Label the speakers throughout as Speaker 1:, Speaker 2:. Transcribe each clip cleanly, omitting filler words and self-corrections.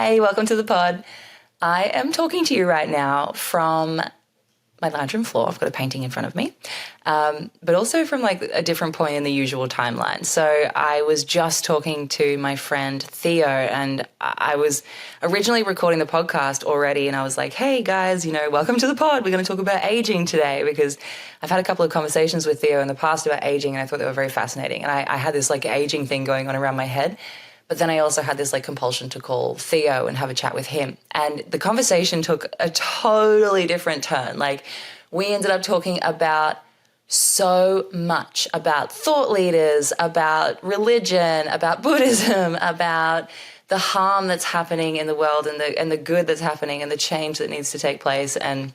Speaker 1: Hey, welcome to the pod. I am talking to you right now from my lounge room floor. I've got a painting in front of me, but also from like a different point in the usual timeline. So I was just talking to my friend Theo, and I was originally recording the podcast already, and I was like, hey guys, welcome to the pod. We're going to talk about aging today, because I've had a couple of conversations with Theo in the past about aging, and I thought they were very fascinating. And I had this like aging thing going on around my head. But then I also had this like compulsion to call Theo and have a chat with him. And the conversation took a totally different turn. Like, we ended up talking about so much, about thought leaders, about religion, about Buddhism, about the harm that's happening in the world and the good that's happening and the change that needs to take place. And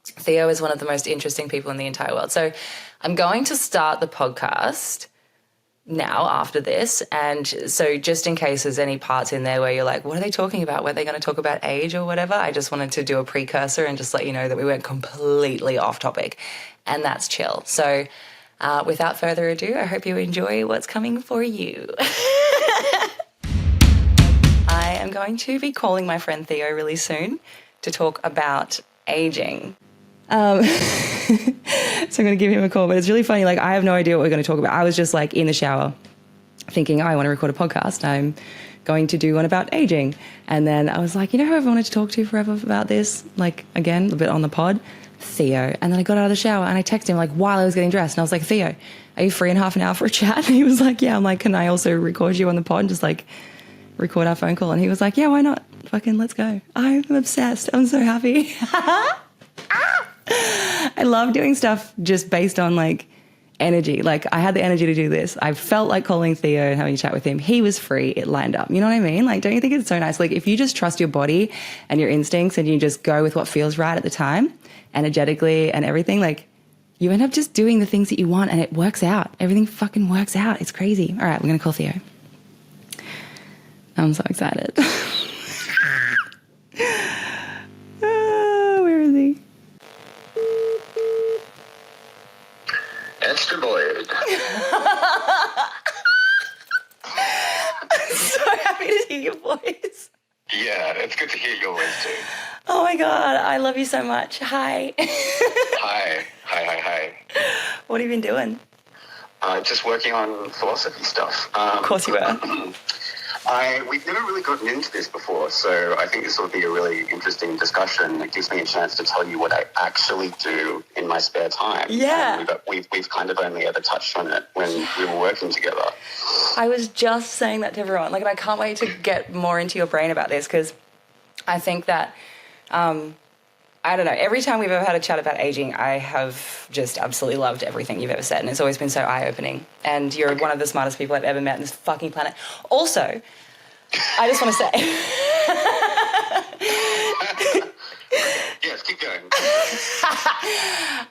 Speaker 1: Theo is one of the most interesting people in the entire world. So I'm going to start the podcast now after this, and so just in case there's any parts in there where you're like, what are they talking about? Were they going to talk about age or whatever? I just wanted to do a precursor and just let you know that we went completely off topic, and that's chill. So without further ado, I hope you enjoy what's coming for you. I am going to be calling my friend Theo really soon to talk about aging. So I'm going to give him a call, but it's really funny. Like, I have no idea what we're going to talk about. I was just like in the shower thinking, I want to record a podcast. I'm going to do one about aging. And then I was like, who I've wanted to talk to forever about this? Like, again, a bit on the pod, Theo. And then I got out of the shower and I texted him like while I was getting dressed. And I was like, Theo, are you free in half an hour for a chat? And he was like, yeah. I'm like, can I also record you on the pod and just like record our phone call? And he was like, yeah, why not? Fucking let's go. I'm obsessed. I'm so happy. I love doing stuff just based on like energy. Like, I had the energy to do this. I felt like calling Theo and having a chat with him. He was free. It lined up. You know what I mean? Like, don't you think it's so nice? Like, if you just trust your body and your instincts and you just go with what feels right at the time, energetically and everything, like, you end up just doing the things that you want and it works out. Everything fucking works out. It's crazy. All right, we're going to call Theo. I'm so excited. Where is he?
Speaker 2: Esther Boyd.
Speaker 1: I'm so happy to hear your voice.
Speaker 2: Yeah, it's good to hear your voice too.
Speaker 1: Oh my God, I love you so much. Hi.
Speaker 2: Hi.
Speaker 1: What have you been doing?
Speaker 2: Just working on philosophy stuff.
Speaker 1: Of course you were.
Speaker 2: We've never really gotten into this before, so I think this will be a really interesting discussion. It gives me a chance to tell you what I actually do in my spare time.
Speaker 1: Yeah.
Speaker 2: We've kind of only ever touched on it when we were working together.
Speaker 1: I was just saying that to everyone. Like, and I can't wait to get more into your brain about this, because I think that, I don't know, every time we've ever had a chat about aging, I have just absolutely loved everything you've ever said, and it's always been so eye-opening. And you're one of the smartest people I've ever met on this fucking planet. Also, I just want to say...
Speaker 2: Yes, keep going.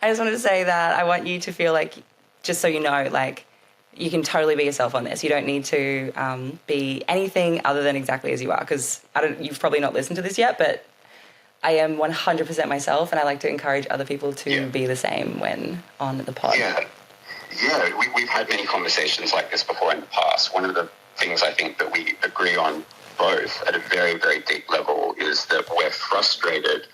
Speaker 1: I just wanted to say that I want you to feel like, just so you know, like, you can totally be yourself on this. You don't need to be anything other than exactly as you are, because you've probably not listened to this yet, but I am 100% myself, and I like to encourage other people to be the same when on the pod.
Speaker 2: Yeah, we've had many conversations like this before in the past. One of the things I think that we agree on both at a very, very deep level is that we're frustrated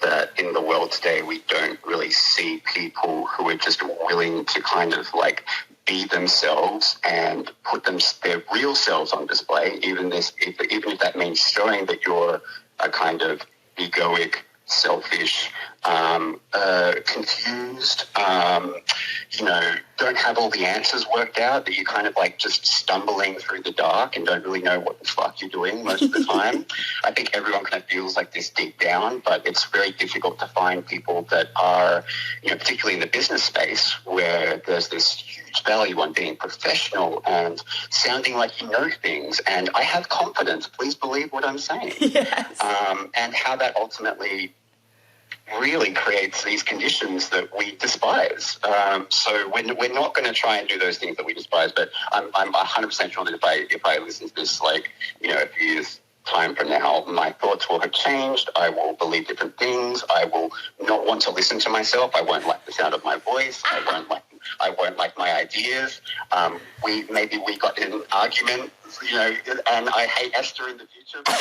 Speaker 2: that in the world today we don't really see people who are just willing to kind of like be themselves and put their real selves on display, even if that means showing that you're a kind of egoic, selfish, confused, don't have all the answers worked out, that you're kind of like just stumbling through the dark and don't really know what the fuck you're doing most of the time. I think everyone kind of feels like this deep down, but it's very difficult to find people that are, particularly in the business space, where there's this huge value on being professional and sounding like you know things. And I have confidence, please believe what I'm saying.
Speaker 1: Yes.
Speaker 2: And how that ultimately really creates these conditions that we despise. So we're not going to try and do those things that we despise, but I'm 100% sure that if I listen to this, like, a few years time from now, my thoughts will have changed. I will believe different things. I will not want to listen to myself. I won't like the sound of my voice. I won't like I won't like my ideas. Maybe we got in an argument, and I hate Esther in the future. But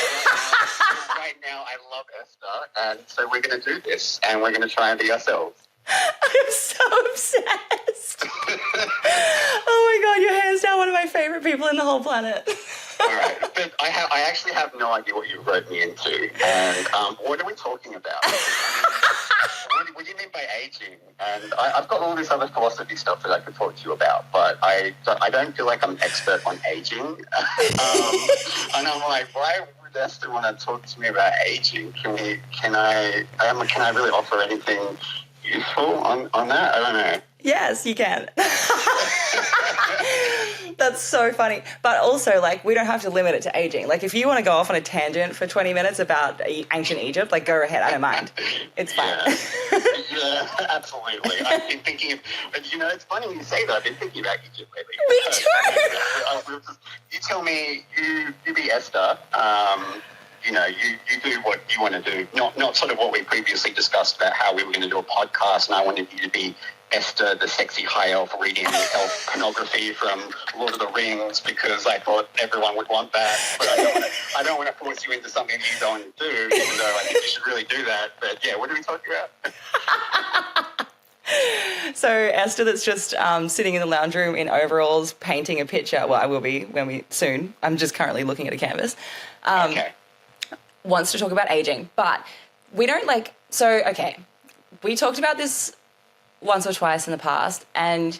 Speaker 2: right now, I love Esther, and so we're going to do this, and we're going to try and be ourselves.
Speaker 1: I'm so obsessed. Oh my God, you're hands down one of my favorite people in the whole planet.
Speaker 2: All right, but I actually have no idea what you wrote me into, and what are we talking about? What do you mean by aging? And I've got all this other philosophy stuff that I could talk to you about, but I don't feel like I'm an expert on aging. And I'm like, why would Esther want to talk to me about aging? Can I really offer anything useful on that? I don't know.
Speaker 1: Yes, you can. That's so funny. But also, like, we don't have to limit it to aging. Like, if you want to go off on a tangent for 20 minutes about ancient Egypt, like, go ahead. I don't mind. It's fine.
Speaker 2: Yeah, absolutely. I've been thinking of, it's funny you say that. I've been thinking about Egypt lately.
Speaker 1: Me too.
Speaker 2: You tell me, you be Esther. You do what you want to do. Not sort of what we previously discussed about how we were going to do a podcast, and I wanted you to be Esther, the sexy high elf reading elf pornography from Lord of the Rings, because I thought everyone would want that. But I don't want to force you into something you don't want to do, even though I think you should really do that. But yeah, what are we talking about?
Speaker 1: So Esther, that's just sitting in the lounge room in overalls, painting a picture. Well, I will be soon. I'm just currently looking at a canvas.
Speaker 2: Okay.
Speaker 1: Wants to talk about aging, but we don't okay, we talked about this once or twice in the past, and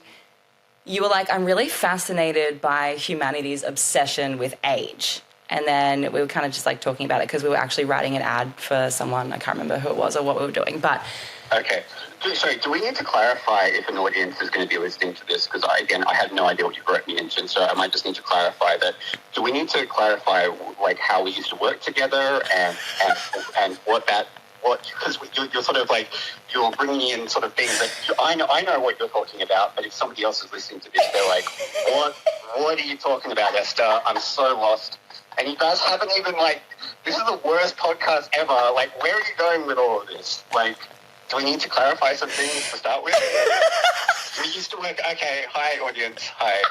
Speaker 1: you were like, I'm really fascinated by humanity's obsession with age. And then we were kind of just like talking about it because we were actually writing an ad for someone. I can't remember who it was or what we were doing, but...
Speaker 2: Okay. Sorry, do we need to clarify if an audience is going to be listening to this? Because I had no idea what you wrote me into, so I might just need to clarify that. Do we need to clarify, like, how we used to work together and because you're sort of like, you're bringing in sort of things that I know what you're talking about, but if somebody else is listening to this, they're like, what are you talking about, Esther? I'm so lost. And you guys haven't even, like, this is the worst podcast ever. Like, where are you going with all of this? Like, do we need to clarify some things to start with? We used to work. Okay, hi audience. Hi,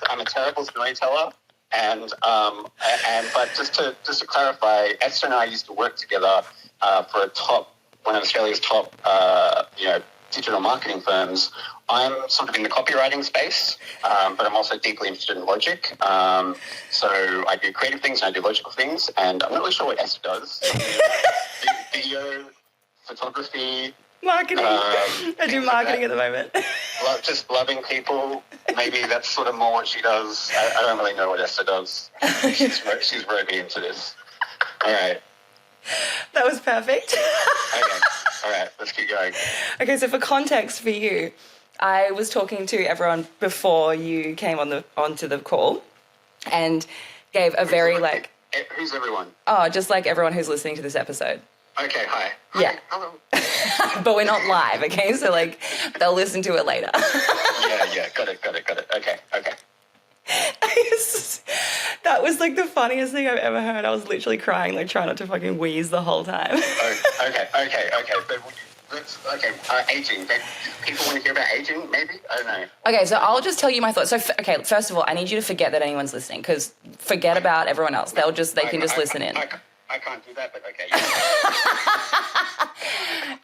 Speaker 2: I'm a terrible storyteller, but just to clarify, Esther and I used to work together for one of Australia's top digital marketing firms. I'm sort of in the copywriting space, but I'm also deeply interested in logic. So I do creative things and I do logical things, and I'm not really sure what Esther does. Video, photography,
Speaker 1: marketing. I do marketing at the moment.
Speaker 2: Just loving people. Maybe that's sort of more what she does. I don't really know what Esther does. She's wrote me into this. All right.
Speaker 1: That was perfect.
Speaker 2: Okay. All right. Let's keep going.
Speaker 1: Okay, so for context for you, I was talking to everyone before you came onto the call, and gave a very like.
Speaker 2: Who's everyone?
Speaker 1: Oh, just like everyone who's listening to this episode.
Speaker 2: Okay, hi.
Speaker 1: Yeah.
Speaker 2: Hello.
Speaker 1: But we're not live, okay? So, like, they'll listen to it later.
Speaker 2: Yeah. Got it. Okay.
Speaker 1: That was, like, the funniest thing I've ever heard. I was literally crying, like, trying not to fucking wheeze the whole time.
Speaker 2: Okay. But aging. People want to hear about aging, maybe? I don't know.
Speaker 1: Okay, so I'll just tell you my thoughts. So, first of all, I need you to forget that anyone's listening, because forget about everyone else. They can just listen in.
Speaker 2: I can't do that, but okay. Yeah.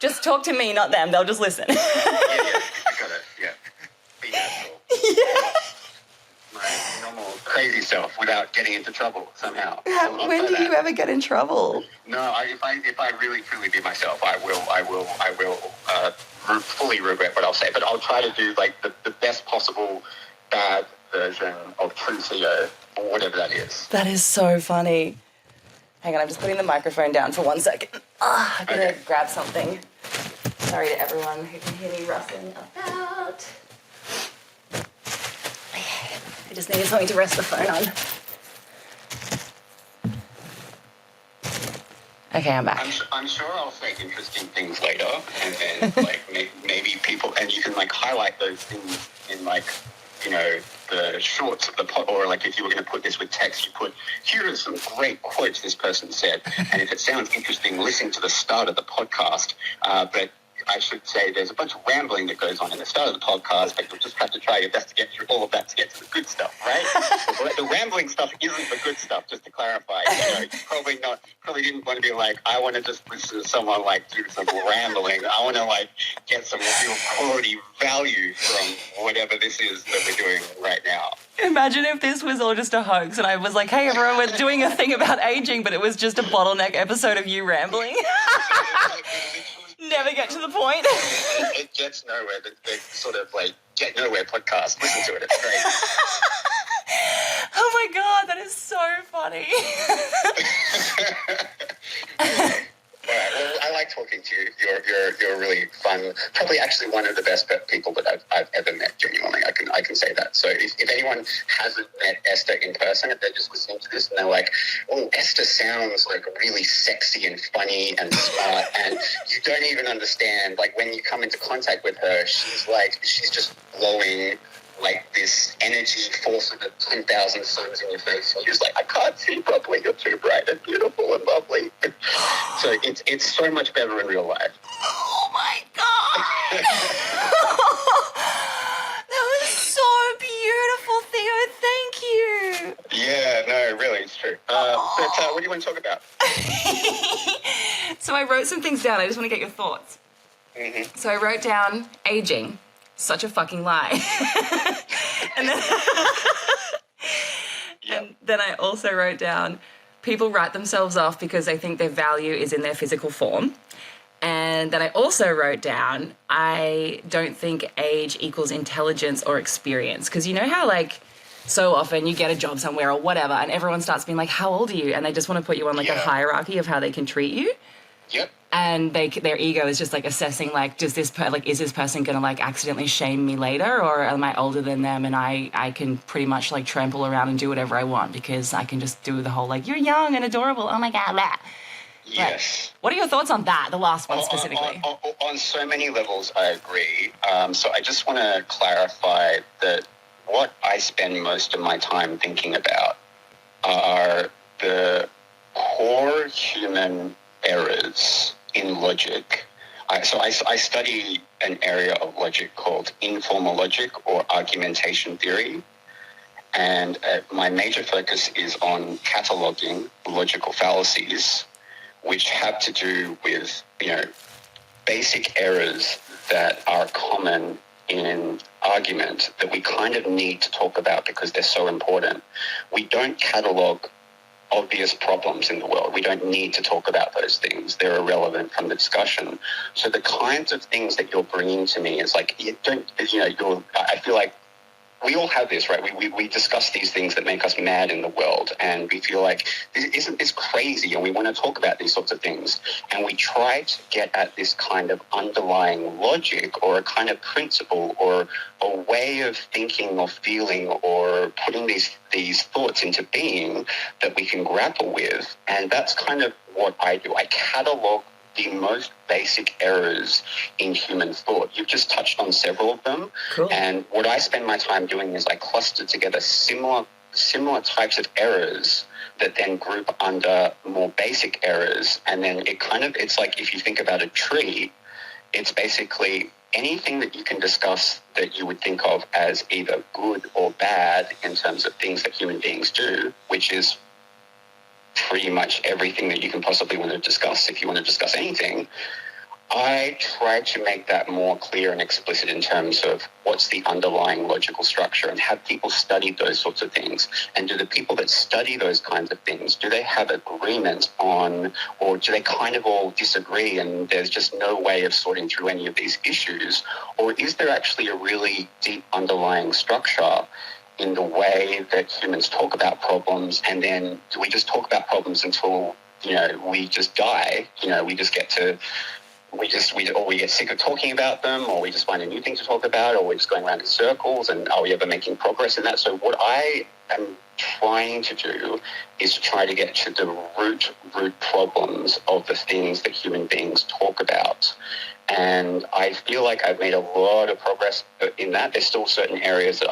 Speaker 1: Just talk to me, not them. They'll just listen.
Speaker 2: Yeah, I got it. Yeah. Be natural.
Speaker 1: Yeah.
Speaker 2: My normal crazy self without getting into trouble somehow.
Speaker 1: When do you ever get in trouble?
Speaker 2: No, if I really truly be myself, I will fully regret what I'll say. But I'll try to do like the best possible bad version of true Theo, or whatever that is.
Speaker 1: That is so funny. Hang on, I'm just putting the microphone down for 1 second. I'm going to grab something. Sorry to everyone who can hear me rustling about. I just needed something to rest the phone on. Okay, I'm back.
Speaker 2: I'm sure I'll say interesting things later, and then like maybe people, and you can like highlight those things in like, the shorts of the pod, or like if you were going to put this with text, you put, here are some great quotes this person said, and if it sounds interesting, listen to the start of the podcast, but I should say there's a bunch of rambling that goes on in the start of the podcast, but you'll just have to try your best to get through all of that to get to the good stuff, right? The rambling stuff isn't the good stuff, just to clarify. You probably didn't want to be like, I want to just listen to someone like do some rambling. I want to like get some real quality value from whatever this is that we're doing right now.
Speaker 1: Imagine if this was all just a hoax and I was like, hey, everyone, we're doing a thing about aging, but it was just a bottleneck episode of you rambling. Never get to the point.
Speaker 2: It gets nowhere. The sort of like get nowhere podcast. Listen to it. It's great.
Speaker 1: Oh my God, that is so funny.
Speaker 2: All right, well, I like talking to you. You're really fun. Probably actually one of the best people that I've ever met. Genuinely, I can say that. So if anyone hasn't met Esther in person, if they're just listening to this and they're like, "Oh, Esther sounds like really sexy and funny and smart," and you don't even understand. Like when you come into contact with her, she's just glowing. Like this energy force of the 10,000 suns in your face, and you're just like, I can't see properly. You're too bright and beautiful and lovely. So it's so much better in real life.
Speaker 1: Oh my God. That was so beautiful, Theo. Thank you.
Speaker 2: Yeah, no, really, it's true. But what do you want to talk about?
Speaker 1: So I wrote some things down. I just want to get your thoughts.
Speaker 2: Mm-hmm.
Speaker 1: So I wrote down aging. Such a fucking lie. and then I also wrote down people write themselves off because they think their value is in their physical form. And then I also wrote down I don't think age equals intelligence or experience. Because you know how like so often you get a job somewhere or whatever and everyone starts being like, how old are you? And they just want to put you on like a hierarchy of how they can treat you.
Speaker 2: Yep.
Speaker 1: And their ego is just like assessing like, is this person going to like accidentally shame me later, or am I older than them and I can pretty much like trample around and do whatever I want because I can just do the whole like, you're young and adorable, oh my God, blah.
Speaker 2: Yes.
Speaker 1: Like, what are your thoughts on that, the last one specifically?
Speaker 2: On so many levels, I agree. So I just want to clarify that what I spend most of my time thinking about are the core human errors in logic. I study an area of logic called informal logic or argumentation theory, and my major focus is on cataloging logical fallacies, which have to do with basic errors that are common in argument that we kind of need to talk about because they're so important. We don't catalog obvious problems in the world. We don't need to talk about those things. They're irrelevant from the discussion. So the kinds of things that you're bringing to me is like, I feel like we all have this, right? We discuss these things that make us mad in the world, and we feel like, isn't this crazy? And we want to talk about these sorts of things. And we try to get at this kind of underlying logic or a kind of principle or a way of thinking or feeling or putting these thoughts into being that we can grapple with. And that's kind of what I do. I catalog the most basic errors in human thought. You've just touched on several of them.
Speaker 1: Cool. And
Speaker 2: what I spend my time doing is I cluster together similar types of errors that then group under more basic errors. And then it's like if you think about a tree, it's basically anything that you can discuss that you would think of as either good or bad in terms of things that human beings do, which is pretty much everything that you can possibly want to discuss if you want to discuss anything. I try to make that more clear and explicit in terms of what's the underlying logical structure and have people study those sorts of things. And do the people that study those kinds of things, do they have agreement on, or do they kind of all disagree and there's just no way of sorting through any of these issues? Or is there actually a really deep underlying structure in the way that humans talk about problems, and then do we just talk about problems until we just die? We just get to we get sick of talking about them, or we just find a new thing to talk about, or we're just going around in circles, and are we ever making progress in that? So what I am trying to do is to try to get to the root problems of the things that human beings talk about. And I feel like I've made a lot of progress in that. There's still certain areas that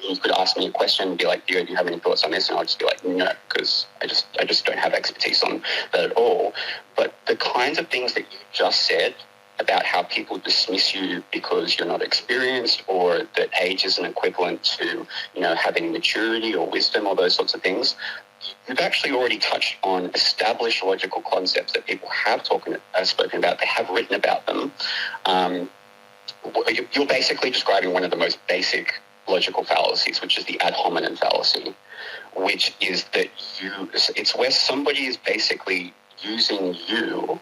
Speaker 2: you could ask me a question and be like, do you have any thoughts on this? And I'll just be like, no, because I just don't have expertise on that at all. But the kinds of things that you just said about how people dismiss you because you're not experienced, or that age isn't equivalent to, having maturity or wisdom or those sorts of things. You've actually already touched on established logical concepts that people have spoken about. They have written about them. You're basically describing one of the most basic logical fallacies, which is the ad hominem fallacy, which is that it's where somebody is basically using you.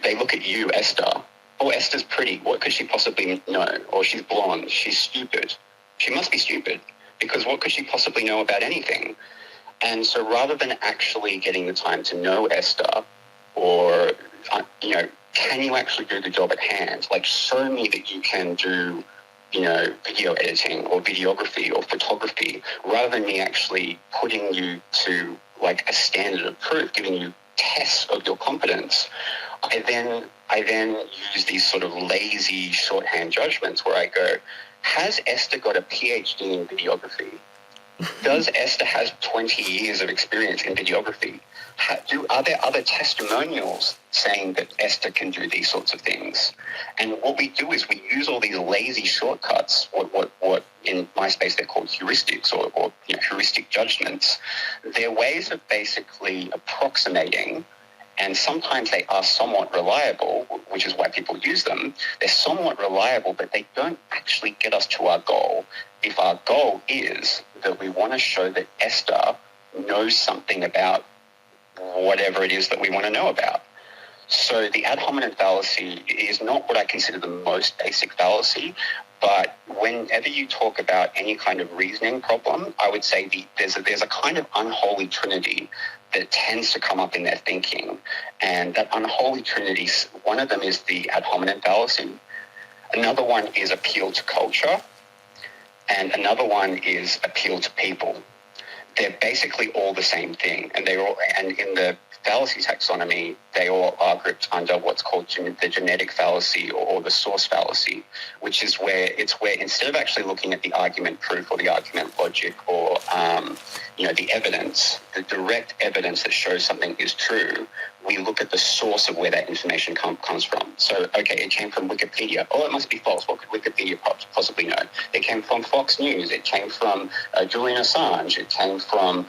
Speaker 2: They look at you, Esther. Oh, Esther's pretty. What could she possibly know? Or she's blonde. She's stupid. She must be stupid, because what could she possibly know about anything? And so rather than actually getting the time to know Esther, or, can you actually do the job at hand? Like, show me that you can do, video editing or videography or photography, rather than me actually putting you to like a standard of proof, giving you tests of your competence. I then use these sort of lazy shorthand judgments where I go, has Esther got a PhD in videography? Does Esther have 20 years of experience in videography? Are there other testimonials saying that Esther can do these sorts of things? And what we do is we use all these lazy shortcuts, what in my space they're called heuristics or heuristic judgments. They're ways of basically approximating, and sometimes they are somewhat reliable, which is why people use them. They're somewhat reliable, but they don't actually get us to our goal. If our goal is that we want to show that Esther knows something about whatever it is that we want to know about. So the ad hominem fallacy is not what I consider the most basic fallacy, but whenever you talk about any kind of reasoning problem, I would say there's a kind of unholy trinity that tends to come up in their thinking. And that unholy trinity, one of them is the ad hominem fallacy. Another one is appeal to culture. And another one is appeal to people. They're basically all the same thing. And in the fallacy taxonomy, they all are grouped under what's called the genetic fallacy or the source fallacy, which is where instead of actually looking at the argument proof or the argument logic or the evidence, the direct evidence that shows something is true, we look at the source of where that information comes from. So, okay, it came from Wikipedia. Oh, it must be false. What could Wikipedia possibly know? It came from Fox News. It came from Julian Assange. It came from,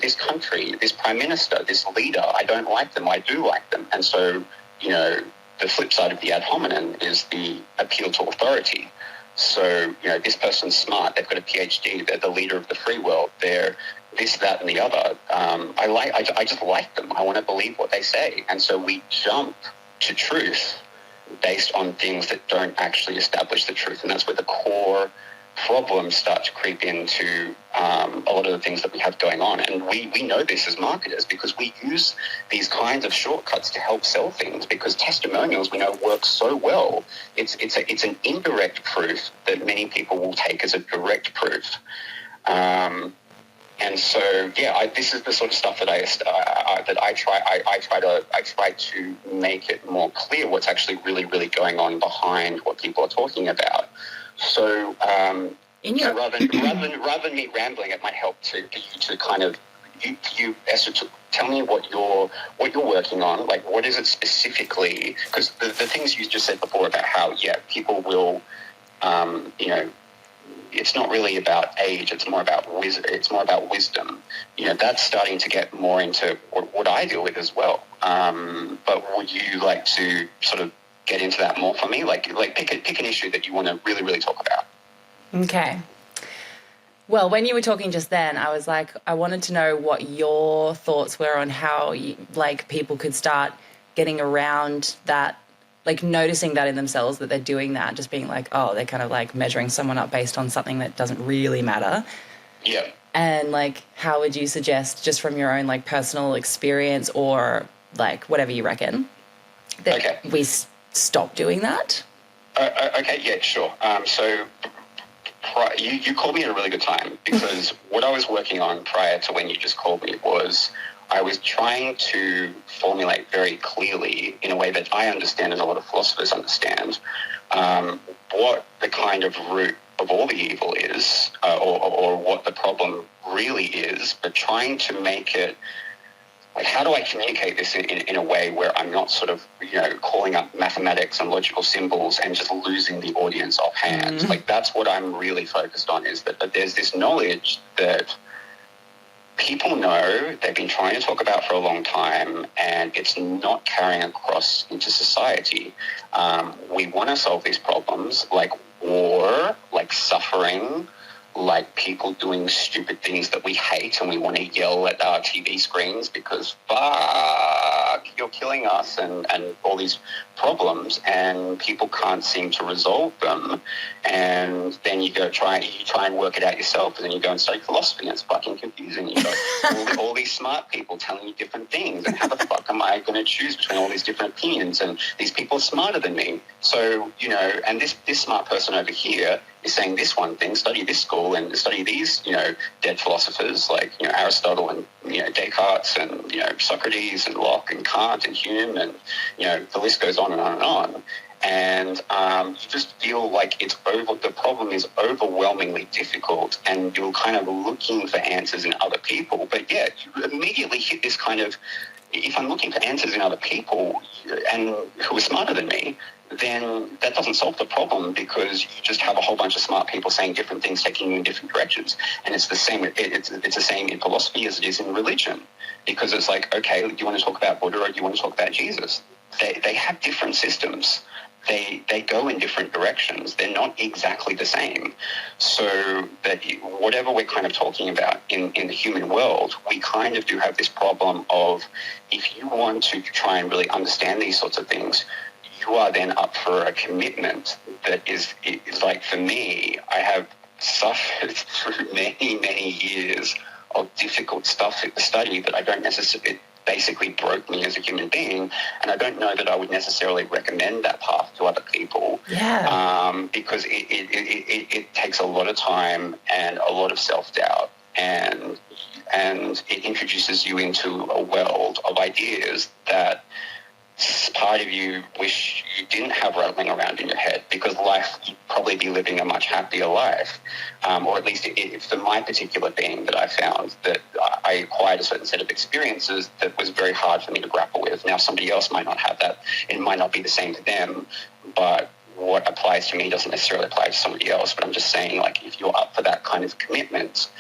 Speaker 2: this country, this prime minister, this leader. I don't like them. I do like them. And so, the flip side of the ad hominem is the appeal to authority. So, this person's smart. They've got a PhD. They're the leader of the free world. They're this, that, and the other. I just like them. I want to believe what they say. And so we jump to truth based on things that don't actually establish the truth. And that's where the core problems start to creep into a lot of the things that we have going on. And we know this as marketers because we use these kinds of shortcuts to help sell things, because testimonials we know work so well. It's an indirect proof that many people will take as a direct proof. And so, this is the sort of stuff that I try to make it more clear what's actually really, really going on behind what people are talking about. So, rather than me rambling, it might help for you to kind of Esther, to tell me what you're working on. Like, what is it specifically? Because the things you just said before about how people will, it's not really about age. It's more about wisdom. That's starting to get more into what I deal with as well. But would you like to sort of get into that more for me? Like pick an issue that you want to really, really talk about.
Speaker 1: Okay. Well, when you were talking just then, I was like, I wanted to know what your thoughts were on how people could start getting around that, like noticing that in themselves, that they're doing that, just being like, oh, they're kind of like measuring someone up based on something that doesn't really matter.
Speaker 2: Yeah.
Speaker 1: And like, how would you suggest, just from your own like personal experience or like whatever you reckon, that we stop doing that?
Speaker 2: Okay, yeah, sure. So you called me at a really good time, because what I was working on prior to when you just called me was I was trying to formulate very clearly, in a way that I understand and a lot of philosophers understand, what the kind of root of all the evil is, or what the problem really is, but trying to make it like, how do I communicate this in a way where I'm not sort of, calling up mathematics and logical symbols and just losing the audience offhand? Like, that's what I'm really focused on, is that there's this knowledge that people know, they've been trying to talk about for a long time, and it's not carrying across into society. We want to solve these problems, like war, like suffering, like people doing stupid things that we hate, and we want to yell at our TV screens because, fuck, you're killing us, and all these problems, and people can't seem to resolve them. And then you try and work it out yourself, and then you go and study philosophy, and it's fucking confusing. You've got all these smart people telling you different things, and how the fuck am I going to choose between all these different opinions? And these people are smarter than me. So, and this smart person over here is saying this one thing, study this school and study these, dead philosophers like, Aristotle and, Descartes and, Socrates and Locke and Kant and Hume, and, the list goes on and on and on. And you just feel like the problem is overwhelmingly difficult, and you're kind of looking for answers in other people. But yeah, you immediately hit this kind of, if I'm looking for answers in other people and who are smarter than me, then that doesn't solve the problem, because you just have a whole bunch of smart people saying different things, taking you in different directions. And it's the same. It's the same in philosophy as it is in religion, because it's like, okay, do you want to talk about Buddha or do you want to talk about Jesus? They have different systems. They go in different directions. They're not exactly the same. So that whatever we're kind of talking about in the human world, we kind of do have this problem of, if you want to try and really understand these sorts of things, you are then up for a commitment that is like, for me, I have suffered through many, many years of difficult stuff at the study that I don't necessarily, basically broke me as a human being, and I don't know that I would necessarily recommend that path to other people.
Speaker 1: Yeah.
Speaker 2: Because it takes a lot of time and a lot of self-doubt, and it introduces you into a world of ideas that part of you wish you didn't have rattling around in your head, because life, you'd probably be living a much happier life. Or at least for my particular being, that I found that I acquired a certain set of experiences that was very hard for me to grapple with. Now, somebody else might not have that. It might not be the same to them, but what applies to me doesn't necessarily apply to somebody else. But I'm just saying, like, if you're up for that kind of commitment,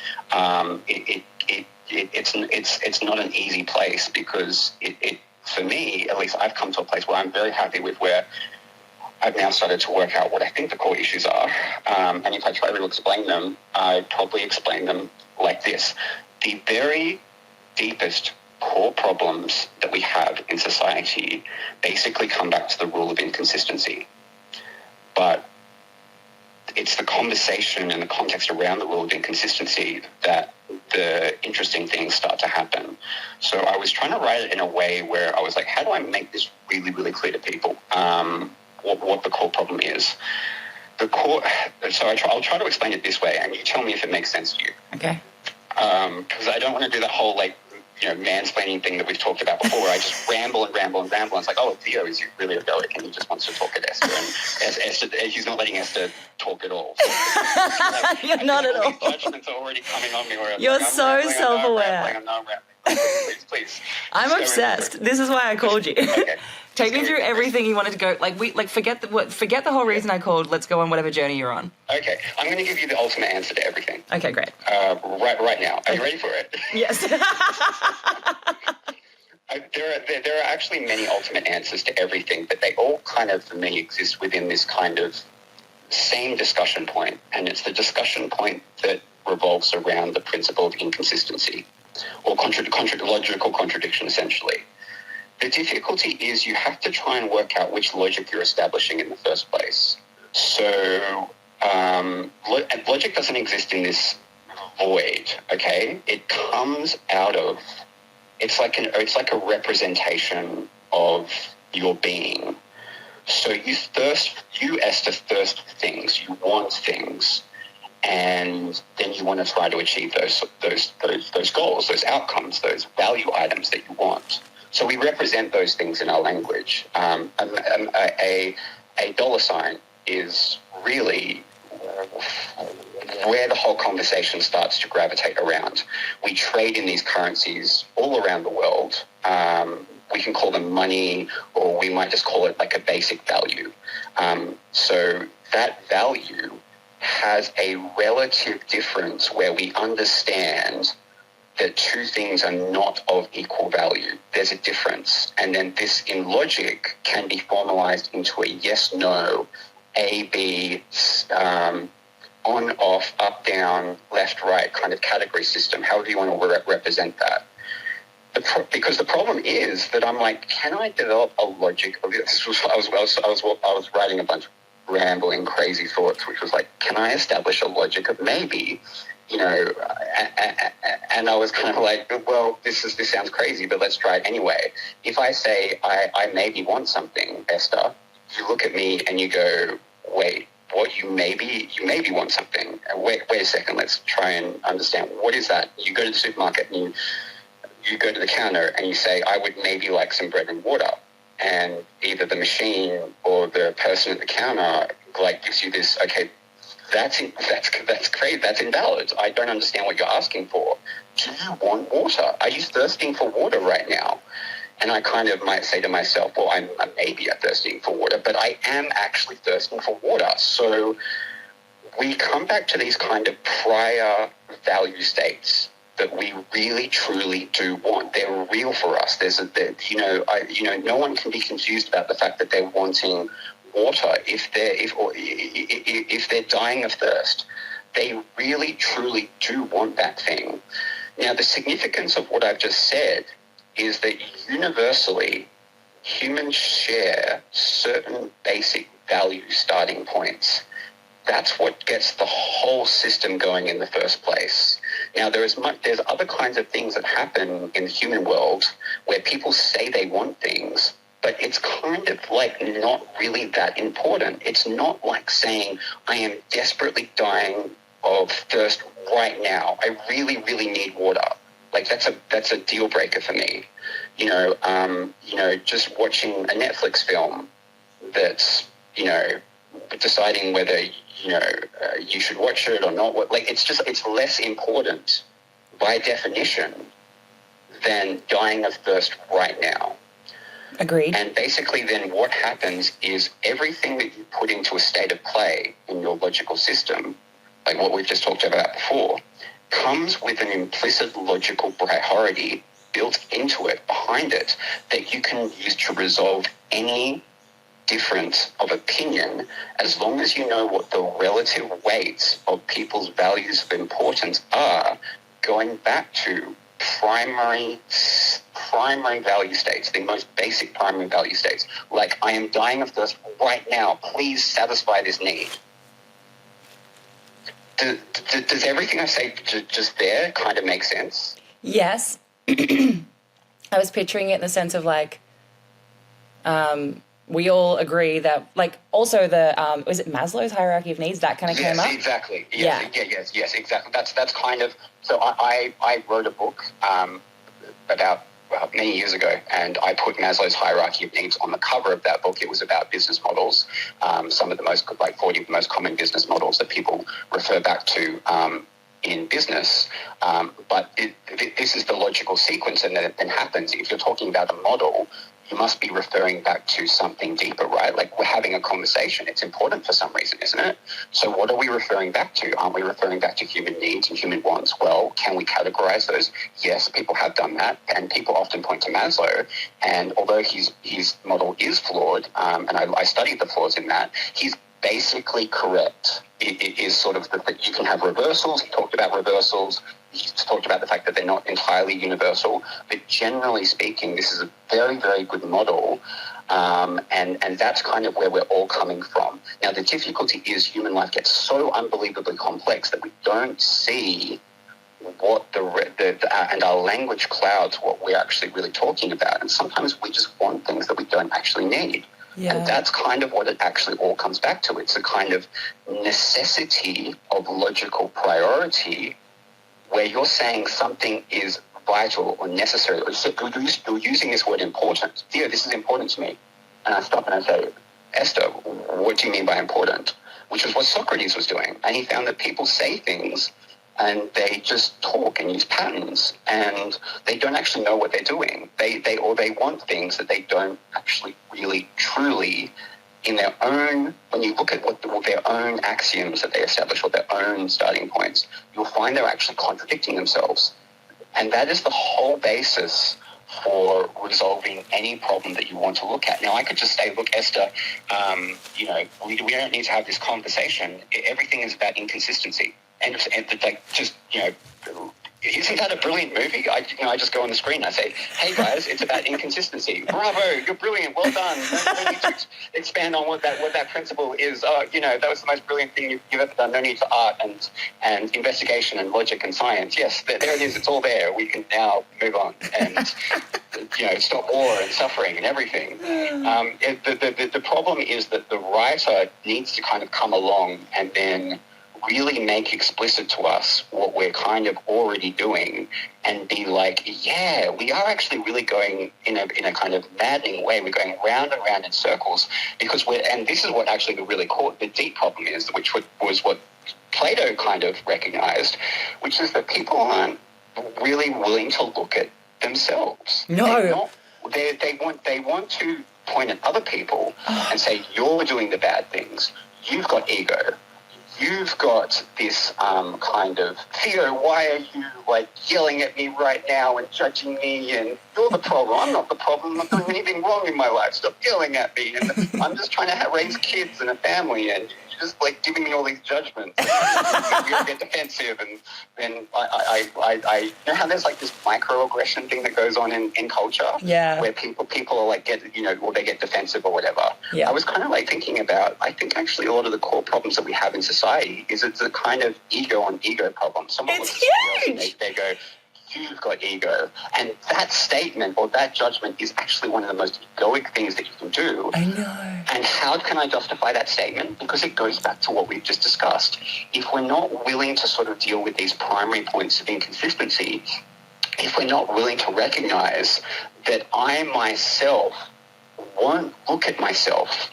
Speaker 2: it's not an easy place, because it for me, at least, I've come to a place where I'm very happy with where I've now started to work out what I think the core issues are. And if I try to explain them, I probably explain them like this. The very deepest core problems that we have in society basically come back to the rule of inconsistency. But it's the conversation and the context around the rule of inconsistency that the interesting things start to happen. So I was trying to write it in a way where I was like, how do I make this really, really clear to people, what the core problem is? So I'll try to explain it this way, and you tell me if it makes sense to you.
Speaker 1: Okay.
Speaker 2: Because I don't want to do that whole, like, mansplaining thing that we've talked about before, where I just ramble and ramble and ramble. And it's like, oh, Theo is really egoic, and he just wants to talk at Esther. And Esther, he's not letting Esther talk at all. So
Speaker 1: You're not at all.
Speaker 2: These judgments are already coming on me. Where
Speaker 1: You're
Speaker 2: like,
Speaker 1: so self-aware.
Speaker 2: I'm not rambling. Please.
Speaker 1: I'm obsessed. This is why I called you.
Speaker 2: Okay.
Speaker 1: Take me through everything you wanted to go. Forget the whole reason I called. Let's go on whatever journey you're on.
Speaker 2: Okay, I'm going to give you the ultimate answer to everything.
Speaker 1: Okay, great.
Speaker 2: Right now. Are you ready for it?
Speaker 1: Yes.
Speaker 2: There are actually many ultimate answers to everything, but they all kind of, for me, exist within this kind of same discussion point, and it's the discussion point that revolves around the principle of inconsistency, or logical contradiction, essentially. The difficulty is you have to try and work out which logic you're establishing in the first place. So logic doesn't exist in this void, okay? It comes out of, it's like a representation of your being. So you, Esther, thirst for things, you want things, and then you want to try to achieve those goals, those outcomes, those value items that you want. So we represent those things in our language. A dollar sign is really where the whole conversation starts to gravitate around. We trade in these currencies all around the world. We can call them money, or we might just call it like a basic value. So that value has a relative difference where we understand that two things are not of equal value. There's a difference. And then this, in logic, can be formalized into a yes, no, A, B, on, off, up, down, left, right kind of category system, however you want to represent that. Because the problem is that I'm like, can I develop a logic of this? I was writing a bunch of rambling, crazy thoughts, which was like, can I establish a logic of maybe? You know, and I was kind of like, well, this sounds crazy, but let's try it anyway. If I say I maybe want something, Esther, you look at me and you go, wait, what? You maybe want something? Wait a second. Let's try and understand, what is that? You go to the supermarket and you go to the counter and you say, I would maybe like some bread and water. And either the machine or the person at the counter like gives you this, okay, that's crazy. That's invalid. I don't understand what you're asking for. Do you want water? Are you thirsting for water right now? And I kind of might say to myself, well, I'm maybe thirsting for water, but I am actually thirsting for water. So we come back to these kind of prior value states that we really, truly do want. They're real for us. No one can be confused about the fact that they're wanting water if they're dying of thirst. They really, truly do want that thing. Now, the significance of what I've just said is that universally, humans share certain basic value starting points. That's what gets the whole system going in the first place. Now, there's other kinds of things that happen in the human world where people say they want things, but it's kind of like not really that important. It's not like saying, I am desperately dying of thirst right now. I really, really need water. Like that's a deal breaker for me. Just watching a Netflix film that's, deciding whether, you should watch it or not. It's less important by definition than dying of thirst right now.
Speaker 1: Agreed.
Speaker 2: And basically then what happens is everything that you put into a state of play in your logical system, like what we've just talked about before, comes with an implicit logical priority built into it, behind it, that you can use to resolve any difference of opinion, as long as you know what the relative weights of people's values of importance are, going back to primary value states, the most basic primary value states. Like, I am dying of thirst right now. Please satisfy this need. Does everything I say just there kind of make sense?
Speaker 1: Yes. I was picturing it in the sense of like, we all agree that, like, also the was it Maslow's hierarchy of needs, that kind of came up?
Speaker 2: Exactly. Yes, exactly. That's kind of, so I wrote a book about many years ago, and I put Maslow's hierarchy of needs on the cover of that book. It was about business models, some of the most, like 40 of the most common business models that people refer back to in business. But this is the logical sequence, and then it happens. If you're talking about a model, you must be referring back to something deeper, right? Like, we're having a conversation. It's important for some reason, isn't it? So what are we referring back to? Aren't we referring back to human needs and human wants? Well, can we categorize those? Yes, people have done that, and people often point to Maslow. And although his model is flawed, and I studied the flaws in that, he's basically correct. It is sort of that you can have reversals. He talked about reversals. He's talked about the fact that they're not entirely universal, but generally speaking, this is a very, very good model, and that's kind of where we're all coming from. Now, the difficulty is human life gets so unbelievably complex that we don't see what and our language clouds what we're actually really talking about, and sometimes we just want things that we don't actually need. Yeah. And that's kind of what it actually all comes back to. It's a kind of necessity of logical priority, where you're saying something is vital or necessary, or you're using this word important. Theo, this is important to me. And I stop and I say, Esther, what do you mean by important? which was what Socrates was doing. And he found that people say things and they just talk and use patterns, and they don't actually know what they're doing. They want things that they don't actually really truly, in their own, when you look at what their own axioms that they establish or their own starting points, you'll find they're actually contradicting themselves. And that is the whole basis for resolving any problem that you want to look at. Now, I could just say, look, Esther, we don't need to have this conversation. Everything is about inconsistency. And like, just, isn't that a brilliant movie? I just go on the screen and I say, hey guys, it's about inconsistency. Bravo, you're brilliant, well done. No need to expand on what that principle is. That was the most brilliant thing you've ever done. No need for art and investigation and logic and science. Yes, there it is, it's all there. We can now move on and stop war and suffering and everything. The problem is that the writer needs to kind of come along and then really make explicit to us what we're kind of already doing and be like, yeah, we are actually really going in a kind of maddening way. We're going round and round in circles because and this is what actually the deep problem is, which was what Plato kind of recognized, which is that people aren't really willing to look at themselves.
Speaker 1: No.
Speaker 2: They want to point at other people and say, you're doing the bad things. You've got ego. You've got this kind of, Theo, why are you yelling at me right now and judging me, and you're the problem. I'm not the problem. I'm not doing anything wrong in my life. Stop yelling at me. And I'm just trying to raise kids and a family, and you're just giving me all these judgments. You get defensive, and then I you know how there's this microaggression thing that goes on in culture, where people are or they get defensive or whatever. I was kind of thinking about, I think actually a lot of the core problems that we have in society is it's a kind of ego on ego problem. Someone looks at somebody else and they go, you've got ego. And that statement or that judgment is actually one of the most egoic things that you can do.
Speaker 1: I know.
Speaker 2: And how can I justify that statement? Because it goes back to what we've just discussed. If we're not willing to sort of deal with these primary points of inconsistency, if we're not willing to recognize that I myself won't look at myself,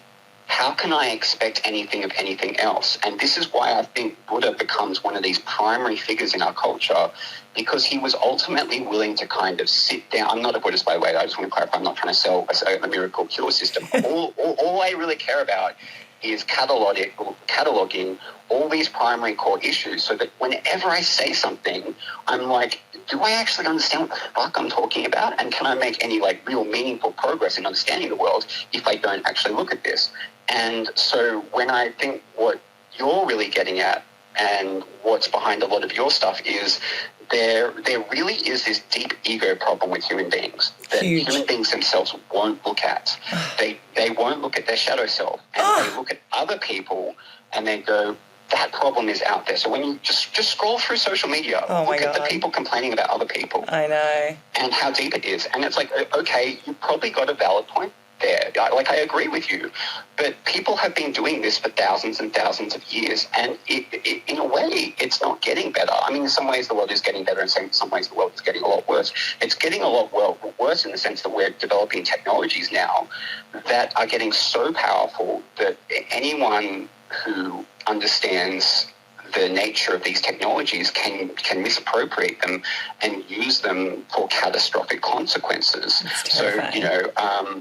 Speaker 2: how can I expect anything of anything else? And this is why I think Buddha becomes one of these primary figures in our culture, because he was ultimately willing to kind of sit down. I'm not a Buddhist, by the way. I just want to clarify. I'm not trying to sell a miracle cure system. All I really care about is cataloging all these primary core issues so that whenever I say something, I'm like, do I actually understand what the fuck I'm talking about? And can I make any real meaningful progress in understanding the world if I don't actually look at this? And so when I think what you're really getting at and what's behind a lot of your stuff is there really is this deep ego problem with human beings that human beings themselves won't look at. They won't look at their shadow self, and they look at other people and they go, that problem is out there. So when you just scroll through social media, look at the people complaining about other people.
Speaker 1: I know.
Speaker 2: And how deep it is. And it's okay, you've probably got a valid point there. I agree with you. But people have been doing this for thousands and thousands of years, and in a way, it's not getting better. I mean, in some ways the world is getting better, and in some ways the world is getting a lot worse. It's getting a lot worse in the sense that we're developing technologies now that are getting so powerful that anyone who understands the nature of these technologies can misappropriate them and use them for catastrophic consequences. So,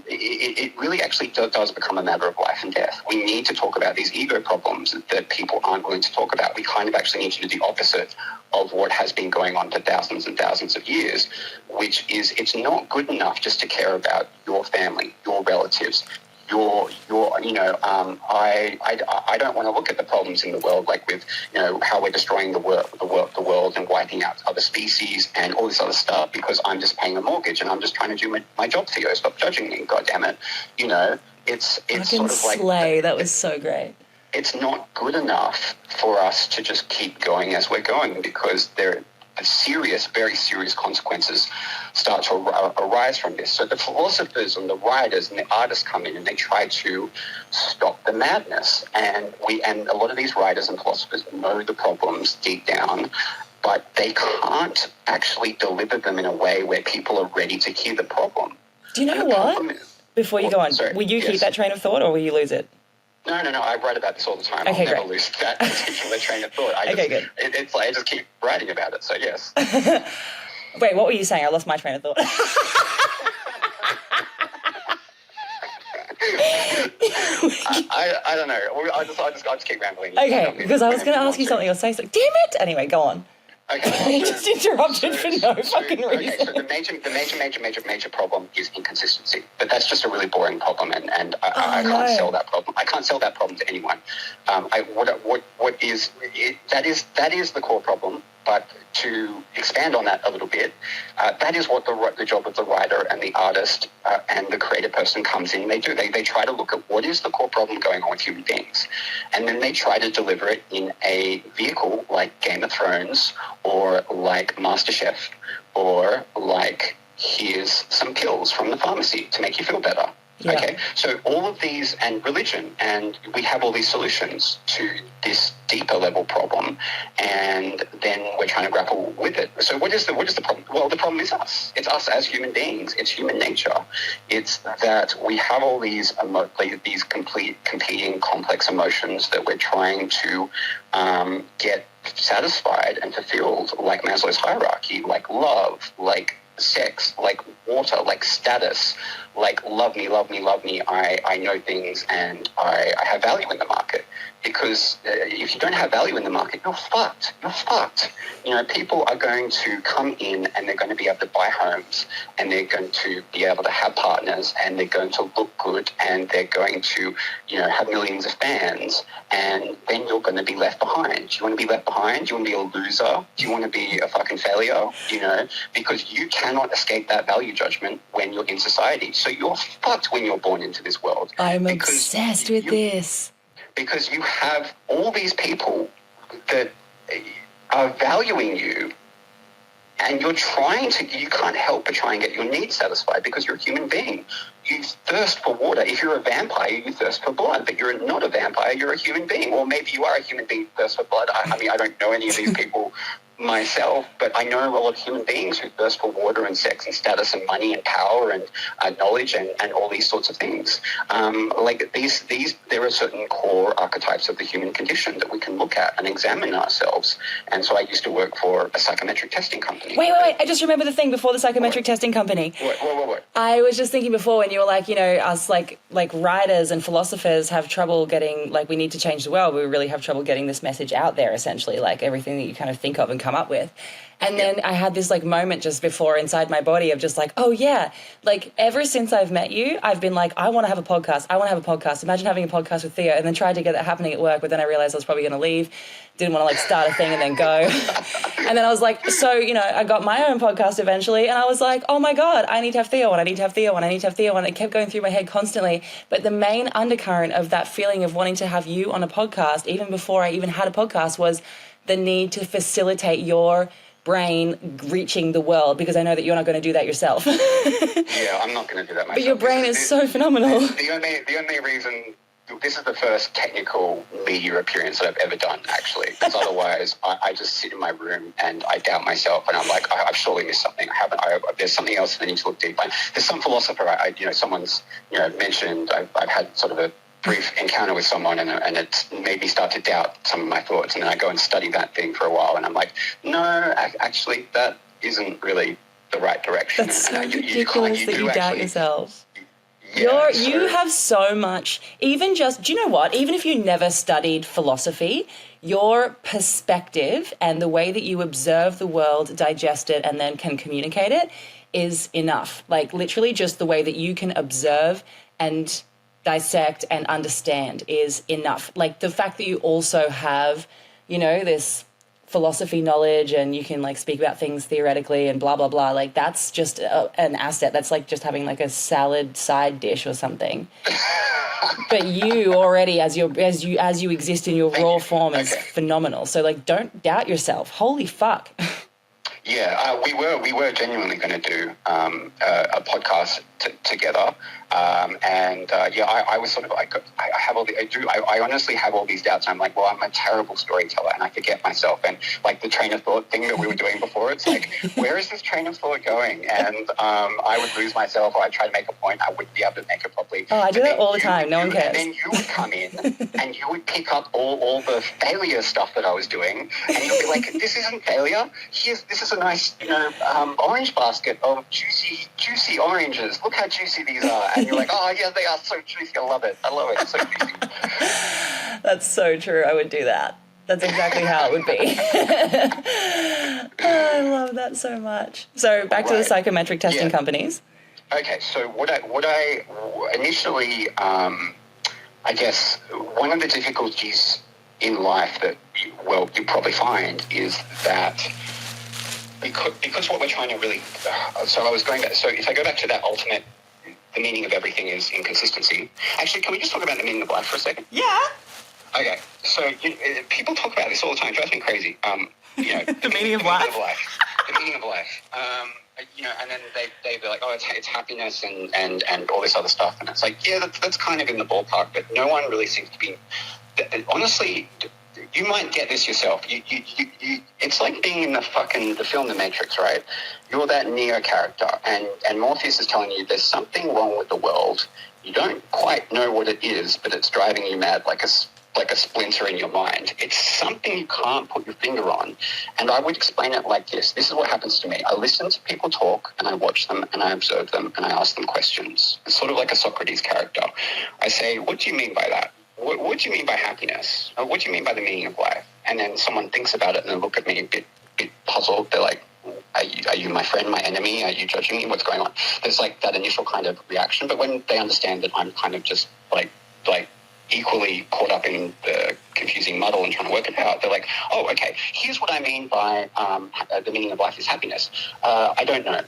Speaker 2: it really actually does become a matter of life and death. We need to talk about these ego problems that people aren't willing to talk about. We kind of actually need to do the opposite of what has been going on for thousands and thousands of years, which is it's not good enough just to care about your family, your relatives, I don't want to look at the problems in the world, with how we're destroying the world and wiping out other species and all this other stuff, because I'm just paying a mortgage and I'm just trying to do my job, Theo. Stop judging me, God damn it. It's sort of
Speaker 1: slay. That was so great.
Speaker 2: It's not good enough for us to just keep going as we're going, because the very serious consequences start to arise from this. So the philosophers and the writers and the artists come in and they try to stop the madness. And a lot of these writers and philosophers know the problems deep down, but they can't actually deliver them in a way where people are ready to hear the problem.
Speaker 1: Do you know what? Before you go on, will you keep that train of thought or will you lose it?
Speaker 2: No. I write about this all the time.
Speaker 1: Okay,
Speaker 2: I'll never
Speaker 1: great.
Speaker 2: lose that particular train of thought.
Speaker 1: Good.
Speaker 2: It's like I just keep writing about it. So yes.
Speaker 1: Wait, what were you saying? I lost my train of thought.
Speaker 2: I don't know. I just keep rambling.
Speaker 1: Okay, because I was going to ask you something. You'll say something. Damn it! Anyway, go on.
Speaker 2: Okay.
Speaker 1: You just interrupted for no fucking reason.
Speaker 2: Okay, so the major problem is inconsistency. But that's just a really boring problem, and I can't sell that problem. I can't sell that problem to anyone. That is the core problem. But to expand on that a little bit, that is what the job of the writer and the artist and the creative person comes in. They do. They try to look at what is the core problem going on with human beings, and then they try to deliver it in a vehicle like Game of Thrones or like MasterChef or like here's some pills from the pharmacy to make you feel better. Yeah. Okay, so all of these and religion, and we have all these solutions to this deeper level problem, and then we're trying to grapple with it. So what is the problem? Well, the problem is us. It's us as human beings. It's human nature. It's that we have all these competing complex emotions that we're trying to get satisfied and fulfilled, like Maslow's hierarchy, like love, like sex, like water, like status, like love me, I know things and I have value in the market. Because if you don't have value in the market, you're fucked. You know, people are going to come in and they're going to be able to buy homes and they're going to be able to have partners and they're going to look good and they're going to, have millions of fans, and then you're going to be left behind. Do you want to be left behind? Do you want to be a loser? Do you want to be a fucking failure? Because you cannot escape that value judgment when you're in society. So you're fucked when you're born into this world.
Speaker 1: I'm obsessed with this.
Speaker 2: Because you have all these people that are valuing you, and you can't help but try and get your needs satisfied because you're a human being. You thirst for water. If you're a vampire, you thirst for blood, but you're not a vampire, you're a human being. Or maybe you are a human being who thirsts for blood. I mean, I don't know any of these people myself, but I know a lot of human beings who thirst for water and sex and status and money and power and knowledge and all these sorts of things. There are certain core archetypes of the human condition that we can look at and examine ourselves. And so I used to work for a psychometric testing company.
Speaker 1: Wait. I just remember the thing before the psychometric testing company.
Speaker 2: What?
Speaker 1: I was just thinking before when you were like, us like writers and philosophers have trouble getting, like, we need to change the world. We really have trouble getting this message out there, essentially, like everything that you kind of think of and come up with. And then I had this like moment just before inside my body of just like, oh yeah, like ever since I've met you, I've been like, I want to have a podcast. Imagine having a podcast with Theo, and then tried to get that happening at work, but then I realized I was probably going to leave. Didn't want to like start a thing and then go. And then I was like, so, I got my own podcast eventually, and I was like, oh my God, I need to have Theo on, I need to have Theo on, I need to have Theo on. It kept going through my head constantly. But the main undercurrent of that feeling of wanting to have you on a podcast, even before I even had a podcast, was the need to facilitate your brain reaching the world, because I know that you're not going to do that yourself.
Speaker 2: Yeah, I'm not going to do that myself.
Speaker 1: But your brain is so phenomenal.
Speaker 2: The only reason, this is the first technical media appearance that I've ever done, actually, because otherwise I just sit in my room and I doubt myself, and I'm like, I've surely missed something. There's something else that I need to look deep at. There's some philosopher, someone's mentioned, I've had sort of a brief encounter with someone, and it made me start to doubt some of my thoughts, and then I go and study that thing for a while, and I'm like, no, actually that isn't really the right direction.
Speaker 1: That's so ridiculous that you doubt yourself.
Speaker 2: Yeah,
Speaker 1: you have so much, do you know what? Even if you never studied philosophy, your perspective and the way that you observe the world, digest it, and then can communicate it is enough. Like literally just the way that you can observe and dissect and understand is enough. Like the fact that you also have, this philosophy knowledge and you can like speak about things theoretically and blah, blah, blah. Like that's just an asset. That's like just having like a salad side dish or something. But you already, as you exist in your raw form, is phenomenal. So like, don't doubt yourself. Holy fuck. Yeah,
Speaker 2: we were genuinely going to do a podcast together, I was sort of like, I honestly have all these doubts. I'm like, well, I'm a terrible storyteller and I forget myself. And like the train of thought thing that we were doing before, it's like, where is this train of thought going? And I would lose myself, or I'd try to make a point, I wouldn't be able to make it properly.
Speaker 1: Oh, I do that all the time. No one cares.
Speaker 2: And then you would come in and you would pick up all the failure stuff that I was doing, and you'd be like, this isn't failure. This is a nice, orange basket of juicy oranges. Look how juicy these are. And you're like, oh, yeah, they are so juicy. I love it. It's so juicy.
Speaker 1: That's so true. I would do that. That's exactly how it would be. Oh, I love that so much. So back to the psychometric testing companies.
Speaker 2: Okay, so what I initially, I guess, one of the difficulties in life that, you probably find is that because what we're trying to really, so I was going back, so if I go back to that ultimate, the meaning of everything is inconsistency. Actually, can we just talk about the meaning of life for a second?
Speaker 1: Yeah.
Speaker 2: Okay, so people talk about this all the time. It drives me crazy.
Speaker 1: The meaning of life.
Speaker 2: The meaning of life. And then they're like, oh, it's happiness and all this other stuff, and it's like, yeah, that's kind of in the ballpark, but no one really seems to be. Honestly, you might get this yourself. You it's like being in the film The Matrix, right? You're that Neo character, and Morpheus is telling you there's something wrong with the world. You don't quite know what it is, but it's driving you mad like a splinter in your mind. It's something you can't put your finger on. And I would explain it like this. This is what happens to me. I listen to people talk, and I watch them, and I observe them, and I ask them questions. It's sort of like a Socrates character. I say, what do you mean by that? What do you mean by happiness? Or what do you mean by the meaning of life? And then someone thinks about it, and they look at me a bit puzzled. They're like, are you my friend, my enemy? Are you judging me? What's going on? There's like that initial kind of reaction. But when they understand that I'm kind of just like equally caught up in the confusing muddle and trying to work it out, they're like, oh, okay, here's what I mean by the meaning of life is happiness. I don't know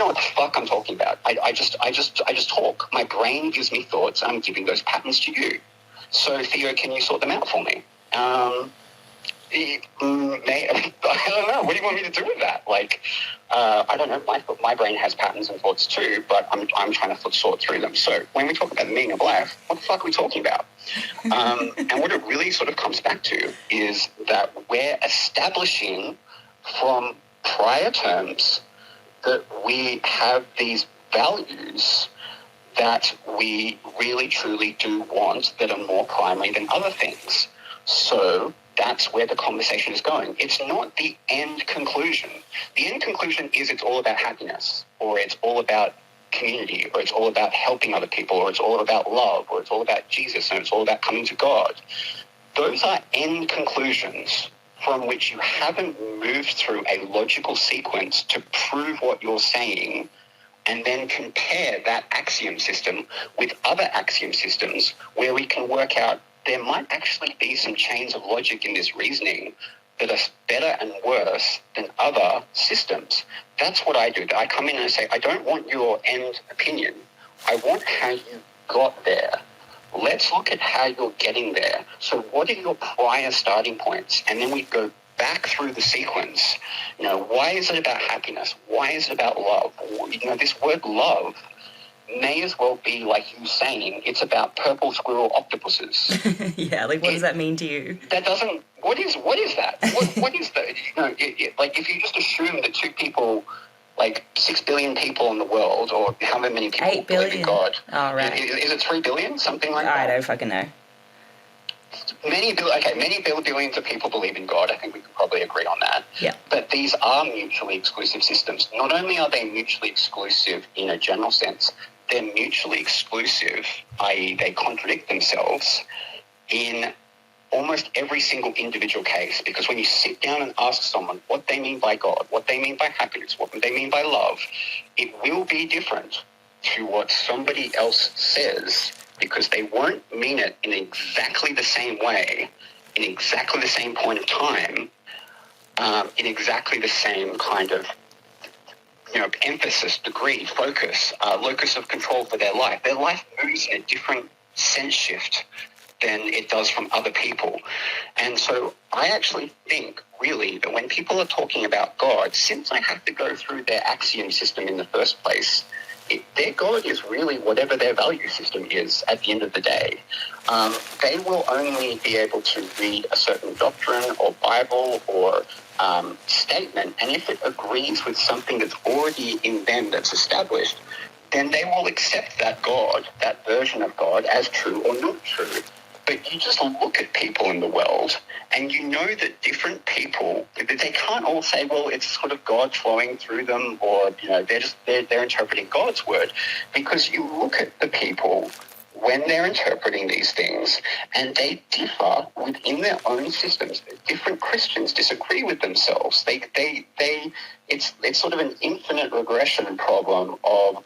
Speaker 2: what the fuck I'm talking about. I just talk. My brain gives me thoughts, and I'm giving those patterns to you. So Theo, can you sort them out for me? I don't know. What do you want me to do with that? I don't know. My brain has patterns and thoughts too, but I'm trying to sort through them. So when we talk about the meaning of life, what the fuck are we talking about? And what it really sort of comes back to is that we're establishing from prior terms that we have these values that we really truly do want that are more primary than other things. So that's where the conversation is going. It's not the end conclusion. The end conclusion is it's all about happiness, or it's all about community, or it's all about helping other people, or it's all about love, or it's all about Jesus, and it's all about coming to God. Those are end conclusions from which you haven't moved through a logical sequence to prove what you're saying, and then compare that axiom system with other axiom systems where we can work out there might actually be some chains of logic in this reasoning that are better and worse than other systems. That's what I do. I come in and I say, I don't want your end opinion. I want how you got there. Let's look at how you're getting there. So what are your prior starting points? And then we go back through the sequence. Why is it about happiness? Why is it about love? This word love may as well be like you saying it's about purple squirrel octopuses.
Speaker 1: Yeah, what does that mean to you?
Speaker 2: That doesn't. What is that? What is that? If you just assume that two people, 6 billion people in the world, or however many people
Speaker 1: 8 billion.
Speaker 2: believe in God.
Speaker 1: Oh, right.
Speaker 2: Is it 3 billion? Something like that?
Speaker 1: I don't fucking know.
Speaker 2: Many billions of people believe in God. I think we can probably agree on that.
Speaker 1: Yeah.
Speaker 2: But these are mutually exclusive systems. Not only are they mutually exclusive in a general sense, they're mutually exclusive, i.e. they contradict themselves in almost every single individual case. Because when you sit down and ask someone what they mean by God, what they mean by happiness, what they mean by love, it will be different to what somebody else says, because they won't mean it in exactly the same way, in exactly the same point of time, in exactly the same kind of emphasis, degree, focus, locus of control for their life. Their life moves in a different sense shift than it does from other people. And so I actually think, really, that when people are talking about God, since I have to go through their axiom system in the first place, their God is really whatever their value system is at the end of the day. They will only be able to read a certain doctrine or Bible or statement, and if it agrees with something that's already in them that's established, then they will accept that God, that version of God, as true or not true. But you just look at people in the world and you know that different people, they can't all say, well, it's sort of God flowing through them, or, they're interpreting God's word. Because you look at the people when they're interpreting these things and they differ within their own systems. Different Christians disagree with themselves. It's sort of an infinite regression problem of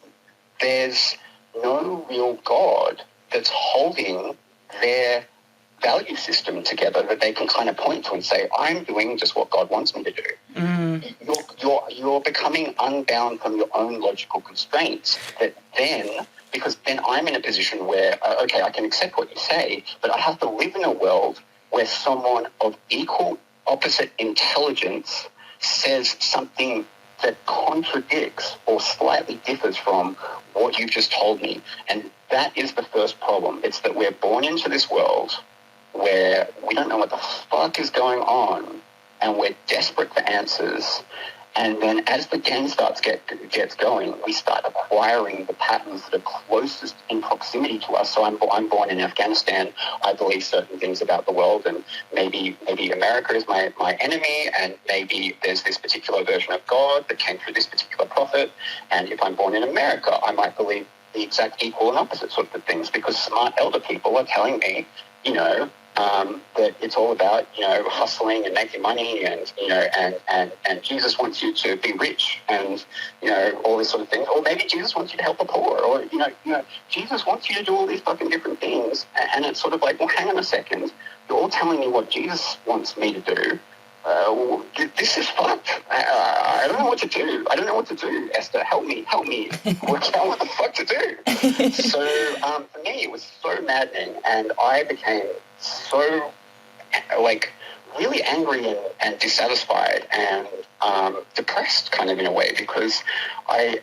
Speaker 2: there's no real God that's holding their value system together that they can kind of point to and say, I'm doing just what God wants me to do. Mm. You're becoming unbound from your own logical constraints because then I'm in a position where, okay, I can accept what you say, but I have to live in a world where someone of equal opposite intelligence says something that contradicts or slightly differs from what you've just told me. And that is the first problem. It's that we're born into this world where we don't know what the fuck is going on and we're desperate for answers. And then as the game gets going, we start acquiring the patterns that are closest in proximity to us. So I'm born in Afghanistan. I believe certain things about the world, and maybe America is my enemy, and maybe there's this particular version of God that came through this particular prophet. And if I'm born in America, I might believe the exact equal and opposite sort of things, because smart elder people are telling me, that it's all about, hustling and making money, and, and Jesus wants you to be rich, and, all this sort of thing. Or maybe Jesus wants you to help the poor, or, Jesus wants you to do all these fucking different things. And it's sort of like, well, hang on a second. You're all telling me what Jesus wants me to do. This is fucked. I don't know what to do. Esther, help me. Work out what the fuck to do. So for me, it was so maddening, and I became so really angry and dissatisfied and depressed, kind of, in a way, because I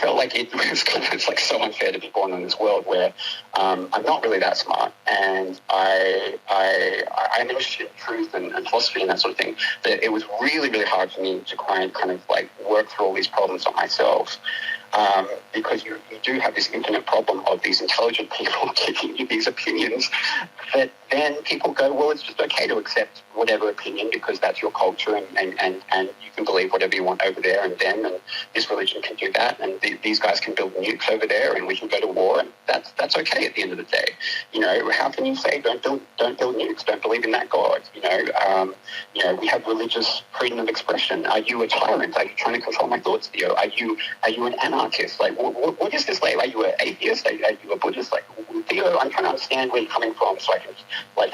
Speaker 2: felt like it was kind of like so unfair to be born in this world where I'm not really that smart, and I know truth and philosophy and that sort of thing, that it was really, really hard for me to try and kind of work through all these problems on myself. Because you do have this infinite problem of these intelligent people giving you these opinions that then people go, well, it's just okay to accept whatever opinion because that's your culture, and you can believe whatever you want over there and them, and this religion can do that, and these guys can build nukes over there, and we can go to war, and that's okay at the end of the day. How can you say don't build nukes, don't believe in that God? We have religious freedom of expression. Are you a tyrant? Are you trying to control my thoughts, Theo? Are you an anarchist? What is this label? Are you an atheist? Are you a Buddhist? Theo, I'm trying to understand where you're coming from so I can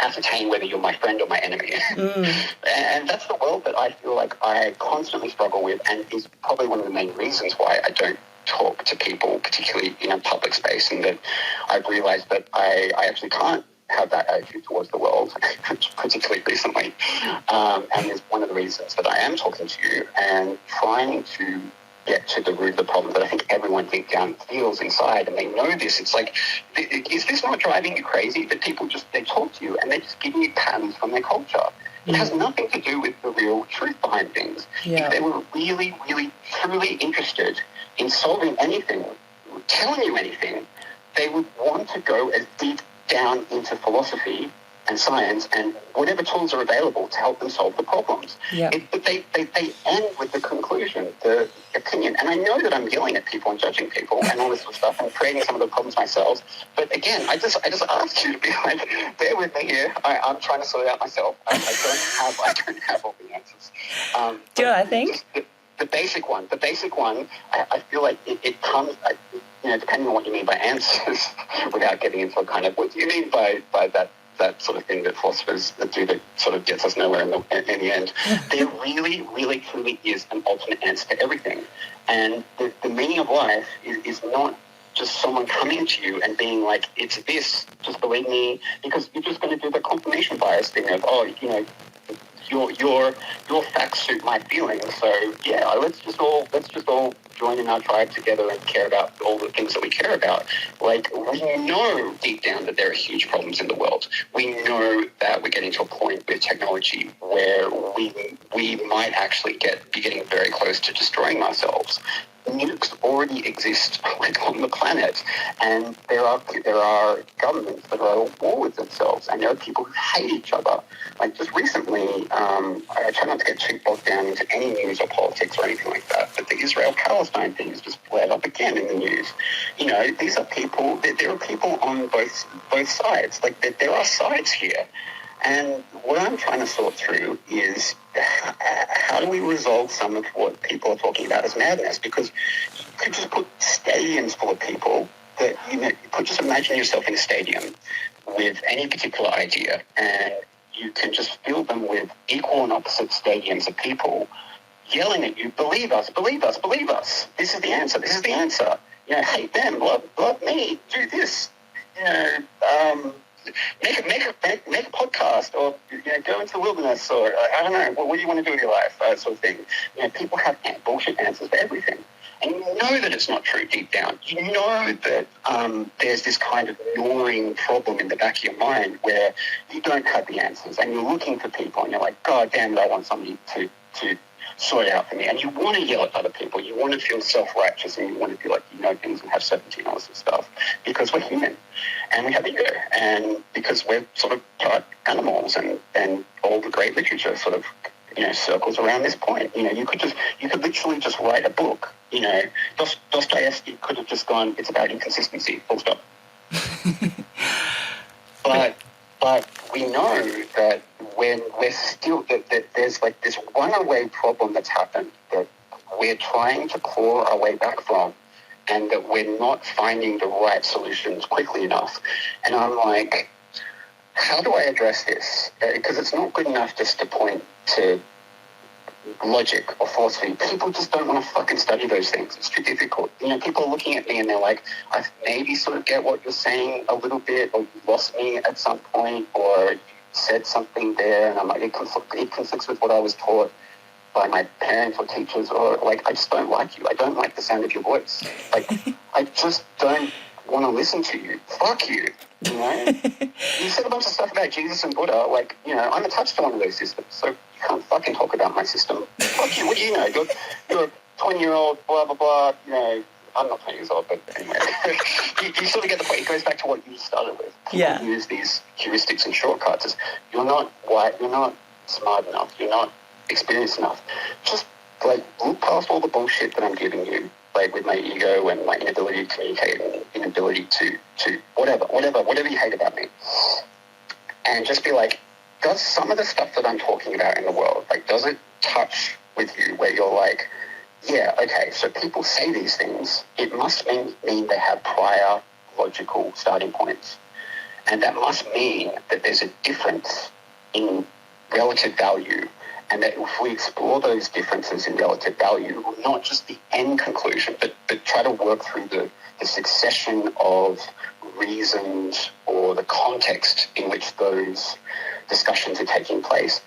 Speaker 2: ascertain whether you're my friend or my enemy. And that's the world that I feel like I constantly struggle with, and is probably one of the main reasons why I don't talk to people, particularly in a public space, and that I've realized that I actually can't have that attitude towards the world, particularly recently. And is one of the reasons that I am talking to you and trying to get to the root of the problem that I think everyone deep down feels inside, and they know this. It's like, is this not driving you crazy that people they talk to you and they just give you patterns from their culture? It has nothing to do with the real truth behind things. Yeah. If they were really, really, truly interested in solving anything, telling you anything, they would want to go as deep down into philosophy and science and whatever tools are available to help them solve the problems. Yeah. But they end with the conclusion, the opinion. And I know that I'm yelling at people and judging people and all this sort of stuff and creating some of the problems myself. But again, I just ask you to be like, bear with me here. I'm trying to sort it out myself. I don't have all the answers.
Speaker 1: Do I think?
Speaker 2: The basic one, I feel like it comes, depending on what you mean by answers, without getting into a kind of, what do you mean by that sort of thing that philosophers do that sort of gets us nowhere in the end. There really, really, truly is an ultimate answer to everything. And the meaning of life is not just someone coming to you and being like, it's this, just believe me, because you're just going to do the confirmation bias thing of, your facts suit my feelings. So yeah, let's just all join in our tribe together and care about all the things that we care about. Like, we know deep down that there are huge problems in the world. We know that we're getting to a point with technology where we might actually be getting very close to destroying ourselves. Nukes already exist on the planet, and there are governments that are at war with themselves, and there are people who hate each other. Like, just recently, I try not to get too bogged down into any news or politics or anything like that, but the Israel-Palestine thing has just flared up again in the news. You know, these are people. There are people on both sides. Like, there are sides here. And what I'm trying to sort through is how do we resolve some of what people are talking about as madness? Because you could just put stadiums full of people that, you could just imagine yourself in a stadium with any particular idea, and you can just fill them with equal and opposite stadiums of people yelling at you, believe us, believe us, believe us. This is the answer. This is the answer. You know, hate them, love me, do this. You know, make a podcast, or go into the wilderness, or I don't know, what do you want to do with your life, sort of thing. You know, people have bullshit answers for everything, and you know that it's not true deep down. You know that there's this kind of gnawing problem in the back of your mind where you don't have the answers, and you're looking for people, and you're like, God damn it, I want somebody to sort it out for me. And you want to yell at other people. You want to feel self-righteous, and you want to be like, you know things and have certainty and all this stuff, because we're human and we have ego, and because we're sort of part animals, and all the great literature sort of, circles around this point. You could literally just write a book. Dostoevsky could have just gone, it's about inconsistency, full stop. But we know that when we're still, that there's like this runaway problem that's happened that we're trying to claw our way back from, and that we're not finding the right solutions quickly enough. And I'm like, how do I address this? Because it's not good enough just to point to logic or philosophy. People just don't want to fucking study those things. It's too difficult. People are looking at me and they're like, I maybe sort of get what you're saying a little bit, or you lost me at some point, or you said something there, and I'm like, it conflicts with what I was taught by my parents or teachers, or like, I just don't like you. I don't like the sound of your voice. Like, I just don't want to listen to you. Fuck you. You said a bunch of stuff about Jesus and Buddha. Like, I'm attached to one of those systems, so you can't fucking talk about my system. Fuck you. What do you know? You're a 20-year-old, blah, blah, blah. I'm not 20 years old, but anyway. you sort of get the point. It goes back to what you started with. People use these heuristics and shortcuts. You're not white. You're not smart enough. You're not experienced enough. Just, like, look past all the bullshit that I'm giving you, like, with my ego and my inability to communicate and inability to whatever you hate about me. And just be like, does some of the stuff that I'm talking about in the world, like, does it touch with you where you're like, yeah, okay, so people say these things, it must mean they have prior logical starting points. And that must mean that there's a difference in relative value, and that if we explore those differences in relative value, not just the end conclusion, but try to work through the succession of reasons or the context in which those discussions are taking place,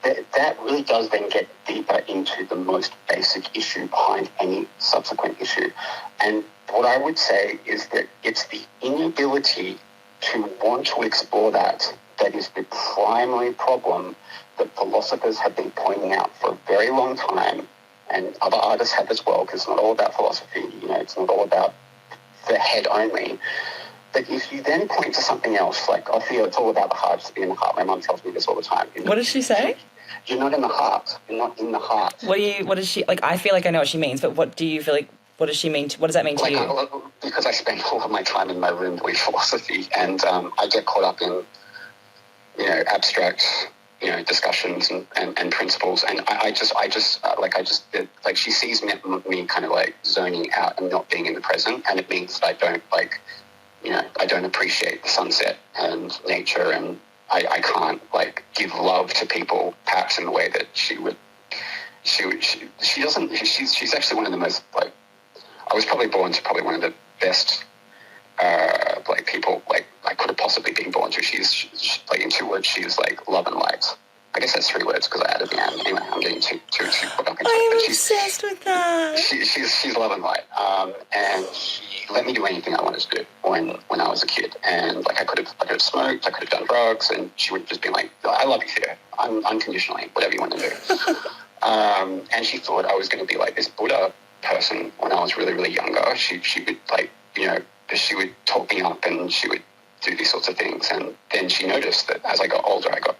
Speaker 2: that really does then get deeper into the most basic issue behind any subsequent issue. And what I would say is that it's the inability to want to explore that is the primary problem that philosophers have been pointing out for a very long time, and other artists have as well, because it's not all about philosophy, it's not all about the head only. But if you then point to something else, like, oh, Theo, it's all about the heart, just be in the heart. My mum tells me this all the time.
Speaker 1: What does she say?
Speaker 2: You're not in the heart. You're not in the heart.
Speaker 1: What does she, like, I feel like I know what she means, but what do you feel like, what does she mean? What does that mean to you?
Speaker 2: Because I spend all of my time in my room doing philosophy, and I get caught up in, abstract, discussions and principles, and I just she sees me kind of like zoning out and not being in the present, and it means that I don't I don't appreciate the sunset and nature, and I can't like give love to people perhaps in the way that she would. She doesn't. She's actually one of the most, like, I was probably born to probably one of the best people like I could have possibly been born to. She's like, in two words, she's like love and light. I guess that's 3 words because I added the and. Anyway, I'm getting too caught up into
Speaker 1: I
Speaker 2: it.
Speaker 1: am
Speaker 2: But
Speaker 1: obsessed with that.
Speaker 2: She's love and light, and she let me do anything I wanted to do when I was a kid. And like I could have smoked, I could have done drugs, and she would just be like, "I love you, Theo, unconditionally, whatever you want to do." And she thought I was going to be like this Buddha person when I was really, really younger. She would like, she would talk me up and she would do these sorts of things. And then she noticed that as I got older, I got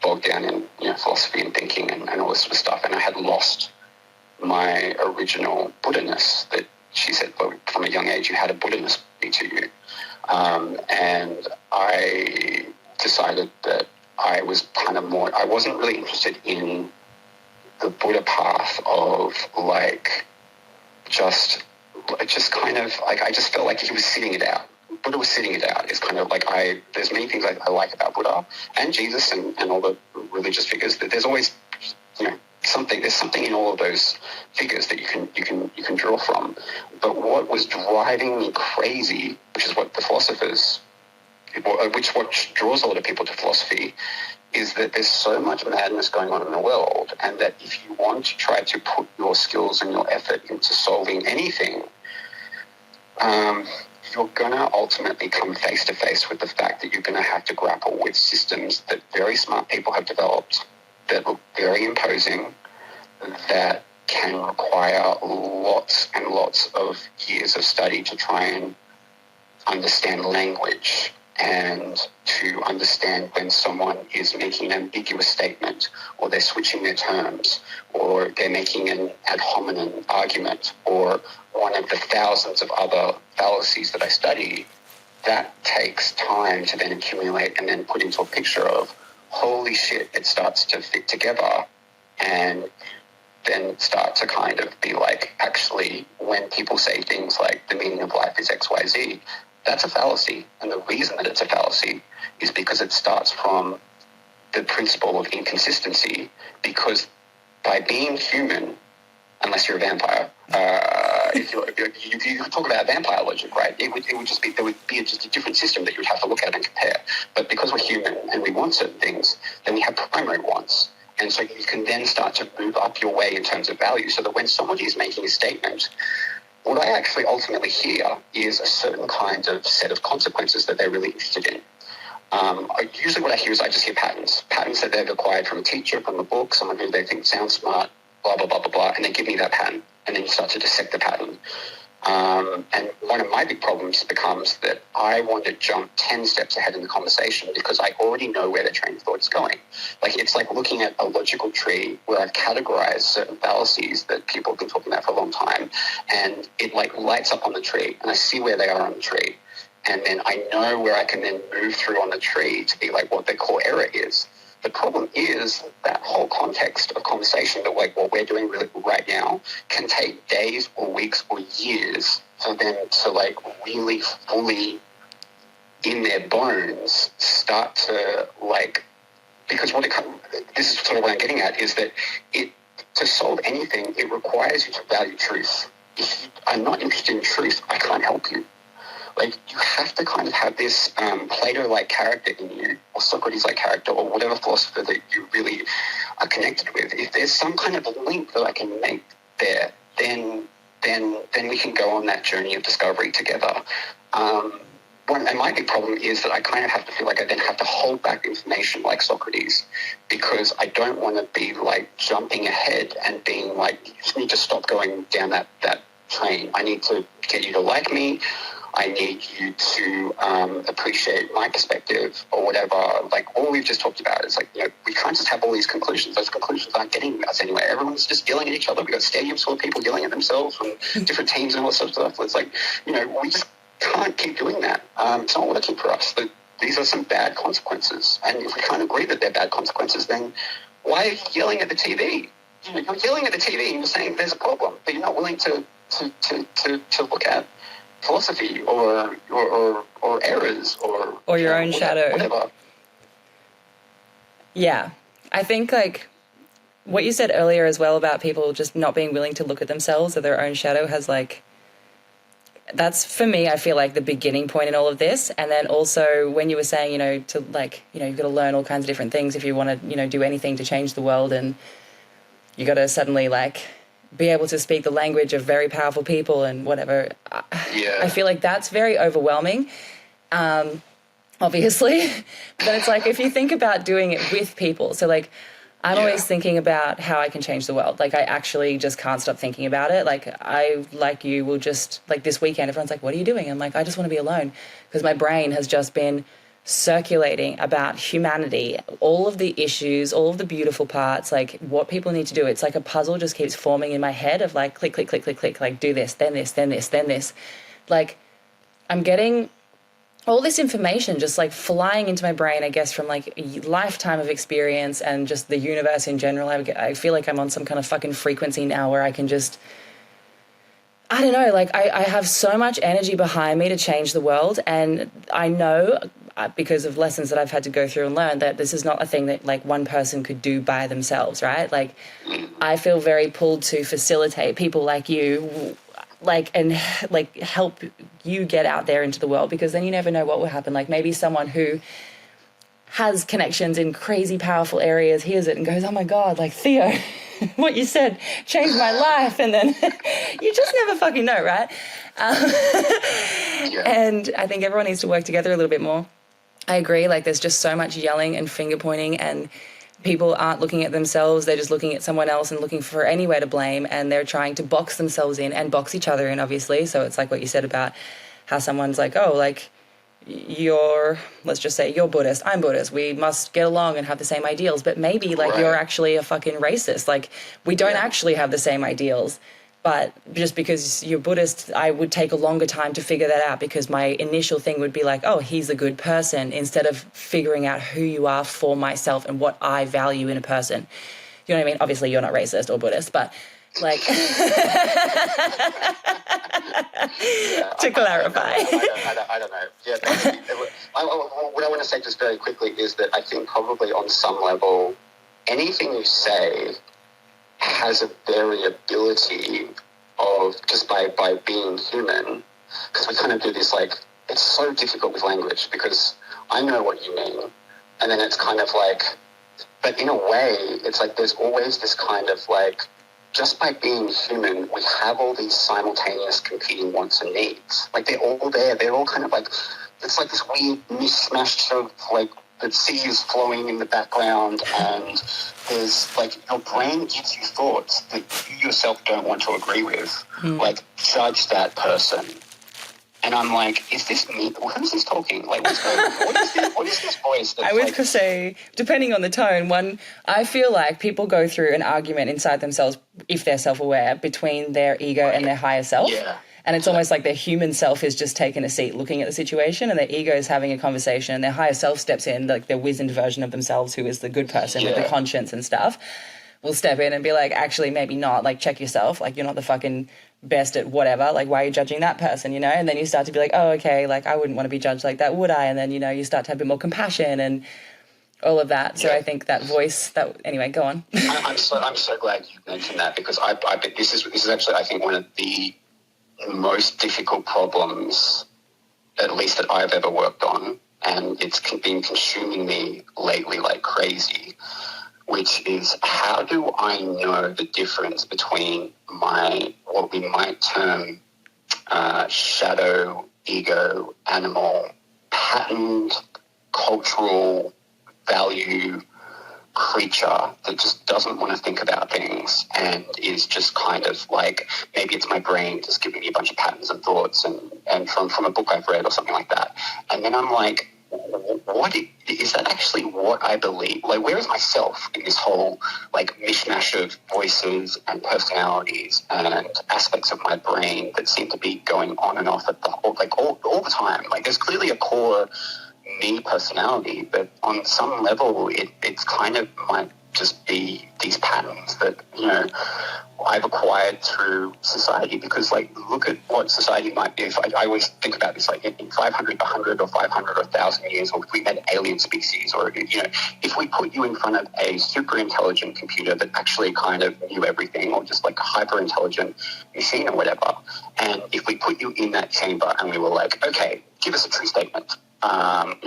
Speaker 2: bogged down in philosophy and thinking and all this sort of stuff. And I had lost my original Buddha-ness that she said, well, from a young age, you had a Buddha-ness to you. And I decided that I was kind of more, I wasn't really interested in the Buddha path of like just kind of like, I just felt like he was sitting it out. Buddha was sitting it out. It's kind of like there's many things I like about Buddha and Jesus and all the religious figures. That there's always there's something in all of those figures that you can draw from. But what was driving me crazy, which is what the philosophers, what draws a lot of people to philosophy, is that there's so much madness going on in the world, and that if you want to try to put your skills and your effort into solving anything, you're going to ultimately come face to face with the fact that you're going to have to grapple with systems that very smart people have developed that look very imposing, that can require lots and lots of years of study to try and understand language and to understand when someone is making an ambiguous statement, or they're switching their terms, or they're making an ad hominem argument, or one of the thousands of other fallacies that I study. That takes time to then accumulate and then put into a picture of, holy shit, it starts to fit together, and then start to kind of be like, actually, when people say things like the meaning of life is XYZ, that's a fallacy. And the reason that it's a fallacy is because it starts from the principle of inconsistency, because by being human, unless you're a vampire, if you talk about vampire logic, right? It would just be, there would be just a different system that you would have to look at and compare. But because we're human and we want certain things, then we have primary wants. And so you can then start to move up your way in terms of value, so that when somebody is making a statement, what I actually ultimately hear is a certain kind of set of consequences that they're really interested in. Usually what I hear is I just hear patterns that they've acquired from a teacher, from a book, someone who they think sounds smart, blah, blah, blah, blah, blah, and they give me that pattern, and then you start to dissect the pattern. And one of my big problems becomes that I want to jump 10 steps ahead in the conversation because I already know where the train of thought is going. Like, it's like looking at a logical tree where I've categorized certain fallacies that people have been talking about for a long time, and it like lights up on the tree, and I see where they are on the tree. And then I know where I can then move through on the tree to be like what the core error is. The problem is that whole context of conversation, that like what we're doing right now, can take days or weeks or years for them to like really fully in their bones start to like, because this is sort of what I'm getting at, is that to solve anything, it requires you to value truth. If you are not interested in truth, I can't help you. Like, you have to kind of have this Plato-like character in you, or Socrates-like character, or whatever philosopher that you really are connected with. If there's some kind of link that I can make there, then we can go on that journey of discovery together. And my big problem is that I kind of have to feel like I then have to hold back information like Socrates, because I don't want to be like jumping ahead and being like, you just need to stop going down that train. I need to get you to like me. I need you to appreciate my perspective, or whatever. Like, all we've just talked about is like, we can't just have all these conclusions. Those conclusions aren't getting us anywhere. Everyone's just yelling at each other. We've got stadiums full of people yelling at themselves from different teams and all that sort of stuff. It's like, we just can't keep doing that. It's not working for us. These are some bad consequences. And if we can't agree that they're bad consequences, then why are you yelling at the TV? You're yelling at the TV and you're saying there's a problem, but you're not willing to look at philosophy or errors or
Speaker 1: your own shadow.
Speaker 2: Whatever.
Speaker 1: Yeah. I think like what you said earlier as well about people just not being willing to look at themselves or their own shadow has like that's for me, I feel like the beginning point in all of this. And then also when you were saying, to like, you've got to learn all kinds of different things if you want to, do anything to change the world, and you got to suddenly like be able to speak the language of very powerful people and whatever.
Speaker 2: Yeah.
Speaker 1: I feel like that's very overwhelming. Obviously, but it's like, if you think about doing it with people, so like, I'm always thinking about how I can change the world. Like, I actually just can't stop thinking about it. Like, I, like you, will just, like this weekend, everyone's like, what are you doing? I'm like, I just want to be alone, because my brain has just been circulating about humanity, all of the issues, all of the beautiful parts, like what people need to do. It's like a puzzle just keeps forming in my head of like, click, click, click, click, click, like do this, then this, then this, then this. Like, I'm getting all this information just like flying into my brain, I guess, from like a lifetime of experience and just the universe in general. I feel like I'm on some kind of fucking frequency now where I can just, I don't know, like I have so much energy behind me to change the world. And I know, because of lessons that I've had to go through and learn, that this is not a thing that like one person could do by themselves, right? Like, I feel very pulled to facilitate people like you, like, and like help you get out there into the world, because then you never know what will happen. Like, maybe someone who has connections in crazy powerful areas hears it and goes, oh my God, like, Theo, what you said changed my life. And then you just never fucking know, right? And I think everyone needs to work together a little bit more. I agree. Like, there's just so much yelling and finger pointing, and people aren't looking at themselves. They're just looking at someone else and looking for anywhere to blame, and they're trying to box themselves in and box each other in, obviously. So it's like what you said about how someone's like, oh, like, let's just say you're Buddhist, I'm Buddhist, we must get along and have the same ideals. But maybe like you're actually a fucking racist. Like, we don't actually have the same ideals. But just because you're Buddhist, I would take a longer time to figure that out, because my initial thing would be like, oh, he's a good person, instead of figuring out who you are for myself and what I value in a person. You know what I mean? Obviously, you're not racist or Buddhist, but like, to clarify.
Speaker 2: I don't know. Yeah, what I want to say just very quickly is that I think probably on some level, anything you say has a variability of, just by being human, because we kind of do this, like, it's so difficult with language, because I know what you mean, and then it's kind of like, but in a way, it's like there's always this kind of like, just by being human, we have all these simultaneous competing wants and needs. Like, they're all there. They're all kind of like, it's like this weird mishmash of like, the sea is flowing in the background, and there's like, your brain gives you thoughts that you yourself don't want to agree with. Like, judge that person. And I'm like, is this me? Who's this talking? Like, what's going on? What is this voice?
Speaker 1: I would say, depending on the tone, I feel like people go through an argument inside themselves, if they're self-aware, between their ego and their higher self.
Speaker 2: Yeah.
Speaker 1: And it's almost like their human self is just taking a seat looking at the situation, and their ego is having a conversation, and their higher self steps in, like their wizened version of themselves, who is the good person with the conscience and stuff, will step in and be like, actually, maybe not. Like, check yourself. Like, you're not the fucking best at whatever. Like, why are you judging that person, And then you start to be like, oh, okay, like, I wouldn't want to be judged like that, would I? And then, you start to have a bit more compassion and all of that. So I think that voice, anyway, go on.
Speaker 2: I'm so glad you mentioned that, because I bet this is actually, I think, one of the most difficult problems, at least that I've ever worked on, and it's been consuming me lately like crazy, which is, how do I know the difference between what we might term shadow, ego, animal, patterned, cultural value creature that just doesn't want to think about things and is just kind of like, maybe it's my brain just giving me a bunch of patterns and thoughts and from a book I've read or something like that. And then I'm like, what is that actually what I believe? Like, where is myself in this whole like mishmash of voices and personalities and aspects of my brain that seem to be going on and off at all the time? Like, there's clearly a core me personality, but on some level it's kind of might just be these patterns that I've acquired through society, because like, look at what society might be. If I always think about this, like in 500, 100 or 500 or 1,000 years, or if we met alien species, or if we put you in front of a super intelligent computer that actually kind of knew everything, or just like a hyper intelligent machine or whatever, and if we put you you in that chamber and we were like, okay, give us a true statement.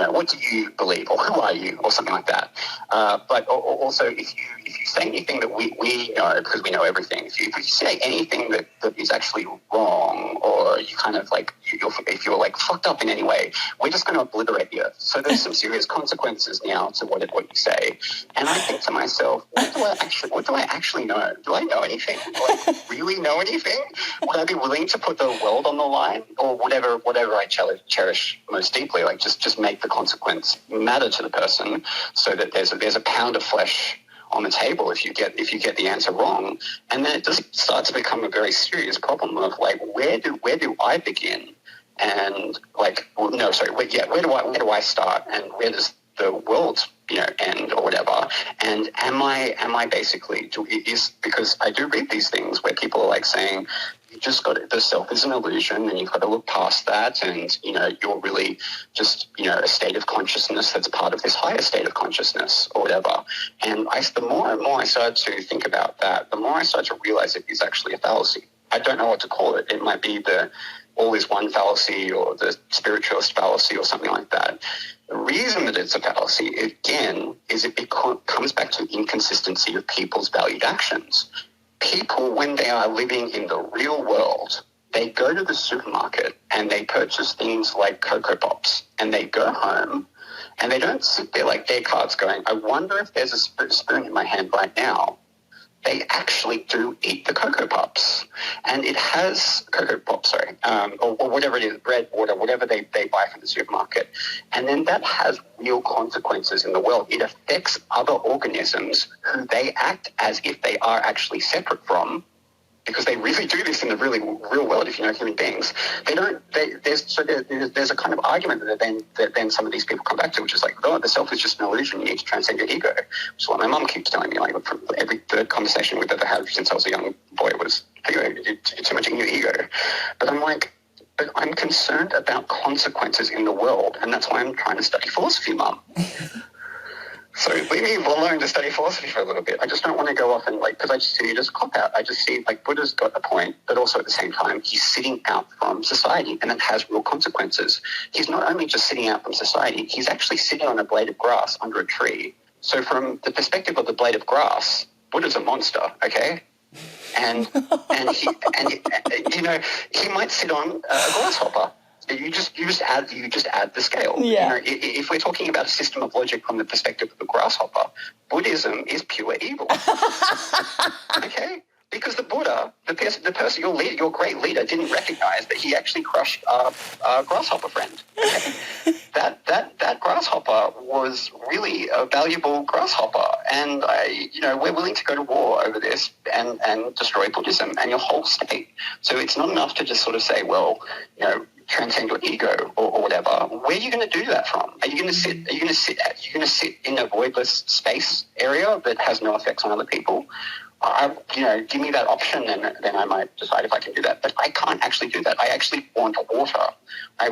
Speaker 2: What do you believe, or who are you, or something like that. But also, if you say anything that we know, because we know everything, if you say anything that is actually wrong, or you kind of like, if you're like fucked up in any way, we're just going to obliterate you. So there's some serious consequences now to what you say. And I think to myself, what do I actually know? Do I know anything? Do I really know anything? Would I be willing to put the world on the line, or whatever I cherish most deeply? Like just make the consequence matter to the person, so that there's a pound of flesh on the table if you get the answer wrong. And then it just starts to become a very serious problem of like, where do I begin? And like, where do I start, and where does the world end, or whatever? And am I basically because I do read these things where people are like saying, you just got it, the self is an illusion, and you've got to look past that, and you're really just a state of consciousness that's part of this higher state of consciousness, or whatever. And the more and more I started to think about that, the more I started to realize it is actually a fallacy. I don't know what to call it. It might be the all is one fallacy, or the spiritualist fallacy, or something like that. The reason that it's a fallacy, again, is it comes back to inconsistency of people's valued actions. People, when they are living in the real world, they go to the supermarket and they purchase things like Cocoa Pops, and they go home and they don't sit there like Descartes going, I wonder if there's a spoon in my hand right now. They actually do eat the Cocoa Pops, and it has Cocoa Pops, or whatever it is, bread, water, whatever they buy from the supermarket. And then that has real consequences in the world. It affects other organisms who they act as if they are actually separate from, because they really do this in the real world. If you know human beings, there's a kind of argument that then some of these people come back to, which is like, oh, the self is just an illusion. You need to transcend your ego. Which is what my mum keeps telling me. Like from every third conversation we've ever had since I was a young boy was, you're too much in your ego. But I'm like, but I'm concerned about consequences in the world, and that's why I'm trying to study philosophy, Mum. So leave me alone to study philosophy for a little bit. I just don't want to go off and because I just see it as a cop-out. I just see Buddha's got a point, but also at the same time, he's sitting out from society, and that has real consequences. He's not only just sitting out from society, he's actually sitting on a blade of grass under a tree. So from the perspective of the blade of grass, Buddha's a monster, okay? And he might sit on a grasshopper. You just add the scale.
Speaker 1: Yeah.
Speaker 2: If we're talking about a system of logic from the perspective of the grasshopper, Buddhism is pure evil. Okay, because the Buddha, the person, your leader, your great leader, didn't recognize that he actually crushed a grasshopper friend. Okay? That grasshopper was really a valuable grasshopper, and we're willing to go to war over this and destroy Buddhism and your whole state. So it's not enough to just sort of say, well, transcend your ego or whatever. Where are you going to do that from? Are you going to sit in a voidless space area that has no effects on other people? Give me that option, and then I might decide if I can do that. But I can't actually do that. I actually want water. I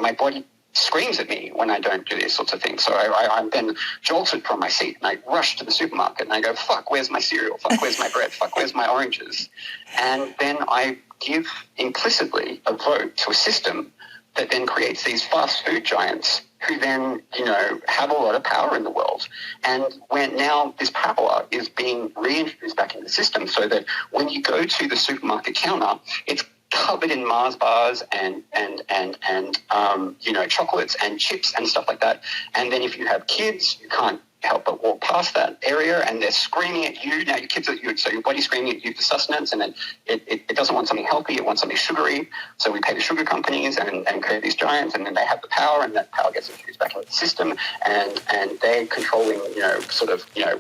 Speaker 2: my body screams at me when I don't do these sorts of things. So I'm then jolted from my seat, and I rush to the supermarket, and I go, fuck, where's my cereal? Fuck, where's my bread? Fuck, where's my oranges? And then I give implicitly a vote to a system that then creates these fast food giants who then, have a lot of power in the world. And when now this power is being reintroduced back in the system, so that when you go to the supermarket counter, it's covered in Mars bars and chocolates and chips and stuff like that. And then if you have kids, you can't help but walk past that area, and they're screaming at you. Now your kids so your body's screaming at you for sustenance, and it doesn't want something healthy, it wants something sugary. So we pay the sugar companies and create these giants, and then they have the power, and that power gets introduced back into the system, and they're controlling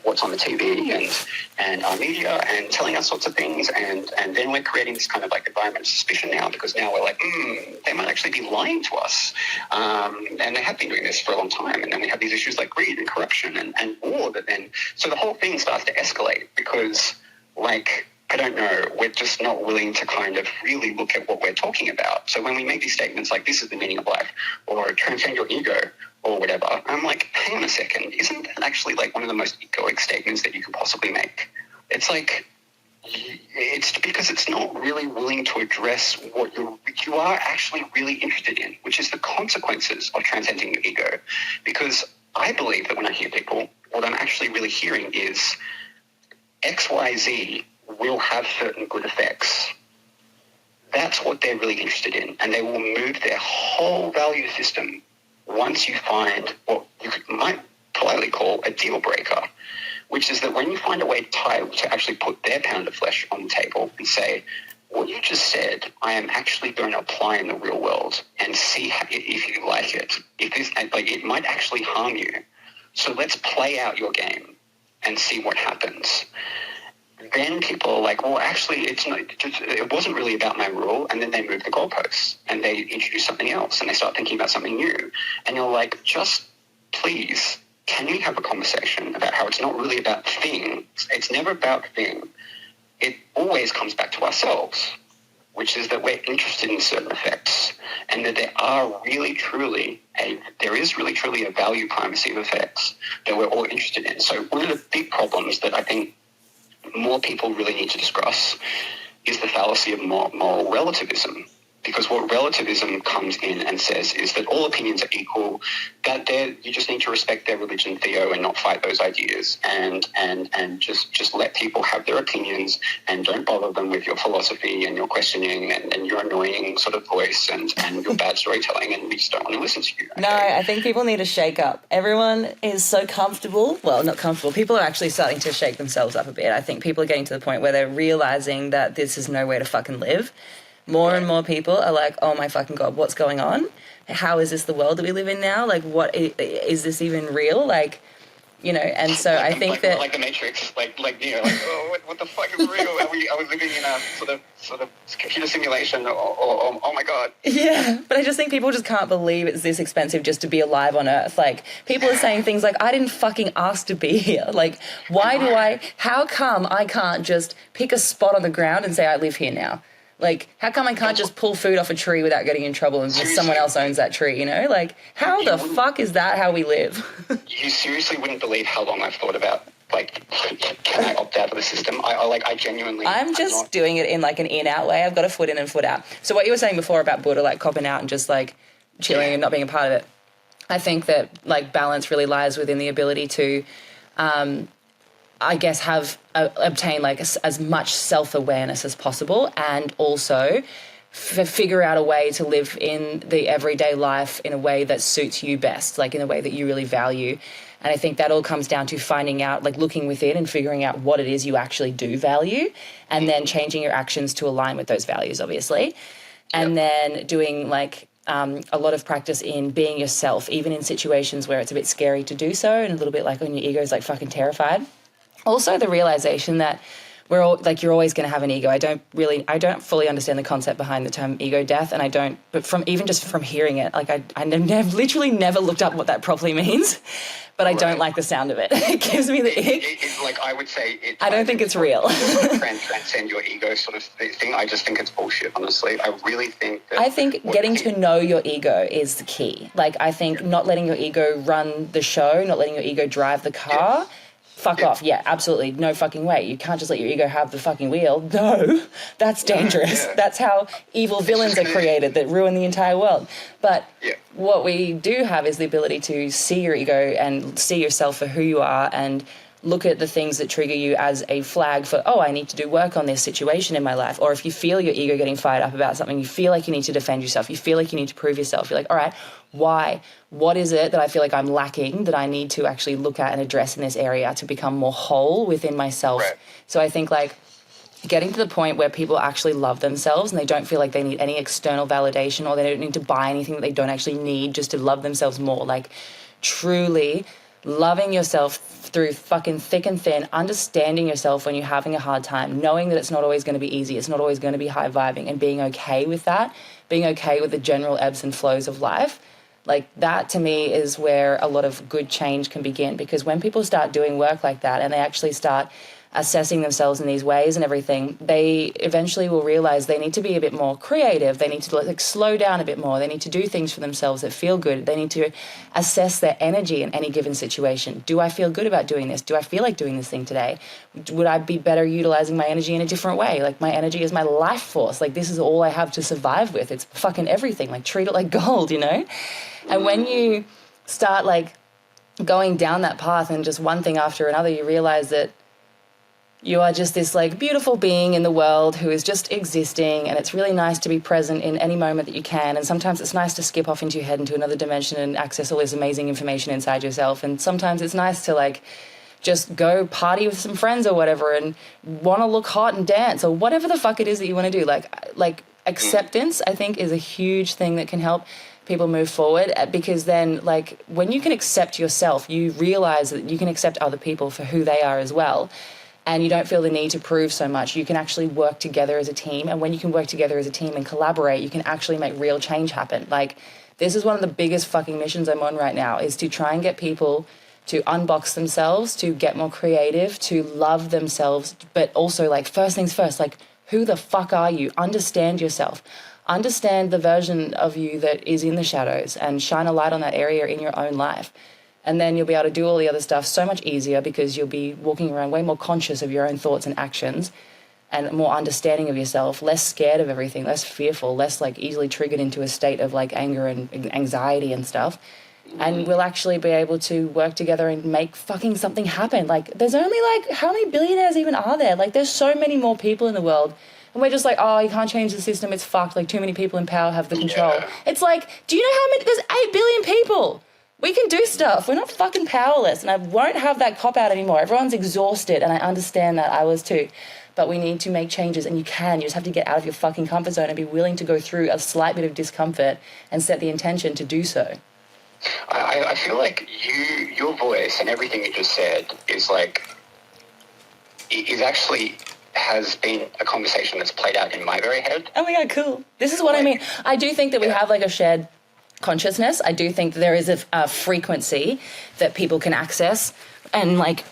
Speaker 2: what's on the TV and our media, and telling us sorts of things, and then we're creating this kind of environment of suspicion now, because now we're like, they might actually be lying to us, and they have been doing this for a long time. And then we have these issues like greed and corruption and war, that then, so the whole thing starts to escalate, because I don't know, we're just not willing to kind of really look at what we're talking about. So when we make these statements like, this is the meaning of life, or transcend your ego, or whatever, I'm like, hang on a second, isn't that actually one of the most egoic statements that you could possibly make? It's because it's not really willing to address what you're you are actually really interested in, which is the consequences of transcending your ego. Because I believe that when I hear people, what I'm actually really hearing is XYZ will have certain good effects. That's what they're really interested in. And they will move their whole value system once you find what you might politely call a deal breaker, which is that when you find a way to actually put their pound of flesh on the table and say, what you just said, I am actually going to apply in the real world and see if you like it. If this, like, it might actually harm you. So let's play out your game and see what happens. Then people are like, well, actually, it wasn't really about my rule. And then they move the goalposts and they introduce something else and they start thinking about something new. And you're like, just please, can we have a conversation about how it's not really about thing? It's never about thing. It always comes back to ourselves, which is that we're interested in certain effects and that there is really truly a value primacy of effects that we're all interested in. So one of the big problems that I think more people really need to discuss is the fallacy of moral relativism. Because what relativism comes in and says is that all opinions are equal, that you just need to respect their religion, Theo, and not fight those ideas, and just let people have their opinions and don't bother them with your philosophy and your questioning and your annoying sort of voice and your bad storytelling, and we just don't want to listen to you. Okay?
Speaker 1: No, I think people need to shake up. Everyone is so comfortable. Well, not comfortable. People are actually starting to shake themselves up a bit. I think people are getting to the point where they're realising that this is no way to fucking live. More and more people are like, oh my fucking God, what's going on? How is this the world that we live in now? Like, what is this even real? Like, you know, and so I think that...
Speaker 2: Like the Matrix, oh, what the fuck is real? Are we living in a sort of computer simulation or oh my God.
Speaker 1: Yeah, but I just think people just can't believe it's this expensive just to be alive on Earth. Like, people are saying things like, I didn't fucking ask to be here. Like, how come I can't just pick a spot on the ground and say I live here now? Like, how come I can't just pull food off a tree without getting in trouble and just someone else owns that tree, you know? Like, how the fuck is that how we live?
Speaker 2: You seriously wouldn't believe how long I've thought about, like, can I opt out of the system? I genuinely...
Speaker 1: I'm just doing it in, like, an in-out way. I've got a foot in and foot out. So what you were saying before about Buddha, like, copping out and just, like, chilling and not being a part of it, I think that, like, balance really lies within the ability to... I guess obtain like as much self-awareness as possible, and also figure out a way to live in the everyday life in a way that suits you best, like in a way that you really value. And I think that all comes down to finding out, like looking within and figuring out what it is you actually do value, and then changing your actions to align with those values, obviously. And then doing like a lot of practice in being yourself, even in situations where it's a bit scary to do so, and a little bit like when your ego is like fucking terrified. Also, the realization that we're all like, you're always going to have an ego. I don't fully understand the concept behind the term ego death, and but from hearing it, like I literally never looked up what that properly means, but I don't like the sound of it. It gives me the ick.
Speaker 2: Like I would say,
Speaker 1: I don't think it's real.
Speaker 2: Transcend your ego sort of thing. I just think it's bullshit, honestly. I really think that...
Speaker 1: I think getting to know your ego is the key. Like, I think not letting your ego run the show, not letting your ego drive the car... Fuck off. Yeah, absolutely. No fucking way. You can't just let your ego have the fucking wheel. No, that's dangerous. Yeah. That's how evil villains are created that ruin the entire world. But what we do have is the ability to see your ego and see yourself for who you are, and look at the things that trigger you as a flag for, oh, I need to do work on this situation in my life. Or if you feel your ego getting fired up about something, you feel like you need to defend yourself, you feel like you need to prove yourself, you're like, all right, why? What is it that I feel like I'm lacking that I need to actually look at and address in this area to become more whole within myself? Right. So I think like getting to the point where people actually love themselves and they don't feel like they need any external validation, or they don't need to buy anything that they don't actually need just to love themselves more. Like truly loving yourself through fucking thick and thin, understanding yourself when you're having a hard time, knowing that it's not always going to be easy, it's not always going to be high vibing, and being okay with that, being okay with the general ebbs and flows of life. Like that to me is where a lot of good change can begin, because when people start doing work like that and they actually start assessing themselves in these ways and everything, they eventually will realize they need to be a bit more creative. They need to like slow down a bit more. They need to do things for themselves that feel good. They need to assess their energy in any given situation. Do I feel good about doing this? Do I feel like doing this thing today? Would I be better utilizing my energy in a different way? Like, my energy is my life force. Like, this is all I have to survive with. It's fucking everything. Like, treat it like gold, you know? And when you start like going down that path and just one thing after another, you realize that you are just this like beautiful being in the world who is just existing, and it's really nice to be present in any moment that you can. And sometimes it's nice to skip off into your head into another dimension and access all this amazing information inside yourself. And sometimes it's nice to like just go party with some friends or whatever and want to look hot and dance or whatever the fuck it is that you want to do. Like acceptance, I think, is a huge thing that can help people move forward, because then like when you can accept yourself, you realize that you can accept other people for who they are as well. And you don't feel the need to prove so much. You can actually work together as a team. And when you can work together as a team and collaborate, you can actually make real change happen. Like, this is one of the biggest fucking missions I'm on right now, is to try and get people to unbox themselves, to get more creative, to love themselves. But also, like, first things first, like, who the fuck are you? Understand yourself. Understand the version of you that is in the shadows and shine a light on that area in your own life. And then you'll be able to do all the other stuff so much easier, because you'll be walking around way more conscious of your own thoughts and actions and more understanding of yourself, less scared of everything, less fearful, less like easily triggered into a state of like anger and anxiety and stuff. And we'll actually be able to work together and make fucking something happen. Like, there's only like, how many billionaires even are there? Like, there's so many more people in the world. And we're just like, oh, you can't change the system, it's fucked. Like, too many people in power have the control.
Speaker 2: Yeah.
Speaker 1: It's like, do you know how many? There's 8 billion people. We can do stuff. We're not fucking powerless. And I won't have that cop-out anymore. Everyone's exhausted, and I understand that. I was too. But we need to make changes, and you can. You just have to get out of your fucking comfort zone and be willing to go through a slight bit of discomfort and set the intention to do so.
Speaker 2: I feel like your voice and everything you just said is actually has been a conversation that's played out in my very head.
Speaker 1: Oh my God, cool. This is what I mean. I do think that we have like a shared consciousness. I do think there is a frequency that people can access and like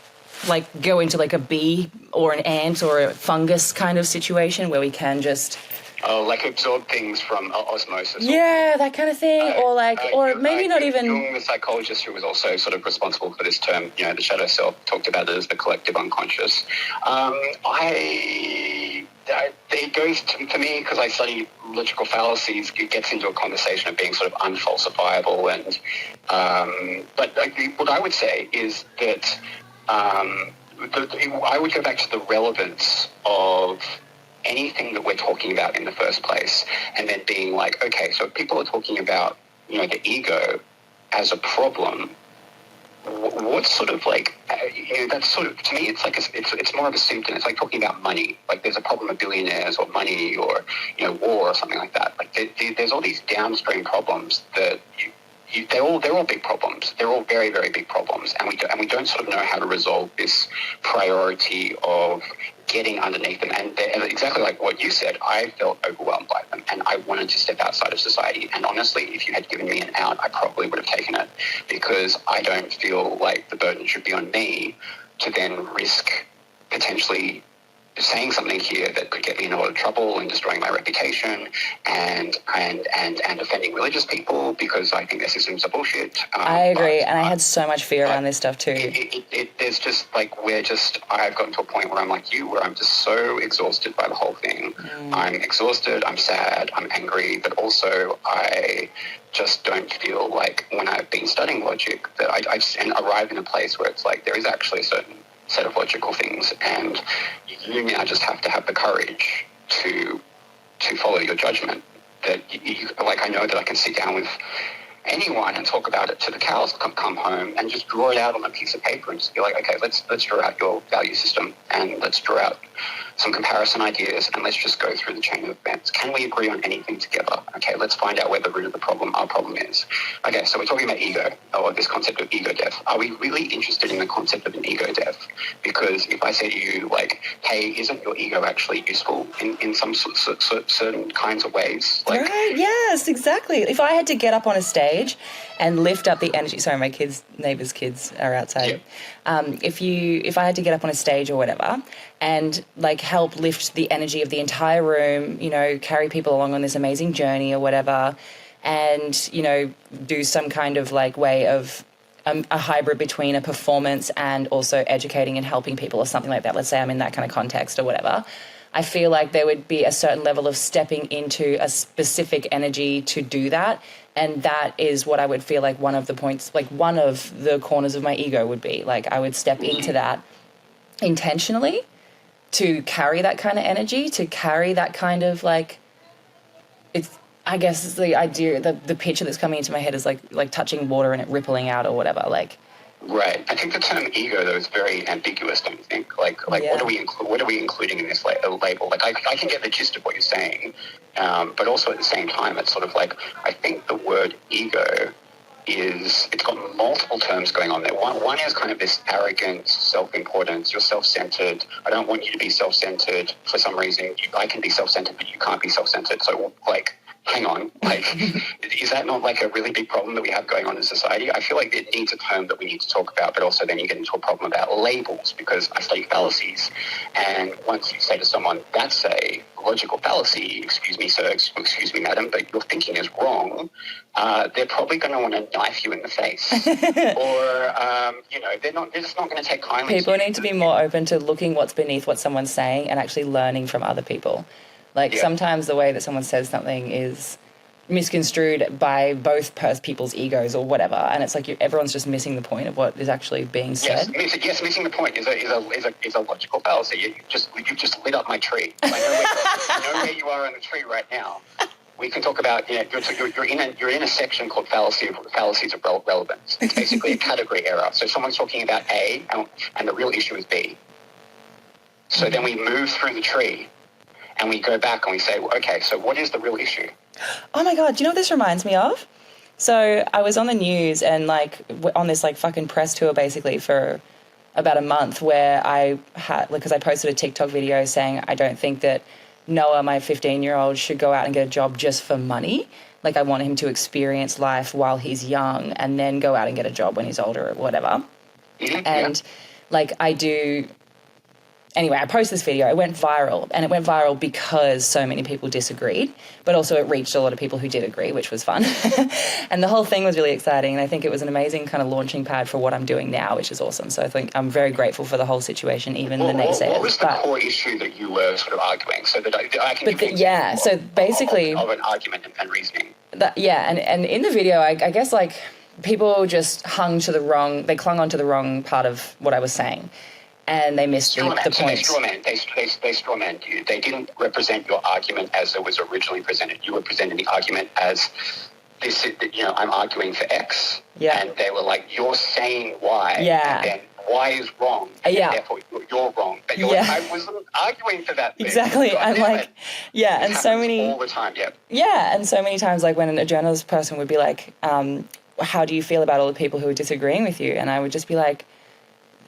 Speaker 1: go into like a bee or an ant or a fungus kind of situation where we can just
Speaker 2: like absorb things from osmosis.
Speaker 1: Yeah, that kind of thing. Or maybe not even...
Speaker 2: Jung, the psychologist who was also sort of responsible for this term, you know, the shadow self, talked about it as the collective unconscious. It goes to me, because I study logical fallacies, it gets into a conversation of being sort of unfalsifiable. And but what I would say is that I would go back to the relevance of anything that we're talking about in the first place, and then being like, okay, so if people are talking about, you know, the ego as a problem, what's sort of like, you know, that's sort of, to me, it's like it's more of a symptom. It's like talking about money. Like, there's a problem of billionaires or money or, you know, war or something like that. Like, there's all these downstream problems that they're all big problems. They're all very, very big problems, and we don't sort of know how to resolve this priority of getting underneath them. And exactly like what you said, I felt overwhelmed by them, and I wanted to step outside of society. And honestly, if you had given me an out, I probably would have taken it, because I don't feel like the burden should be on me to then risk potentially saying something here that could get me in a lot of trouble and destroying my reputation and offending religious people, because I think their systems are bullshit.
Speaker 1: I agree, and I had so much fear around this stuff too.
Speaker 2: There's just like, I've gotten to a point where I'm like you, where I'm just so exhausted by the whole thing. I'm exhausted, I'm sad, I'm angry, but also I just don't feel like, when I've been studying logic, that I just arrive in a place where it's like there is actually a certain set of logical things, and you now just have to have the courage to follow your judgment. That like, I know that I can sit down with anyone and talk about it to the cows come home, and just draw it out on a piece of paper and just be like, okay, let's draw out your value system, and let's draw out some comparison ideas, and let's just go through the chain of events. Can we agree on anything together? Okay, let's find out where the root of our problem is. Okay, so we're talking about ego, or this concept of ego death. Are we really interested in the concept of an ego death? Because if I say to you, like, hey, isn't your ego actually useful in some certain kinds of ways? Like,
Speaker 1: right, yes, exactly. If I had to get up on a stage and lift up the energy, sorry, my neighbours' kids are outside.
Speaker 2: Yeah.
Speaker 1: If I had to get up on a stage or whatever and like help lift the energy of the entire room, you know, carry people along on this amazing journey or whatever, and, you know, do some kind of like way of a hybrid between a performance and also educating and helping people or something like that. Let's say I'm in that kind of context or whatever. I feel like there would be a certain level of stepping into a specific energy to do that. And that is what I would feel like one of the points, like one of the corners of my ego would be. Like I would step into that intentionally to carry that kind of energy, to carry that kind of like, I guess it's the idea, the picture that's coming into my head is like touching water and it rippling out or whatever. Like,
Speaker 2: right. I think the term ego, though, is very ambiguous, don't you think? Like
Speaker 1: yeah.
Speaker 2: what are we including in this label? Like, I can get the gist of what you're saying, but also at the same time, it's sort of like, I think the word ego it's got multiple terms going on there. One is kind of this arrogance, self-importance, you're self-centered. I don't want you to be self-centered for some reason. I can be self-centered, but you can't be self-centered. So, like, hang on, like, is that not like a really big problem that we have going on in society? I feel like it needs a term that we need to talk about, but also then you get into a problem about labels, because I study fallacies. And once you say to someone, that's a logical fallacy, excuse me, sir, excuse me, madam, but your thinking is wrong, they're probably going to want to knife you in the face. Or, you know, they're just not going to take kindly to you.
Speaker 1: People need to be more open to looking what's beneath what someone's saying and actually learning from other people. Like, sometimes the way that someone says something is misconstrued by both people's egos or whatever, and it's like everyone's just missing the point of what is actually being said.
Speaker 2: Yes, missing the point is a logical fallacy. You've just lit up my tree. I know where you are in the tree right now. We can talk about, you know, you're in a section called fallacies of relevance. It's basically a category error. So someone's talking about A, and the real issue is B. So then we move through the tree. And we go back and we say, okay, so what is the real issue?
Speaker 1: Oh my God, do you know what this reminds me of? So I was on the news and like on this like fucking press tour basically for about a month, where I had, because I posted a TikTok video saying I don't think that Noah, my 15-year-old, should go out and get a job just for money. Like, I want him to experience life while he's young and then go out and get a job when he's older or whatever.
Speaker 2: Mm-hmm,
Speaker 1: and like I do... Anyway, I posted this video. It went viral, and it went viral because so many people disagreed, but also it reached a lot of people who did agree, which was fun. And the whole thing was really exciting, and I think it was an amazing kind of launching pad for what I'm doing now, which is awesome. So I think I'm very grateful for the whole situation, even the naysayers.
Speaker 2: What was the core issue that you were sort of arguing, so that I can
Speaker 1: so basically
Speaker 2: of an argument and reasoning?
Speaker 1: And in the video, I guess like people just clung on to the wrong part of what I was saying. And they missed the point.
Speaker 2: So they strawmanned you. They didn't represent your argument as it was originally presented. You were presenting the argument as this, you know, I'm arguing for X.
Speaker 1: Yeah.
Speaker 2: And they were like, you're saying Y.
Speaker 1: Yeah.
Speaker 2: And then Y is wrong. And therefore you're wrong. But you're like, I wasn't arguing for that thing.
Speaker 1: Exactly. I'm like, and so many...
Speaker 2: all the time,
Speaker 1: and so many times, like when a journalist person would be like, how do you feel about all the people who are disagreeing with you? And I would just be like,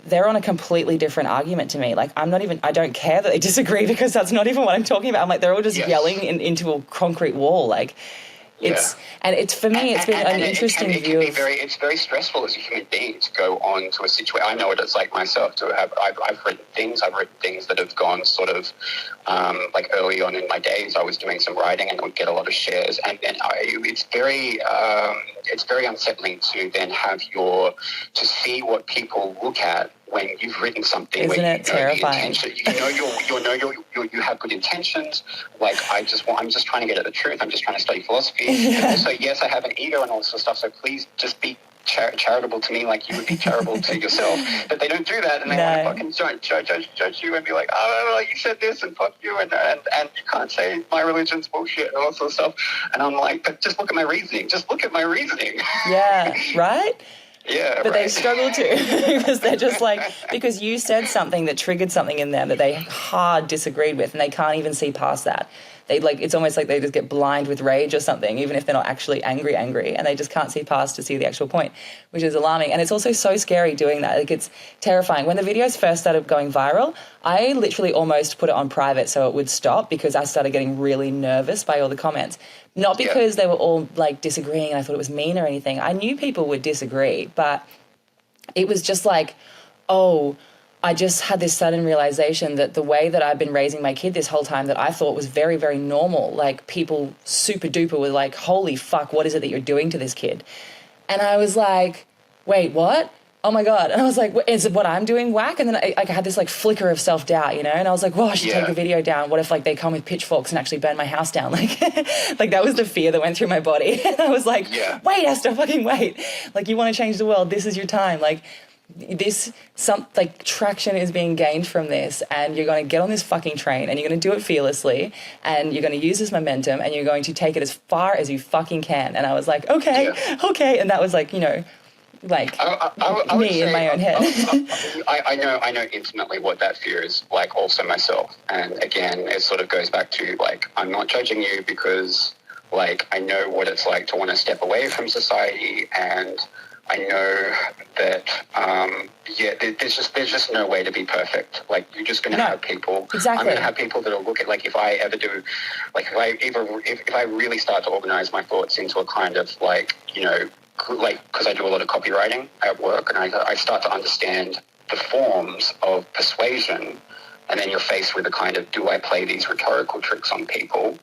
Speaker 1: they're on a completely different argument to me. Like, I don't care that they disagree, because that's not even what I'm talking about. I'm like, they're all just yelling into a concrete wall. Like, it's for me, it's been an interesting view.
Speaker 2: It's very stressful as a human being to go on to a situation. I know what it's like myself to have. I've written things that have gone sort of like early on in my days. I was doing some writing and would get a lot of shares, and then it's very unsettling to then have to see what people look at when you've written something.
Speaker 1: Isn't it terrifying?
Speaker 2: You have good intentions. Like, I'm just trying to get at the truth. I'm just trying to study philosophy. And also, yes, I have an ego and all this sort of stuff. So please just be charitable to me, like you would be charitable to yourself. But they don't do that, and they want to fucking judge you and be like, oh, you said this and fuck you, and you can't say my religion's bullshit and all that sort of stuff. And I'm like, but just look at my reasoning. Just look at my reasoning.
Speaker 1: Yeah, right?
Speaker 2: Yeah,
Speaker 1: but they
Speaker 2: right.
Speaker 1: struggle to because they're just like, because you said something that triggered something in them that they hard disagreed with, and they can't even see past that. They like, it's almost like they just get blind with rage or something, even if they're not actually angry, and they just can't see past to see the actual point, which is alarming. And it's also so scary doing that. Like, it's terrifying. When the videos first started going viral, I literally almost put it on private so it would stop, because I started getting really nervous by all the comments. Not because they were all like disagreeing and I thought it was mean or anything. I knew people would disagree, but it was just like, oh, I just had this sudden realization that the way that I've been raising my kid this whole time, that I thought was very, very normal, like people super duper were like, holy fuck, what is it that you're doing to this kid? And I was like, wait, what? Oh my God. And I was like, is it what I'm doing whack? And then I had this like flicker of self-doubt, you know? And I was like, well, I should take a video down. What if like they come with pitchforks and actually burn my house down? Like, like that was the fear that went through my body. And I was like, wait, Esther, fucking wait. Like, you want to change the world. This is your time. Like, like traction is being gained from this, and you're going to get on this fucking train and you're going to do it fearlessly, and you're going to use this momentum and you're going to take it as far as you fucking can. And I was like, okay. And that was like, you know, like
Speaker 2: I
Speaker 1: me in my own head.
Speaker 2: I know intimately what that fear is like also myself. And again, it sort of goes back to like, I'm not judging you, because like I know what it's like to want to step away from society, and I know that, there's just no way to be perfect. Like, you're just going to have people.
Speaker 1: Exactly.
Speaker 2: I'm going to have people that will look at, like, if I ever do, like, if I really start to organize my thoughts into a kind of, like, you know, like, because I do a lot of copywriting at work, and I start to understand the forms of persuasion, and then you're faced with a kind of, do I play these rhetorical tricks on people?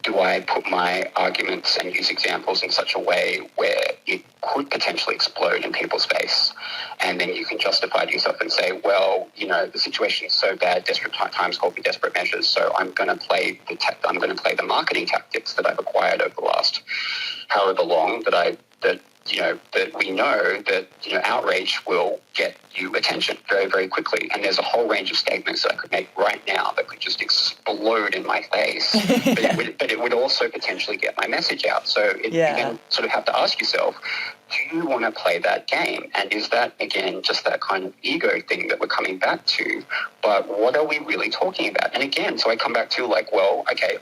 Speaker 2: Do I put my arguments and use examples in such a way where it could potentially explode in people's face? And then you can justify to yourself and say, well, you know, the situation is so bad, desperate times call for desperate measures. So I'm going to play the marketing tactics that I've acquired over the last however long that we know that, you know, outrage will get you attention very, very quickly. And there's a whole range of statements that I could make right now that could just explode in my face. but it would also potentially get my message out. So you then sort of have to ask yourself, do you want to play that game? And is that, again, just that kind of ego thing that we're coming back to? But what are we really talking about? And again, so I come back to like, well, okay,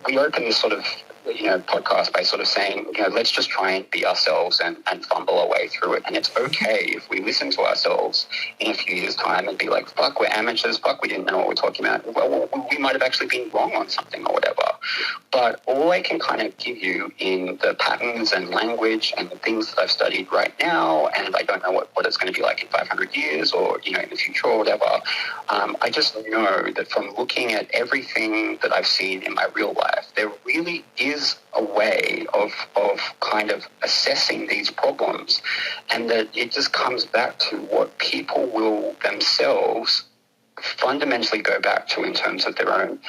Speaker 2: we open this sort of, you know, podcast by sort of saying, you know, let's just try and be ourselves and fumble our way through it. And it's okay if we listen to ourselves in a few years' time and be like, fuck, we're amateurs, fuck, we didn't know what we're talking about. Well, we might have actually been wrong on something or whatever. But all I can kind of give you in the patterns and language and the things that I've studied right now, and I don't know what it's going to be like in 500 years or, you know, in the future or whatever, I just know that from looking at everything that I've seen in my real life, there really is a way of kind of assessing these problems, and that it just comes back to what people will themselves fundamentally go back to in terms of their own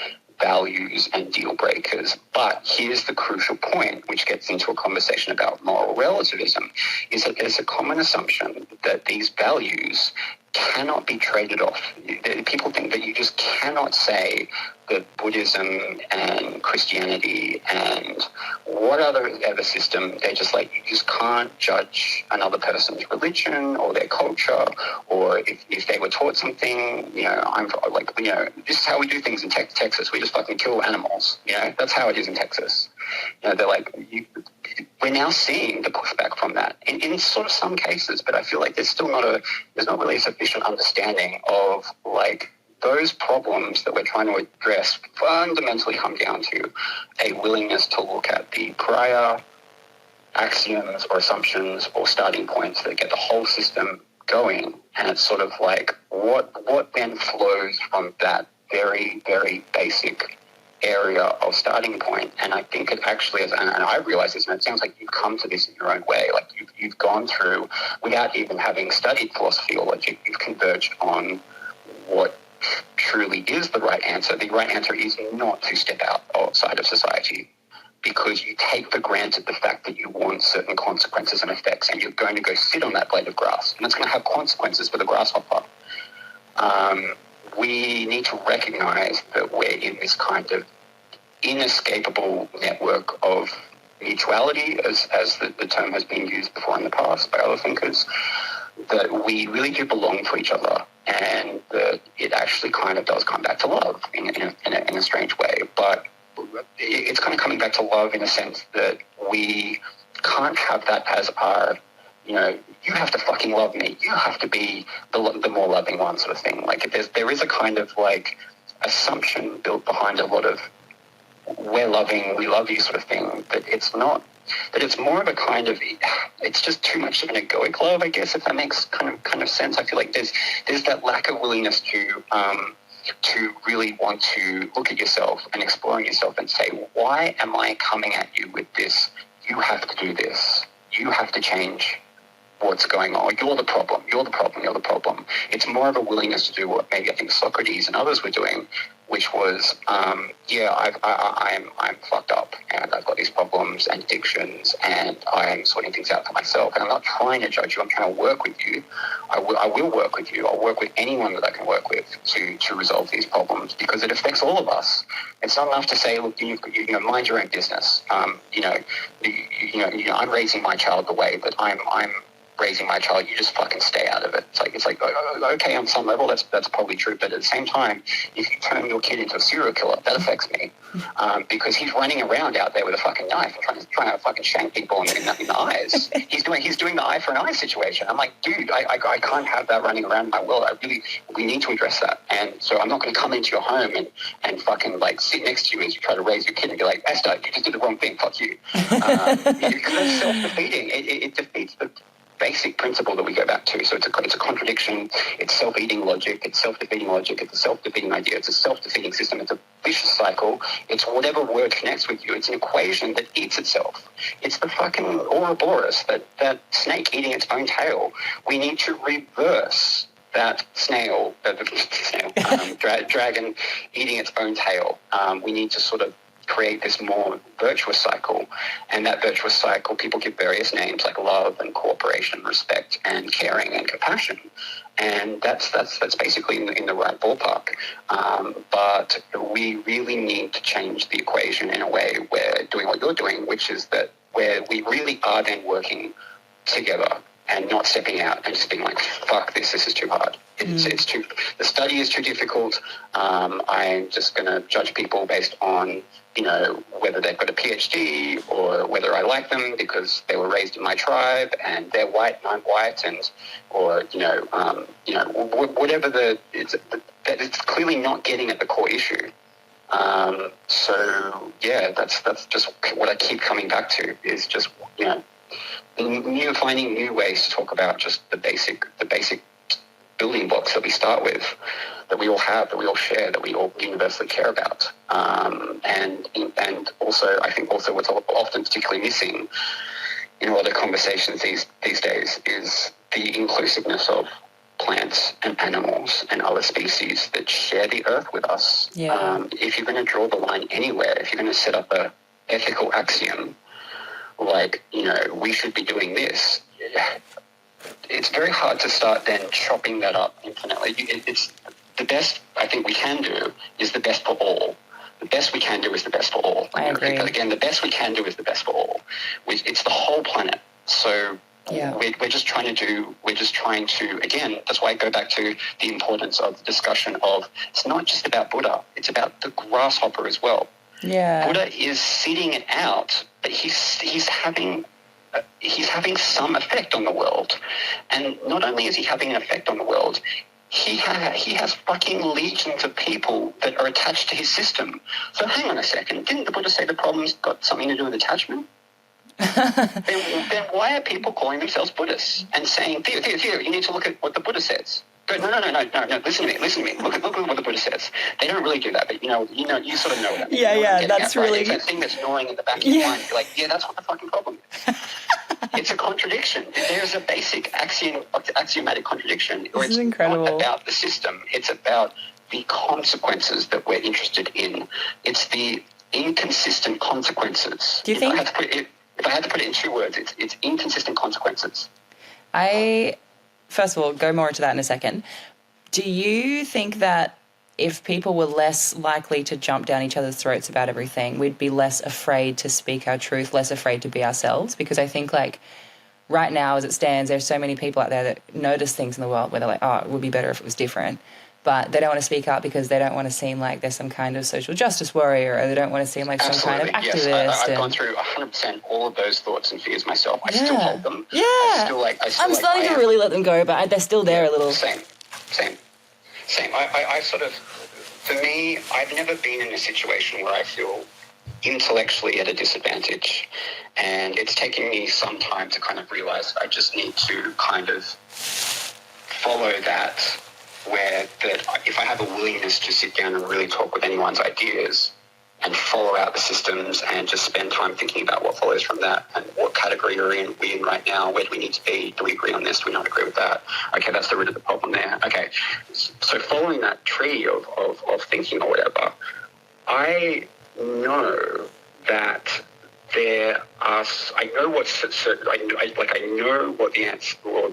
Speaker 2: values and deal breakers. But here's the crucial point, which gets into a conversation about moral relativism, is that there's a common assumption that these values cannot be traded off. People think that you just cannot say that Buddhism and Christianity and what other system, they're just like, you just can't judge another person's religion or their culture, or if they were taught something, you know, I'm like, you know, this is how we do things in Texas. We just fucking kill animals. You know, that's how it is in Texas. You know, they're like, we're now seeing the pushback from that in sort of some cases, but I feel like there's not really a sufficient understanding of like those problems that we're trying to address fundamentally come down to a willingness to look at the prior axioms or assumptions or starting points that get the whole system going. And it's sort of like what then flows from that very, very basic area of starting point. And I think it actually is, and I realize this, and it sounds like you've come to this in your own way, like you've gone through, without even having studied philosophy or logic, you've converged on what truly is the right answer. The right answer is not to step outside of society, because you take for granted the fact that you want certain consequences and effects, and you're going to go sit on that blade of grass, and it's going to have consequences for the grasshopper. We need to recognize that we're in this kind of inescapable network of mutuality duality, as the term has been used before in the past by other thinkers, that we really do belong to each other, and that it actually kind of does come back to love in a strange way. But it's kind of coming back to love in a sense that we can't have that as our, you have to fucking love me, you have to be the more loving one, sort of thing. Like there is a kind of like assumption built behind a lot of we're loving, we love you sort of thing, but it's not. But it's more of a kind of, it's just too much of an egoic love, I guess, if that makes kind of sense. I feel like there's that lack of willingness to really want to look at yourself and explore yourself and say, why am I coming at you with this? You have to do this. You have to change what's going on. You're the problem. You're the problem. You're the problem. It's more of a willingness to do what maybe I think Socrates and others were doing, which was, I'm fucked up, and I've got these problems and addictions, and I'm sorting things out for myself. And I'm not trying to judge you. I'm trying to work with you. I will work with you. I'll work with anyone that I can work with to resolve these problems, because it affects all of us. It's not enough to say, look, you mind your own business. I'm raising my child the way that I'm raising my child, you just fucking stay out of it. It's like okay, on some level that's probably true, but at the same time, if you turn your kid into a serial killer, that affects me, because he's running around out there with a fucking knife and trying to fucking shank people in the eyes. He's doing the eye for an eye situation. I'm like, dude, I can't have that running around in my world. We need to address that. And so I'm not going to come into your home and fucking like sit next to you as you try to raise your kid and be like, Esther, you just did the wrong thing, fuck you. Because it's self-defeating. It defeats the basic principle that we go back to. So it's a contradiction. It's self-eating logic. It's self-defeating logic. It's a self-defeating idea. It's a self-defeating system. It's a vicious cycle. It's whatever word connects with you. It's an equation that eats itself. It's the fucking Ouroboros, that snake eating its own tail. We need to reverse that dragon eating its own tail. We need to sort of create this more virtuous cycle, and that virtuous cycle people give various names like love and cooperation, respect and caring and compassion, and that's basically in the right ballpark. But we really need to change the equation in a way where doing what you're doing, which is that where we really are then working together and not stepping out and just being like, fuck this is too hard. It's too, the study is too difficult. I'm just going to judge people based on, whether they've got a PhD or whether I like them because they were raised in my tribe and they're white and I'm white, and whatever it's clearly not getting at the core issue. So yeah, that's just what I keep coming back to, is just finding new ways to talk about just the basic building blocks that we start with, that we all have, that we all share, that we all universally care about. And also, I think also what's often particularly missing in a lot of conversations these days is the inclusiveness of plants and animals and other species that share the earth with us.
Speaker 1: Yeah.
Speaker 2: If you're going to draw the line anywhere, if you're going to set up a ethical axiom, like, we should be doing this, it's very hard to start then chopping that up infinitely. It's the best I think we can do is the best for all. The best we can do is the best for all.
Speaker 1: I agree.
Speaker 2: But again, the best we can do is the best for all. It's the whole planet. So
Speaker 1: yeah.
Speaker 2: we're just trying to, again, that's why I go back to the importance of the discussion of, it's not just about Buddha, it's about the grasshopper as well.
Speaker 1: Yeah.
Speaker 2: Buddha is sitting it out, but he's having some effect on the world. And not only is he having an effect on the world, he has fucking legions of people that are attached to his system. So hang on a second, didn't the Buddha say the problem's got something to do with attachment? then why are people calling themselves Buddhists and saying, Theo, you need to look at what the Buddha says? Go, no, listen to me. Look at what the Buddha says. They don't really do that, but you sort of know that.
Speaker 1: Yeah, that's really...
Speaker 2: It's that thing that's gnawing in the back of your mind. You're like, yeah, that's what the fucking problem is. It's a contradiction. There's a basic axiomatic contradiction.
Speaker 1: This is incredible.
Speaker 2: It's not about the system. It's about the consequences that we're interested in. It's the inconsistent consequences.
Speaker 1: Do you think...
Speaker 2: If I had to put it in 2 words, it's inconsistent consequences.
Speaker 1: First of all, go more into that in a second. Do you think that if people were less likely to jump down each other's throats about everything, we'd be less afraid to speak our truth, less afraid to be ourselves. Because I think, like, right now as it stands, there's so many people out there that notice things in the world where they're like, oh, it would be better if it was different. But they don't want to speak up because they don't want to seem like they're some kind of social justice warrior, or they don't want to seem like
Speaker 2: Absolutely.
Speaker 1: some kind of activist.
Speaker 2: Yes, I've gone through 100% all of those thoughts and fears myself. I still hold them.
Speaker 1: Yeah. I'm starting to really let them go, but they're still there a little.
Speaker 2: Same. I sort of, for me, I've never been in a situation where I feel intellectually at a disadvantage, and it's taken me some time to kind of realize I just need to kind of follow that, where that if I have a willingness to sit down and really talk with anyone's ideas and follow out the systems and just spend time thinking about what follows from that and what category we in right now, where do we need to be, do we agree on this, do we not agree with that, okay, that's the root of the problem there. Okay, so following that tree of thinking or whatever, I know that there are, I know I know what the answer, or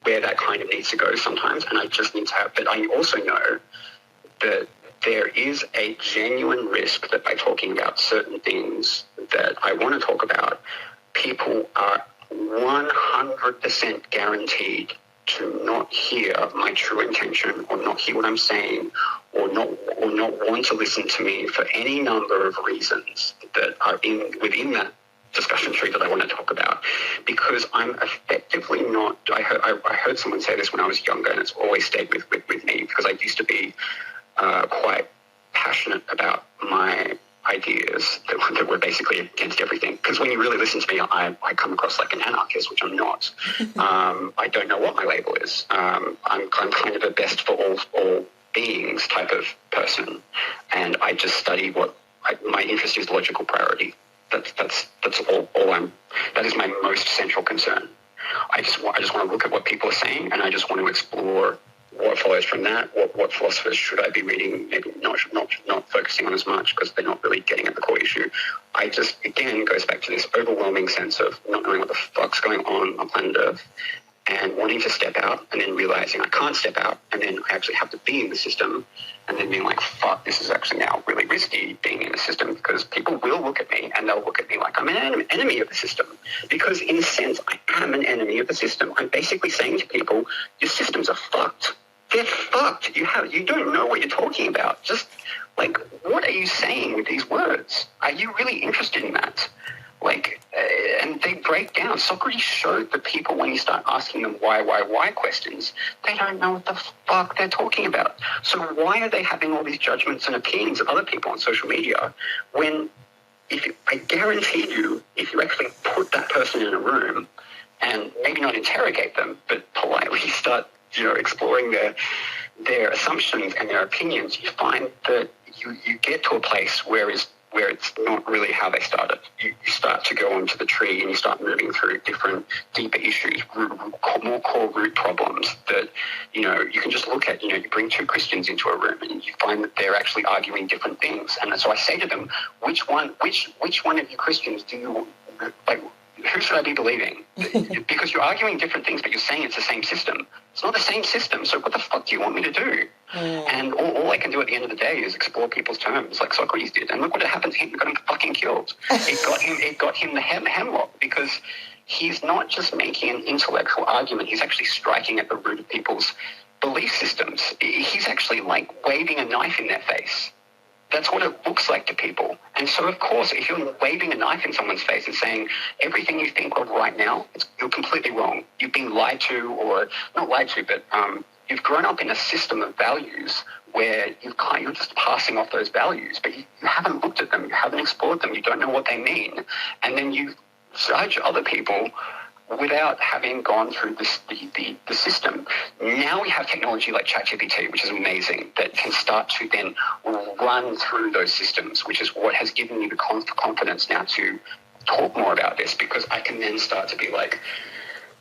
Speaker 2: where that kind of needs to go sometimes, and I just need to have, but I also know that there is a genuine risk that by talking about certain things that I want to talk about, people are 100% guaranteed to not hear my true intention, or not hear what I'm saying, or not want to listen to me for any number of reasons that are within that discussion tree that I want to talk about, because I'm effectively not. I heard someone say this when I was younger, and it's always stayed with me, because I used to be quite passionate about my ideas that were basically against everything. Because when you really listen to me, I come across like an anarchist, which I'm not. I don't know what my label is. I'm kind of a best for all beings type of person, and I just study my interest is logical priority. That's all I'm. That is my most central concern. I just want to look at what people are saying, and I just want to explore what follows from that. What philosophers should I be reading? Maybe not focusing on as much, because they're not really getting at the core issue. I just, again, goes back to this overwhelming sense of not knowing what the fuck's going on planet Earth, and wanting to step out, and then realizing I can't step out, and then I actually have to be in the system, and then being like, fuck, this is actually now really risky being in the system, because people will look at me, and they'll look at me like I'm an enemy of the system. Because in a sense, I am an enemy of the system. I'm basically saying to people, your systems are fucked. They're fucked. You don't know what you're talking about. Just, like, what are you saying with these words? Are you really interested in that? Like, and they break down. Socrates showed the people, when you start asking them why questions, they don't know what the fuck they're talking about. So why are they having all these judgments and opinions of other people on social media when, I guarantee you, if you actually put that person in a room and maybe not interrogate them, but politely start, exploring their assumptions and their opinions, you find that you get to a place where it's not really how they started. You start to go onto the tree, and you start moving through different, deeper issues, more core root problems that, you can just look at. You bring two Christians into a room, and you find that they're actually arguing different things. And so I say to them, which one of you Christians do you, like, who should I be believing? Because you're arguing different things, but you're saying it's the same system. It's not the same system, so what the fuck do you want me to do? And all I can do at the end of the day is explore people's terms, like Socrates did. And look what happened to him. It got him fucking killed. It got him the hemlock, because he's not just making an intellectual argument. He's actually striking at the root of people's belief systems. He's actually like waving a knife in their face. That's what it looks like to people. And so, of course, if you're waving a knife in someone's face and saying everything you think of right now, you're completely wrong. You've been lied to, or not lied to, but you've grown up in a system of values where you're just passing off those values, but you haven't looked at them, you haven't explored them, you don't know what they mean. And then you judge other people without having gone through the system. Now we have technology like ChatGPT, which is amazing, that can start to then run through those systems, which is what has given me the confidence now to talk more about this, because I can then start to be like,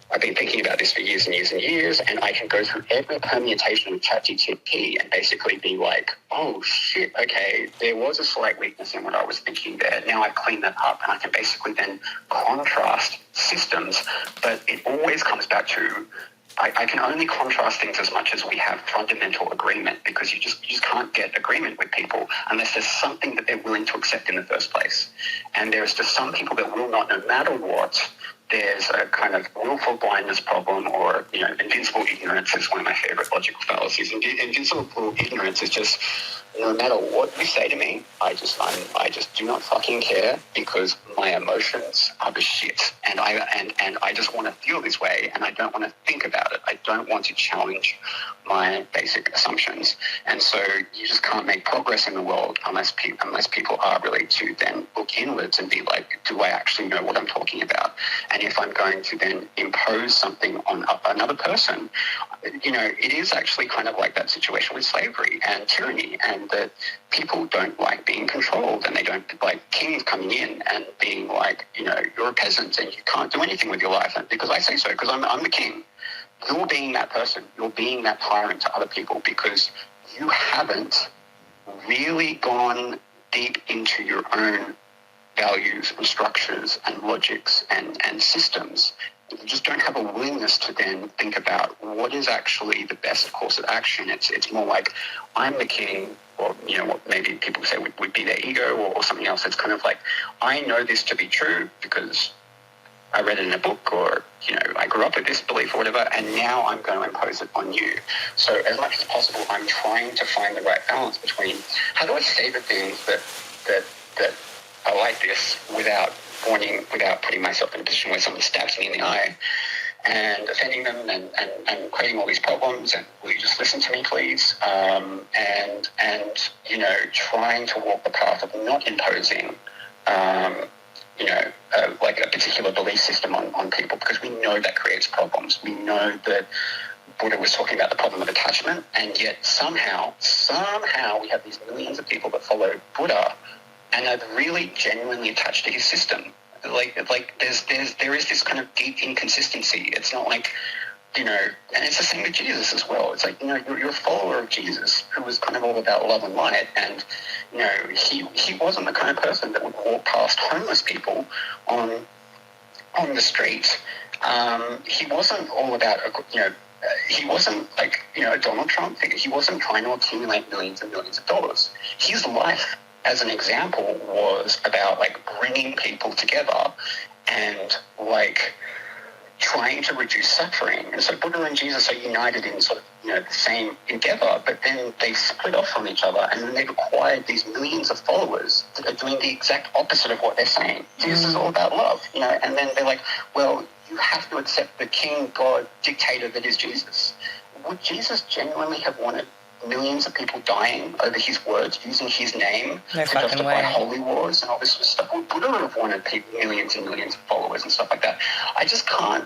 Speaker 2: I've been thinking about this for years and years and years, and I can go through every permutation of ChatGPT and basically be like, oh shit, okay, there was a slight weakness in what I was thinking there. Now I've cleaned that up, and I can basically then contrast systems. But it always comes back to I can only contrast things as much as we have fundamental agreement, because you just can't get agreement with people unless there's something that they're willing to accept in the first place. And there's just some people that will not, no matter what. There's a kind of willful blindness problem, or, invincible ignorance is one of my favorite logical fallacies. Invincible ignorance is just, no matter what you say to me, I just do not fucking care, because my emotions are the shit, and I just want to feel this way, and I don't want to think about it. I don't want to challenge my basic assumptions, and so you just can't make progress in the world unless people are really to then look inwards and be like, do I actually know what I'm talking about? And if I'm going to then impose something on another person, it is actually kind of like that situation with slavery and tyranny, and that people don't like being controlled, and they don't like kings coming in and being like, you're a peasant and you can't do anything with your life, and because I say so, because I'm the king. You're being that person. You're being that tyrant to other people because you haven't really gone deep into your own values and structures and logics and systems. You just don't have a willingness to then think about what is actually the best course of action. It's more like, I'm the king, or what maybe people say would be their ego, or something else. It's kind of like, I know this to be true because I read it in a book, or I grew up with this belief or whatever, and now I'm going to impose it on you. So as much as possible, I'm trying to find the right balance between how do I say the things that are like this without putting myself in a position where someone stabs me in the eye and offending them and creating all these problems, and will you just listen to me, please? And trying to walk the path of not imposing like a particular belief system on people, because we know that creates problems. We know that Buddha was talking about the problem of attachment, and yet somehow we have these millions of people that follow Buddha and are really genuinely attached to his system. Like there is this kind of deep inconsistency. It's not like, and it's the same with Jesus as well. It's like, you're a follower of Jesus who was kind of all about love and light, and he wasn't the kind of person that would walk past homeless people on the street. He wasn't all about he wasn't like a Donald Trump figure. He wasn't trying to accumulate millions and millions of dollars. His life, as an example, was about like bringing people together and like trying to reduce suffering. And so Buddha and Jesus are united in sort of the same endeavor, but then they split off from each other, and then they've acquired these millions of followers that are doing the exact opposite of what they're saying. Jesus is all about love, and then they're like, well, you have to accept the king, God, dictator that is Jesus. Would Jesus genuinely have wanted millions of people dying over his words, using his name to justify holy wars and all this sort of stuff? Would Buddha have wanted millions and millions of followers and stuff like that? I just can't.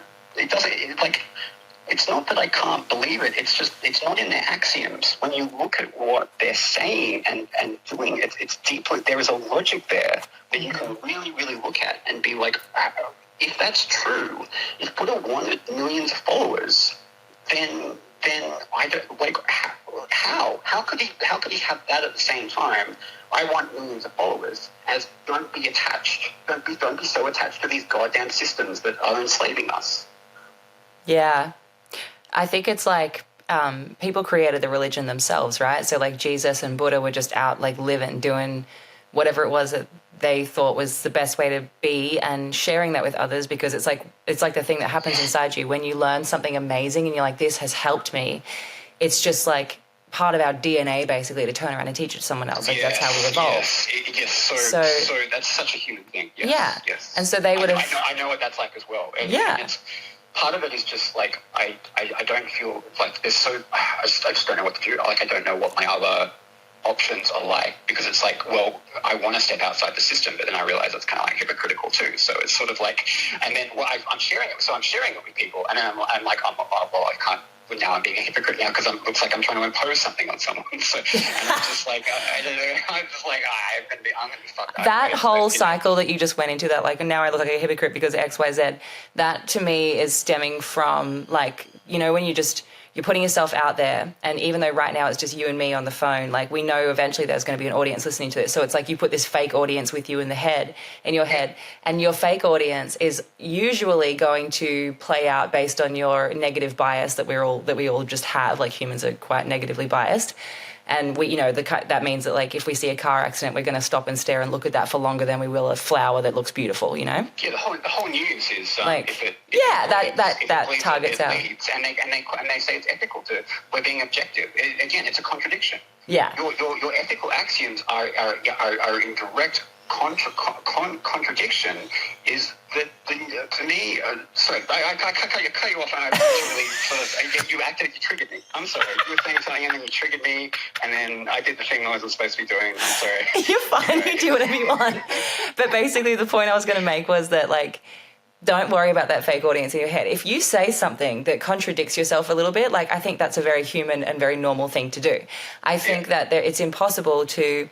Speaker 2: It's not that I can't believe it. It's just, it's not in their axioms. When you look at what they're saying and doing, it's deeply, there is a logic there that you can really, really look at and be like, if that's true, if Buddha wanted millions of followers, then I don't, like, how could he have that at the same time? I want millions of followers. As don't be attached. Don't be so attached to these goddamn systems that are enslaving us.
Speaker 1: Yeah, I think it's like people created the religion themselves, right? So like Jesus and Buddha were just out like living, doing whatever it was that they thought was the best way to be, and sharing that with others, because it's like the thing that happens inside you when you learn something amazing and you're like, this has helped me. It's just like part of our DNA basically to turn around and teach it to someone else. Like that's how we evolve.
Speaker 2: Yes. So that's such a human thing. Yes,
Speaker 1: yeah.
Speaker 2: Yes.
Speaker 1: And so they would have.
Speaker 2: I know what that's like as well. And it's, part of it is just like I don't feel like there's so I just don't know what to do. Like I don't know what my other options are like, because it's like, well, I want to step outside the system, but then I realize it's kind of like hypocritical too. So it's sort of like, and then I'm sharing it. So I'm sharing it with people, and then I'm like, well, I can't. Now I'm being a hypocrite now because it looks like I'm trying to impose something on someone. So, and I'm just like, I don't know. I'm just like, I'm gonna be fucked up.
Speaker 1: That whole cycle that you just went into, that like, now I look like a hypocrite because X, Y, Z. That to me is stemming from like, when you're putting yourself out there. And even though right now it's just you and me on the phone, like we know eventually there's going to be an audience listening to it. So it's like you put this fake audience with you in your head, and your fake audience is usually going to play out based on your negative bias that we all just have. Like humans are quite negatively biased. And we, that means that like if we see a car accident, we're going to stop and stare and look at that for longer than we will a flower that looks beautiful.
Speaker 2: Yeah, the whole news is
Speaker 1: that targets out.
Speaker 2: And they say it's ethical we're being objective. Again, it's a contradiction.
Speaker 1: Yeah,
Speaker 2: your ethical axioms are in direct contradiction. Is that to me? Sorry, I cut you off, and you triggered me. I'm sorry. You were saying something, and then you triggered me, and then I did the thing I wasn't supposed to be doing. I'm sorry.
Speaker 1: You're fine. You do whatever you want. But basically, the point I was going to make was that like, don't worry about that fake audience in your head. If you say something that contradicts yourself a little bit, like I think that's a very human and very normal thing to do. I think that it's impossible to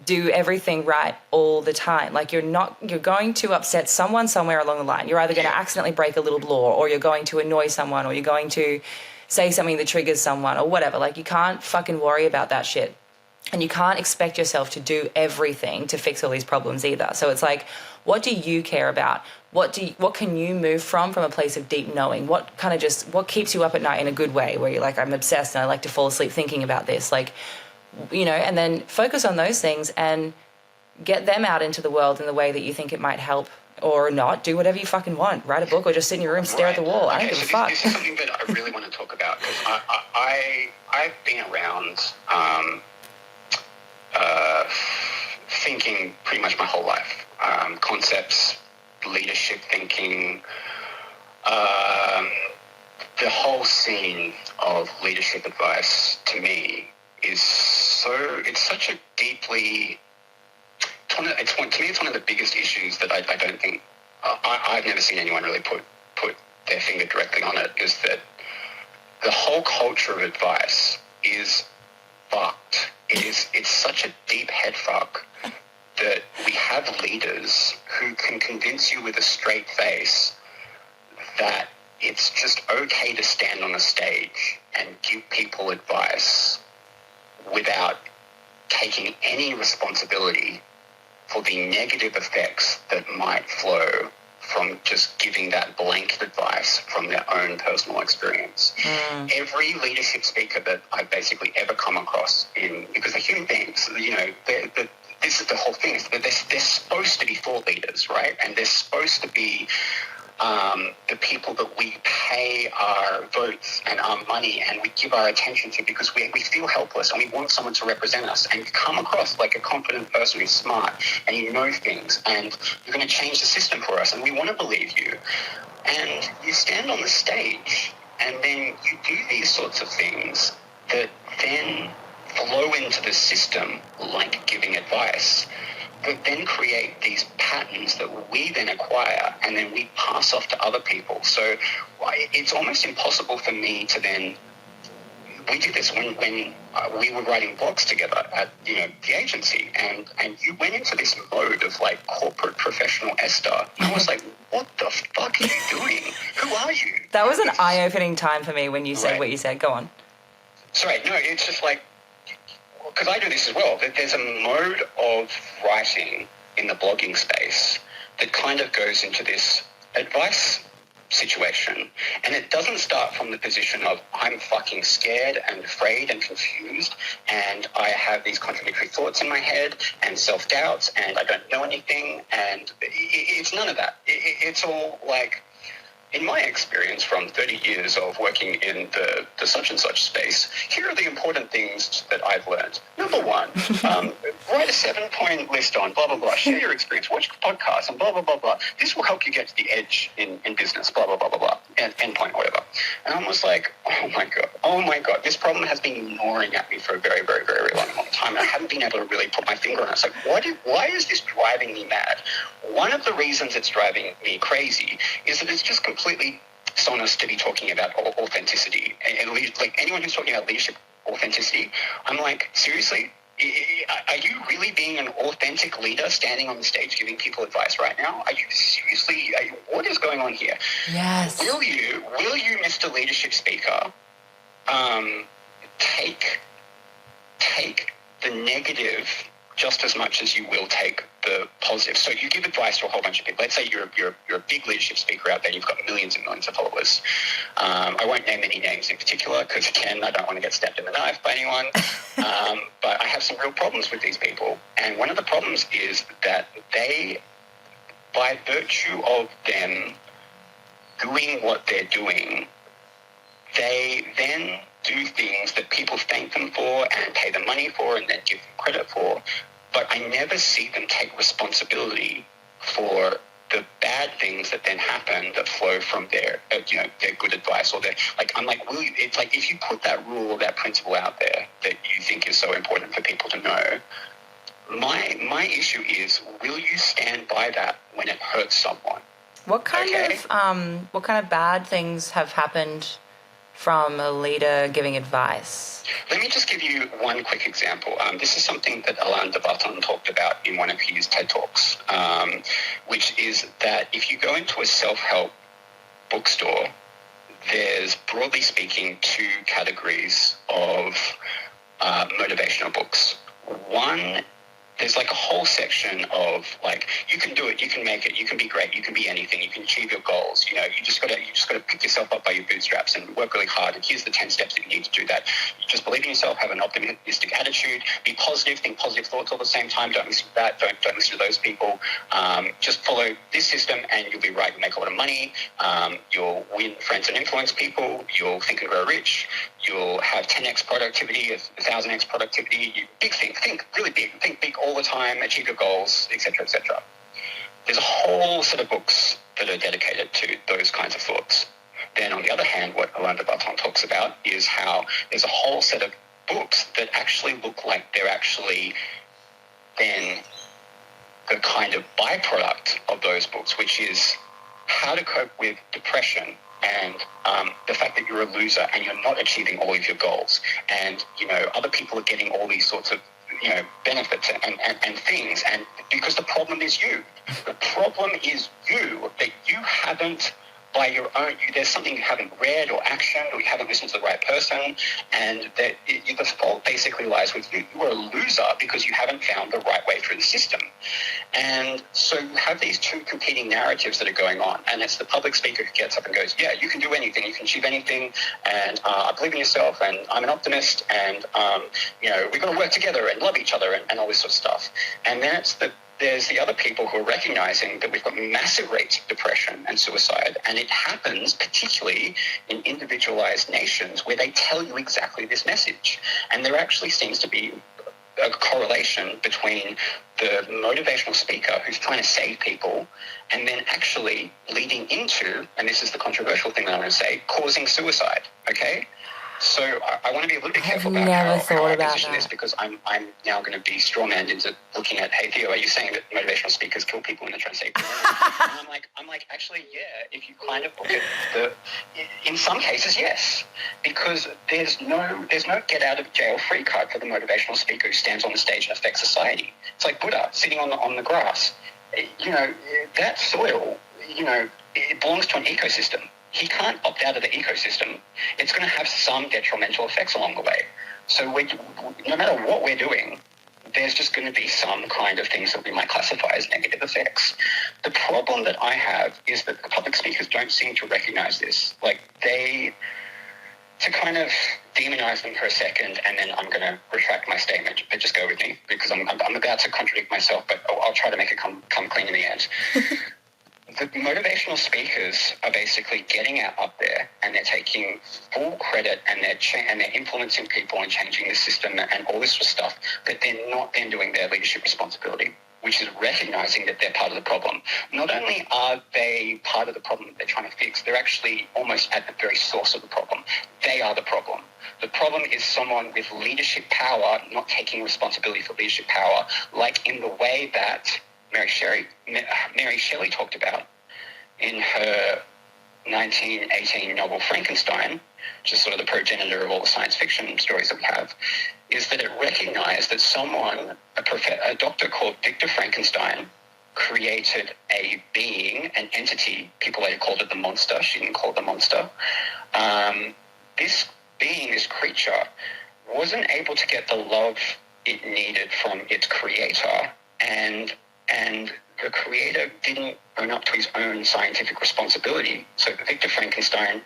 Speaker 1: do everything right all the time. Like you're going to upset someone somewhere along the line. You're either going to accidentally break a little law, or you're going to annoy someone, or you're going to say something that triggers someone or whatever. Like you can't fucking worry about that shit. And you can't expect yourself to do everything to fix all these problems either. So it's like, what do you care about? What can you move from a place of deep knowing? What keeps you up at night in a good way, where you're like, I'm obsessed and I like to fall asleep thinking about this, like, and then focus on those things and get them out into the world in the way that you think it might help, or not. Do whatever you fucking want. Write a book or just sit in your room, stare at the wall. I don't give a fuck.
Speaker 2: This is something that I really want to talk about, because I've been around thinking pretty much my whole life. Concepts, leadership thinking, the whole scene of leadership advice to me is it's such a deeply, to me it's one of the biggest issues that I don't think, I've never seen anyone really put their finger directly on it, is that the whole culture of advice is fucked. It's such a deep head fuck that we have leaders who can convince you with a straight face that it's just okay to stand on a stage and give people advice without taking any responsibility for the negative effects that might flow from just giving that blanket advice from their own personal experience. Every leadership speaker that I've basically ever come across because they're human beings, this is the whole thing, is that they're supposed to be thought leaders, right? And they're supposed to be the people that we pay our votes and our money and we give our attention to, because we feel helpless and we want someone to represent us, and you come across like a confident person who's smart and you know things and you're going to change the system for us and we want to believe you. And you stand on the stage and then you do these sorts of things that then flow into the system like giving advice, but then create these patterns that we then acquire and then we pass off to other people. So it's almost impossible for me to then... We did this when we were writing blogs together at the agency, and you went into this mode of like corporate professional Esther. I was like, what the fuck are you doing? Who are you?
Speaker 1: That was an eye-opening time for me when you said what you said. Go on.
Speaker 2: Sorry, no, it's just like, because I do this as well, that there's a mode of writing in the blogging space that kind of goes into this advice situation, and it doesn't start from the position of I'm fucking scared and afraid and confused and I have these contradictory thoughts in my head and self-doubts and I don't know anything, and it's none of that. It's all like, in my experience from 30 years of working in the such and such space, here are the important things that I've learned. Number one, write a 7-point list on blah, blah, blah. Share your experience. Watch podcasts and blah, blah, blah, blah. This will help you get to the edge in business, blah, blah, blah, blah, blah. Endpoint, whatever. And I was like, oh my God, this problem has been gnawing at me for a very, very, very, very long time. And I haven't been able to really put my finger on it. It's like, why is this driving me mad? One of the reasons it's driving me crazy is that it's just completely dishonest to be talking about authenticity. And like anyone who's talking about leadership authenticity, I'm like, seriously? Are you really being an authentic leader standing on the stage giving people advice right now? Are you seriously? What is going on here?
Speaker 1: Yes.
Speaker 2: Will you, Mr. Leadership Speaker, take the negative just as much as you will take the positive. So you give advice to a whole bunch of people. Let's say you're a big leadership speaker out there. You've got millions and millions of followers. I won't name any names in particular because, again, I don't want to get stabbed in the knife by anyone. But I have some real problems with these people. And one of the problems is that they, by virtue of them doing what they're doing, they then do things that people thank them for and pay them money for and then give them credit for. But I never see them take responsibility for the bad things that then happen that flow from their good advice or their, like, I'm like, it's like if you put that rule or that principle out there that you think is so important for people to know, my issue is, will you stand by that when it hurts someone?
Speaker 1: What kind of bad things have happened from a leader giving advice?
Speaker 2: Let me just give you one quick example. This is something that Alain de Botton talked about in one of his TED Talks, which is that if you go into a self-help bookstore, there's, broadly speaking, two categories of motivational books. One, there's like a whole section of like, you can do it, you can make it, you can be great, you can be anything, you can achieve your goals. You just gotta pick yourself up by your bootstraps and work really hard. And here's the 10 steps that you need to do that. You just believe in yourself, have an optimistic attitude, be positive, think positive thoughts all at the same time. Don't listen to that. Don't listen to those people. Just follow this system and you'll be right. You'll make a lot of money. You'll win friends and influence people. You'll think and grow rich. You'll have 10x productivity, 1,000x productivity. Think really big. Think big all the time. Achieve your goals, etc., etc. There's a whole set of books that are dedicated to those kinds of thoughts. Then, on the other hand, what Alain de Botton talks about is how there's a whole set of books that actually look like they're actually then the kind of byproduct of those books, which is how to cope with depression and the fact that you're a loser and you're not achieving all of your goals, and other people are getting all these sorts of benefits and things, and because the problem is you. The problem is you, that you haven't, by your own, there's something you haven't read or actioned, or you haven't listened to the right person, and that the fault basically lies with you. You are a loser because you haven't found the right way through the system. And so you have these two competing narratives that are going on, and it's the public speaker who gets up and goes, yeah, you can do anything, you can achieve anything, and I believe in yourself, and I'm an optimist, and we're going to work together and love each other and all this sort of stuff. And then there's the other people who are recognizing that we've got massive rates of depression and suicide, and it happens particularly in individualized nations where they tell you exactly this message. And there actually seems to be a correlation between the motivational speaker who's trying to save people and then actually leading into, and this is the controversial thing that I'm going to say, causing suicide, okay? So I want to be a little bit careful about how I position this, because I'm now going to be strawmanned into looking at, hey, Theo, are you saying that motivational speakers kill people when they're trying to save people? And I'm like, actually, yeah, if you kind of look at in some cases, yes, because there's no get out of jail free card for the motivational speaker who stands on the stage and affects society. It's like Buddha sitting on the grass. That soil, it belongs to an ecosystem. He can't opt out of the ecosystem. It's going to have some detrimental effects along the way. So no matter what we're doing, there's just going to be some kind of things that we might classify as negative effects. The problem that I have is that the public speakers don't seem to recognize this. Like, to kind of demonize them for a second, and then I'm going to retract my statement, but just go with me, because I'm about to contradict myself, but I'll try to make it come clean in the end. The motivational speakers are basically getting out up there, and they're taking full credit, and they're influencing people and changing the system and all this sort of stuff, but they're not then doing their leadership responsibility, which is recognizing that they're part of the problem. Not only are they part of the problem that they're trying to fix, they're actually almost at the very source of the problem. They are the problem. The problem is someone with leadership power not taking responsibility for leadership power, like in the way that Mary Shelley talked about in her 1918 novel Frankenstein, which is sort of the progenitor of all the science fiction stories that we have, is that it recognized that someone, a doctor called Victor Frankenstein, created a being, an entity. People later called it the monster. She didn't call it the monster. This being, this creature, wasn't able to get the love it needed from its creator, and the creator didn't own up to his own scientific responsibility. So Victor Frankenstein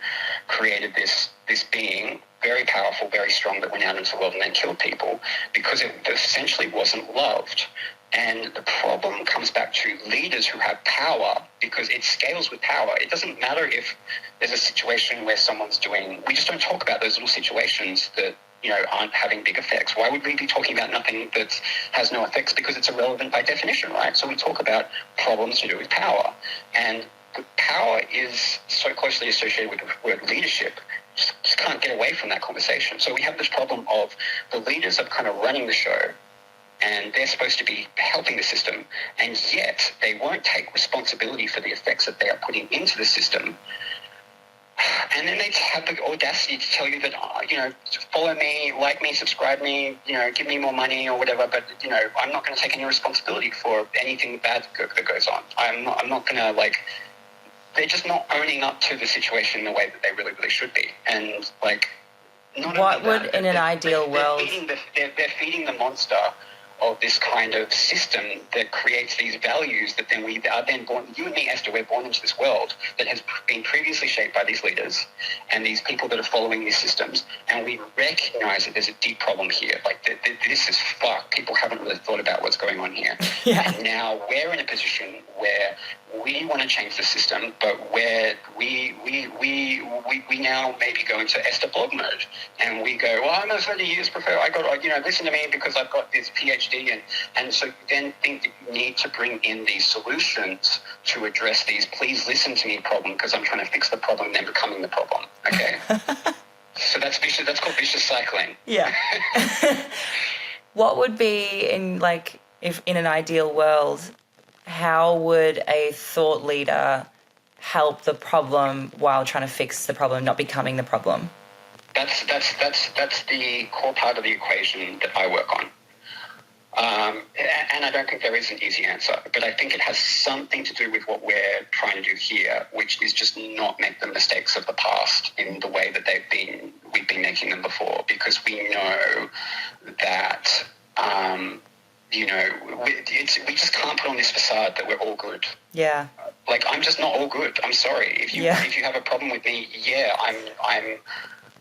Speaker 2: created this being, very powerful, very strong, that went out into the world and then killed people because it essentially wasn't loved. And the problem comes back to leaders who have power, because it scales with power. It doesn't matter if there's a situation where someone's doing, we just don't talk about those little situations that, you know, aren't having big effects. Why would we be talking about nothing that has no effects? Because it's irrelevant by definition, right? So we talk about problems to do with power. And the power is so closely associated with the word leadership. Just can't get away from that conversation. So we have this problem of the leaders are kind of running the show, and they're supposed to be helping the system, and yet they won't take responsibility for the effects that they are putting into the system. And then they have the audacity to tell you that, you know, follow me, like me, subscribe me, you know, give me more money or whatever, but, you know, I'm not going to take any responsibility for anything bad that goes on. I'm not going to, like, they're just not owning up to the situation in the way that they really, really should be. And, like, not
Speaker 1: what
Speaker 2: only
Speaker 1: would,
Speaker 2: that,
Speaker 1: in an ideal world...
Speaker 2: They're feeding the monster of this kind of system that creates these values that then we are then born, you and me, Esther, we're born into this world that has been previously shaped by these leaders and these people that are following these systems, and we recognize that there's a deep problem here. Like, this is fucked. People haven't really thought about what's going on here.
Speaker 1: Yeah.
Speaker 2: And now we're in a position where we want to change the system, but where we now maybe go into Esther blog mode, and we go, well, I'm a 30 years professor, I got, you know, listen to me because I've got this PhD, and so you then think that you need to bring in these solutions to address these please listen to me problem, because I'm trying to fix the problem and then becoming the problem. Okay. So that's vicious. That's called vicious cycling.
Speaker 1: Yeah. What would be in, like, if in an ideal world, how would a thought leader help the problem while trying to fix the problem, not becoming the problem?
Speaker 2: That's the core part of the equation that I work on. And I don't think there is an easy answer, but I think it has something to do with what we're trying to do here, which is just not make the mistakes of the past in the way that we've been making them before, because we know that, you know, we just can't put on this facade that we're all good.
Speaker 1: Yeah.
Speaker 2: Like, I'm just not all good. I'm sorry. If you have a problem with me, yeah,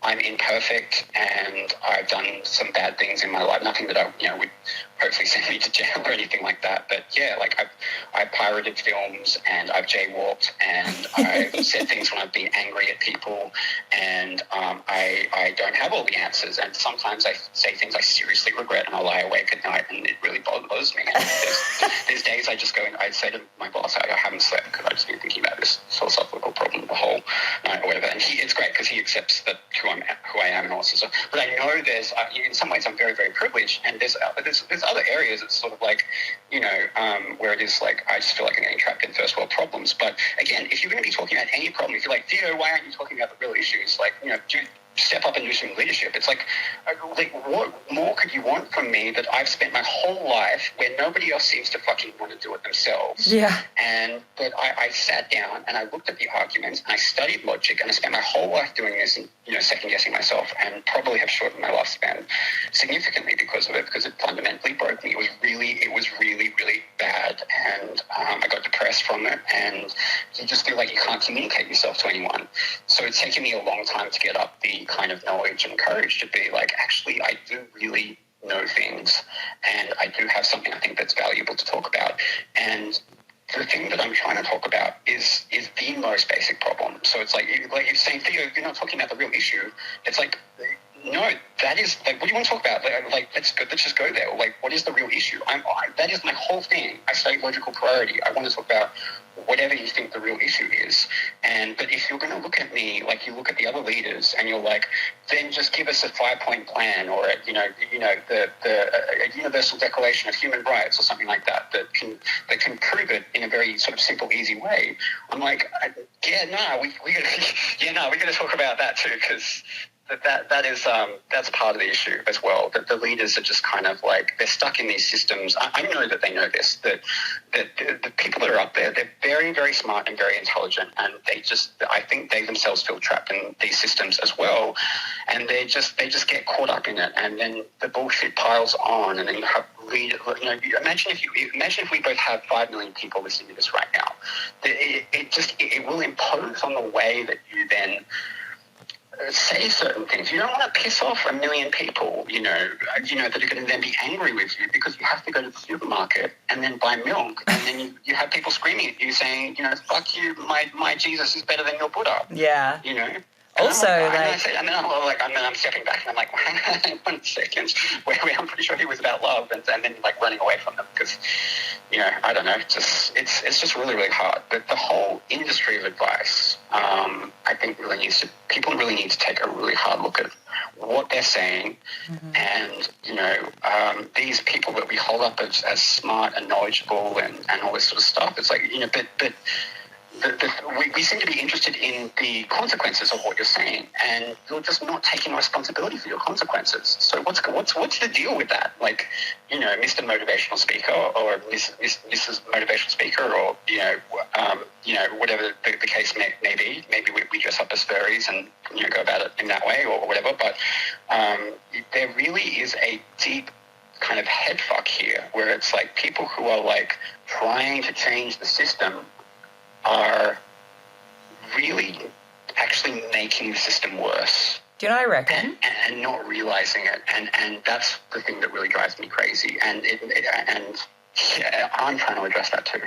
Speaker 2: I'm imperfect and I've done some bad things in my life. Nothing that would hopefully send me to jail or anything like that. But yeah, like I've pirated films and I've jaywalked and I've said things when I've been angry at people, and I don't have all the answers. And sometimes I say things I seriously regret, and I lie awake at night, and it really bothers me. And there's days I just go and I say to my boss, I haven't slept because I've just been thinking about this philosophical problem the whole night or whatever. And it's great because he accepts that who I am and all sorts of stuff. But I know there's in some ways I'm very, very privileged, and there's other areas it's sort of like, you know, where it is like I just feel like I'm getting trapped in first world problems. But again, if you're going to be talking about any problem, if you're like, Theo, why aren't you talking about the real issues? Like, you know, step up and do some leadership. It's like what more could you want from me that I've spent my whole life where nobody else seems to fucking want to do it themselves?
Speaker 1: Yeah.
Speaker 2: And but I sat down and I looked at the arguments and I studied logic, and I spent my whole life doing this and, you know, second guessing myself, and probably have shortened my lifespan significantly because of it, because it fundamentally broke me. It was really, really bad, and I got depressed from it, and you just feel like you can't communicate yourself to anyone. So it's taken me a long time to get up the kind of knowledge and courage to be like, actually, I do really know things, and I do have something I think that's valuable to talk about. And the thing that I'm trying to talk about is the most basic problem. So it's like you're saying, Theo, you're not talking about the real issue. It's like, no, that is like, what do you want to talk about? Like let's just go there. Like, what is the real issue? That is my whole thing. I study logical priority. I want to talk about whatever you think the real issue is. But if you're going to look at me like you look at the other leaders, and you're like, then just give us a 5-point plan, or a universal declaration of human rights, or something like that can prove it in a very sort of simple, easy way. I'm like, we're going to talk about that too, because that's part of the issue as well. That the leaders are just kind of like, they're stuck in these systems. I know that they know this. That the people that are up there, they're very, very smart and very intelligent, and I think they themselves feel trapped in these systems as well, and they just get caught up in it, and then the bullshit piles on, and then you have imagine if we both have 5 million people listening to this right now. It will impose on the way that you then say certain things. You don't want to piss off 1 million people, that are going to then be angry with you because you have to go to the supermarket and then buy milk, and then you have people screaming at you saying, fuck you, my Jesus is better than your Buddha.
Speaker 1: Yeah. Also,
Speaker 2: and then I'm stepping back and I'm like, 1 second, where I'm pretty sure he was about love, and then like running away from them because, I don't know, it's just really, really hard. But the whole industry of advice, I think people really need to take a really hard look at what they're saying, and these people that we hold up as smart and knowledgeable and all this sort of stuff. It's like, but. We seem to be interested in the consequences of what you're saying, and you're just not taking responsibility for your consequences. So what's the deal with that? Like, Mr. Motivational Speaker or Mrs. Motivational Speaker, or whatever the case may be. Maybe we dress up as furries and go about it in that way or whatever. But there really is a deep kind of head fuck here, where it's like people who are like trying to change the system are really actually making the system worse.
Speaker 1: Do you know what I reckon?
Speaker 2: And not realizing it, and that's the thing that really drives me crazy. And I'm trying to address that too.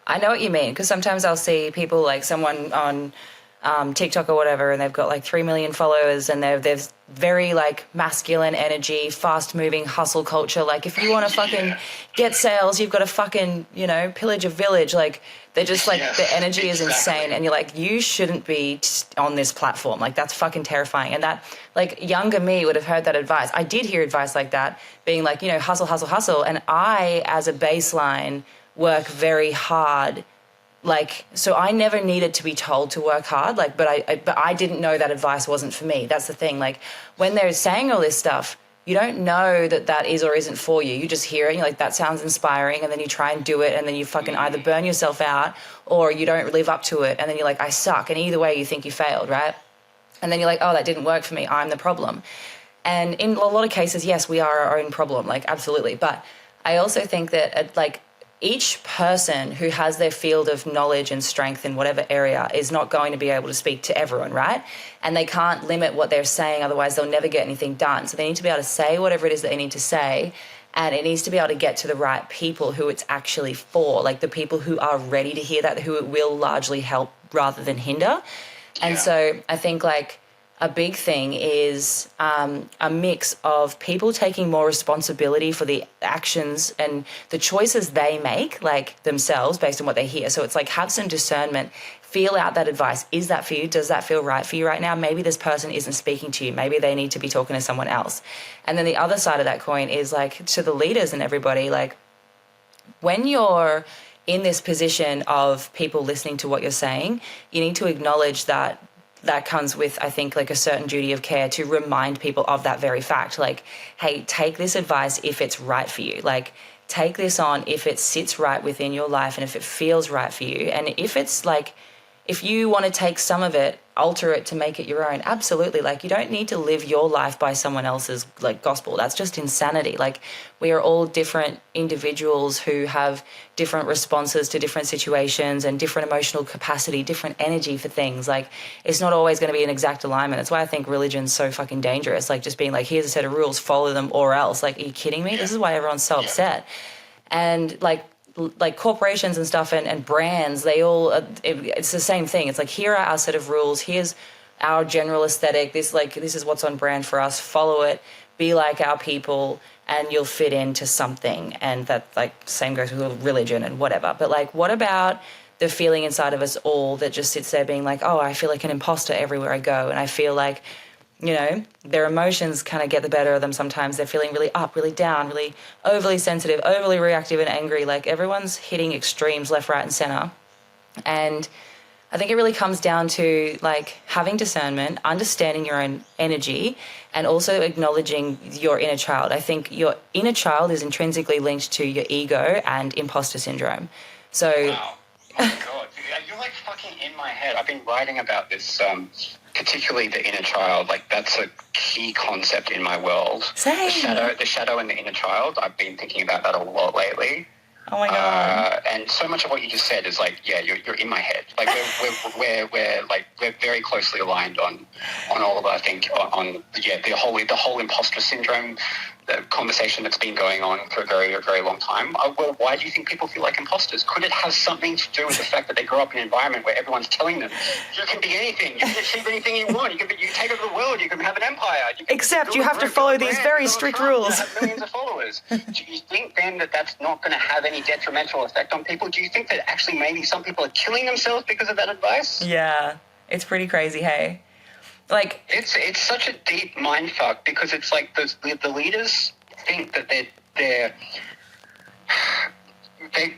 Speaker 1: I know what you mean, because sometimes I'll see people, like someone on TikTok or whatever, and they've got like 3 million followers, and they're very like masculine energy, fast moving hustle culture. Like, if you want to fucking get sales, you've got to fucking, pillage a village. Like, they're just like, the energy is insane. And you're like, you shouldn't be on this platform. Like, that's fucking terrifying. And that, like, younger me would have heard that advice. I did hear advice like that, being like, hustle, hustle, hustle. And I, as a baseline, work very hard. Like, so I never needed to be told to work hard, like, but I didn't know that advice wasn't for me. That's the thing. Like, when they're saying all this stuff, you don't know that is or isn't for you. You just hear it and you're like, that sounds inspiring. And then you try and do it, and then you fucking either burn yourself out or you don't live up to it. And then you're like, I suck. And either way, you think you failed, right? And then you're like, oh, that didn't work for me. I'm the problem. And in a lot of cases, yes, we are our own problem, like, absolutely. But I also think that, like, each person who has their field of knowledge and strength in whatever area is not going to be able to speak to everyone, right? And they can't limit what they're saying, otherwise they'll never get anything done. So they need to be able to say whatever it is that they need to say, and it needs to be able to get to the right people who it's actually for, like the people who are ready to hear that, who it will largely help rather than hinder. And so I think, like, a big thing is a mix of people taking more responsibility for the actions and the choices they make, like, themselves, based on what they hear. So it's like, have some discernment, feel out that advice. Is that for you? Does that feel right for you right now? Maybe this person isn't speaking to you. Maybe they need to be talking to someone else. And then the other side of that coin is, like, to the leaders and everybody, like, when you're in this position of people listening to what you're saying, you need to acknowledge that comes with, I think, like, a certain duty of care to remind people of that very fact. Like, hey, take this advice if it's right for you. Like, take this on if it sits right within your life and if it feels right for you. And if it's like, if you want to take some of it, alter it to make it your own, absolutely. Like, you don't need to live your life by someone else's, like, gospel. That's just insanity. Like, we are all different individuals who have different responses to different situations and different emotional capacity, different energy for things. Like, it's not always going to be an exact alignment. That's why I think religion's so fucking dangerous. Like, just being like, here's a set of rules, follow them or else. Like, are you kidding me? This is why everyone's so upset. And like corporations and stuff and brands, they all, it's the same thing. It's like, here are our set of rules. Here's our general aesthetic. This is what's on brand for us. Follow it. Be like our people, and you'll fit into something. And that, like, same goes with religion and whatever. But, like, what about the feeling inside of us all that just sits there being like, oh, I feel like an imposter everywhere I go, and I feel like, their emotions kind of get the better of them sometimes. They're feeling really up, really down, really overly sensitive, overly reactive and angry. Like, everyone's hitting extremes left, right, and center. And I think it really comes down to like having discernment, understanding your own energy, and also acknowledging your inner child. I think your inner child is intrinsically linked to your ego and imposter syndrome. So,
Speaker 2: wow. Oh my God. You're like fucking in my head. I've been writing about this, particularly the inner child. Like that's a key concept in my world.
Speaker 1: same.
Speaker 2: The shadow and the inner child. I've been thinking about that a lot lately.
Speaker 1: Oh my God.
Speaker 2: And so much of what you just said is like, yeah, you're in my head. Like we're very closely aligned on all of, I think, on the whole imposter syndrome, the conversation that's been going on for a very, very long time. Well, why do you think people feel like imposters? Could it have something to do with the fact that they grow up in an environment where everyone's telling them, you can be anything, you can achieve anything you want, you can take over the world, you can have an empire.
Speaker 1: Except you have to follow these very strict rules.
Speaker 2: Have millions of followers. Do you think then that that's not going to have any detrimental effect on people? Do you think that actually maybe some people are killing themselves because of that advice?
Speaker 1: Yeah, it's pretty crazy, hey? Like
Speaker 2: it's such a deep mind fuck because it's like the leaders think that they're they.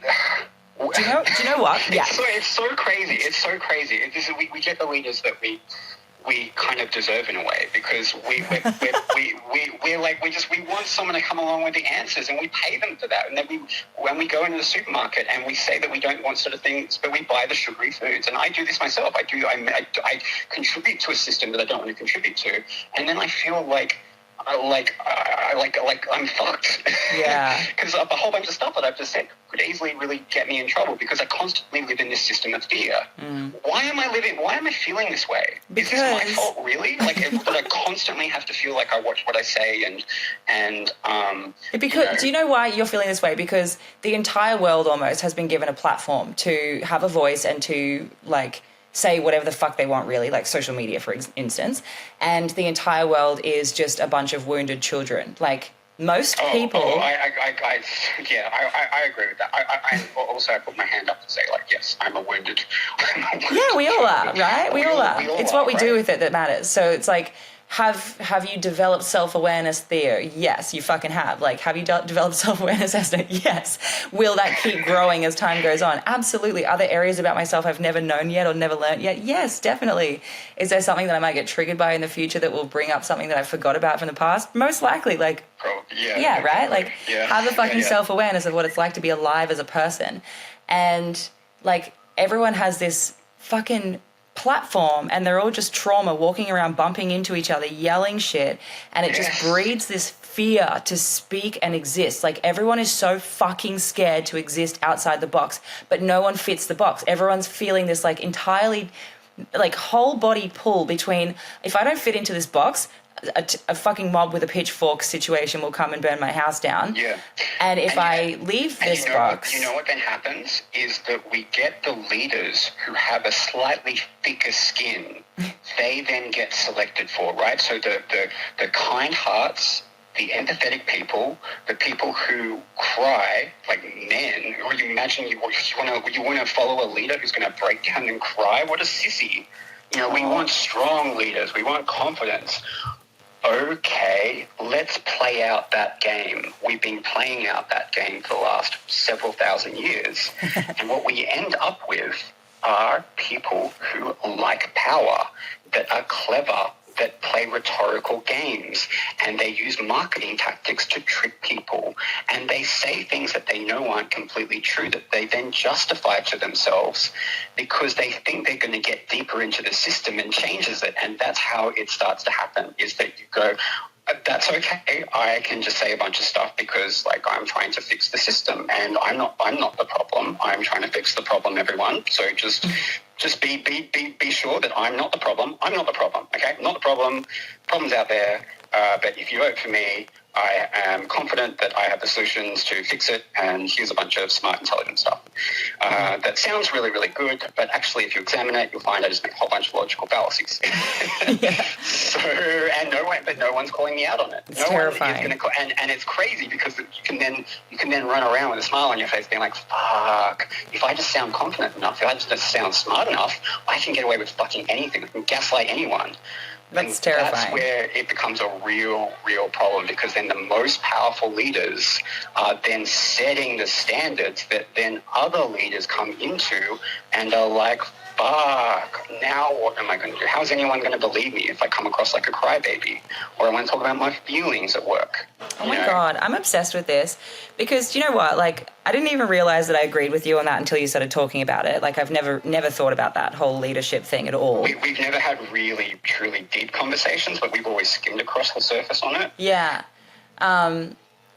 Speaker 1: Do you know what? Yeah.
Speaker 2: It's so crazy. It's so crazy. We get the leaders that we kind of deserve in a way because we want someone to come along with the answers and we pay them for that. And then when we go into the supermarket and we say that we don't want sort of things, but we buy the sugary foods. And I do this myself. I contribute to a system that I don't want to contribute to, and then I feel like I'm fucked.
Speaker 1: Yeah.
Speaker 2: Because a whole bunch of stuff that I've just said could easily really get me in trouble because I constantly live in this system of fear. Why am I feeling this way?
Speaker 1: Because...
Speaker 2: Is this my fault, really? Like, that I constantly have to feel like I watch what I say and
Speaker 1: because do you know why you're feeling this way? Because the entire world almost has been given a platform to have a voice and to like say whatever the fuck they want, really, like social media, for instance, and the entire world is just a bunch of wounded children. Like most people.
Speaker 2: I agree with that. I also put my hand up to say, like, yes, I'm a wounded.
Speaker 1: Yeah, we all are, right? We all are. It's what we do with it that matters. So it's like, have you developed self-awareness, Theo? Yes, you fucking have. Like, have you developed self-awareness, Esther? Yes. Will that keep growing as time goes on? Absolutely. Are there areas about myself I've never known yet or never learned yet? Yes, definitely. Is there something that I might get triggered by in the future that will bring up something that I forgot about from the past? Most likely. Like, yeah, right? Like, have a fucking self-awareness of what it's like to be alive as a person. And, like, everyone has this fucking platform and they're all just trauma, walking around bumping into each other, yelling shit, and it just breeds this fear to speak and exist. Like, everyone is so fucking scared to exist outside the box, but no one fits the box. Everyone's feeling this like entirely like whole body pull between, if I don't fit into this box, a fucking mob with a pitchfork situation will come and burn my house down.
Speaker 2: Yeah.
Speaker 1: And if I leave this box...
Speaker 2: You know what then happens is that we get the leaders who have a slightly thicker skin. They then get selected for, right? So the kind hearts, the empathetic people, the people who cry like men, or you imagine you want to follow a leader who's going to break down and cry? What a sissy. You know, we want strong leaders. We want confidence. Okay, let's play out that game. We've been playing out that game for the last several thousand years. And what we end up with are people who like power, that are clever, that play rhetorical games, and they use marketing tactics to trick people, and they say things that they know aren't completely true that they then justify to themselves because they think they're going to get deeper into the system and changes it. And that's how it starts to happen, is that you go, that's okay, I can just say a bunch of stuff because, like, I'm trying to fix the system and I'm not the problem. I'm trying to fix the problem, everyone. So just be sure that I'm not the problem. I'm not the problem, okay? I'm not the problem. Problem's out there. But if you vote for me, I am confident that I have the solutions to fix it, and here's a bunch of smart, intelligent stuff. That sounds really, really good, but actually if you examine it, you'll find I just make a whole bunch of logical fallacies. But no one's calling me out on it.
Speaker 1: It's terrifying.
Speaker 2: And it's crazy because you can then run around with a smile on your face being like, fuck, if I just sound confident enough, if I just sound smart enough, I can get away with fucking anything. I can gaslight anyone.
Speaker 1: That's terrifying.
Speaker 2: That's where it becomes a real problem, because then the most powerful leaders are then setting the standards that then other leaders come into and are like, fuck, now what am I going to do? How's anyone going to believe me if I come across like a crybaby? Or I want to talk about my feelings at work.
Speaker 1: Oh my God, I'm obsessed with this because do you know what? Like, I didn't even realize that I agreed with you on that until you started talking about it. Like, I've never thought about that whole leadership thing at all.
Speaker 2: We've never had really, truly deep conversations, but we've always skimmed across the surface on it.
Speaker 1: Yeah.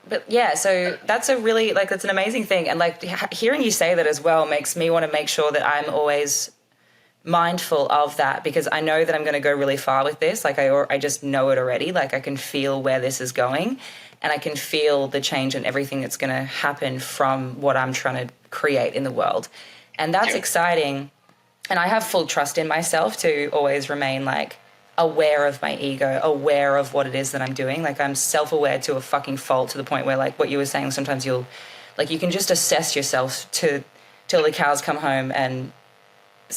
Speaker 1: But yeah, so that's that's an amazing thing. And like hearing you say that as well makes me want to make sure that I'm always mindful of that, because I know that I'm going to go really far with this. Like I just know it already. Like I can feel where this is going, and I can feel the change and everything that's going to happen from what I'm trying to create in the world. And that's exciting. And I have full trust in myself to always remain like aware of my ego, aware of what it is that I'm doing. Like I'm self-aware to a fucking fault, to the point where like what you were saying, sometimes you can just assess yourself till the cows come home, and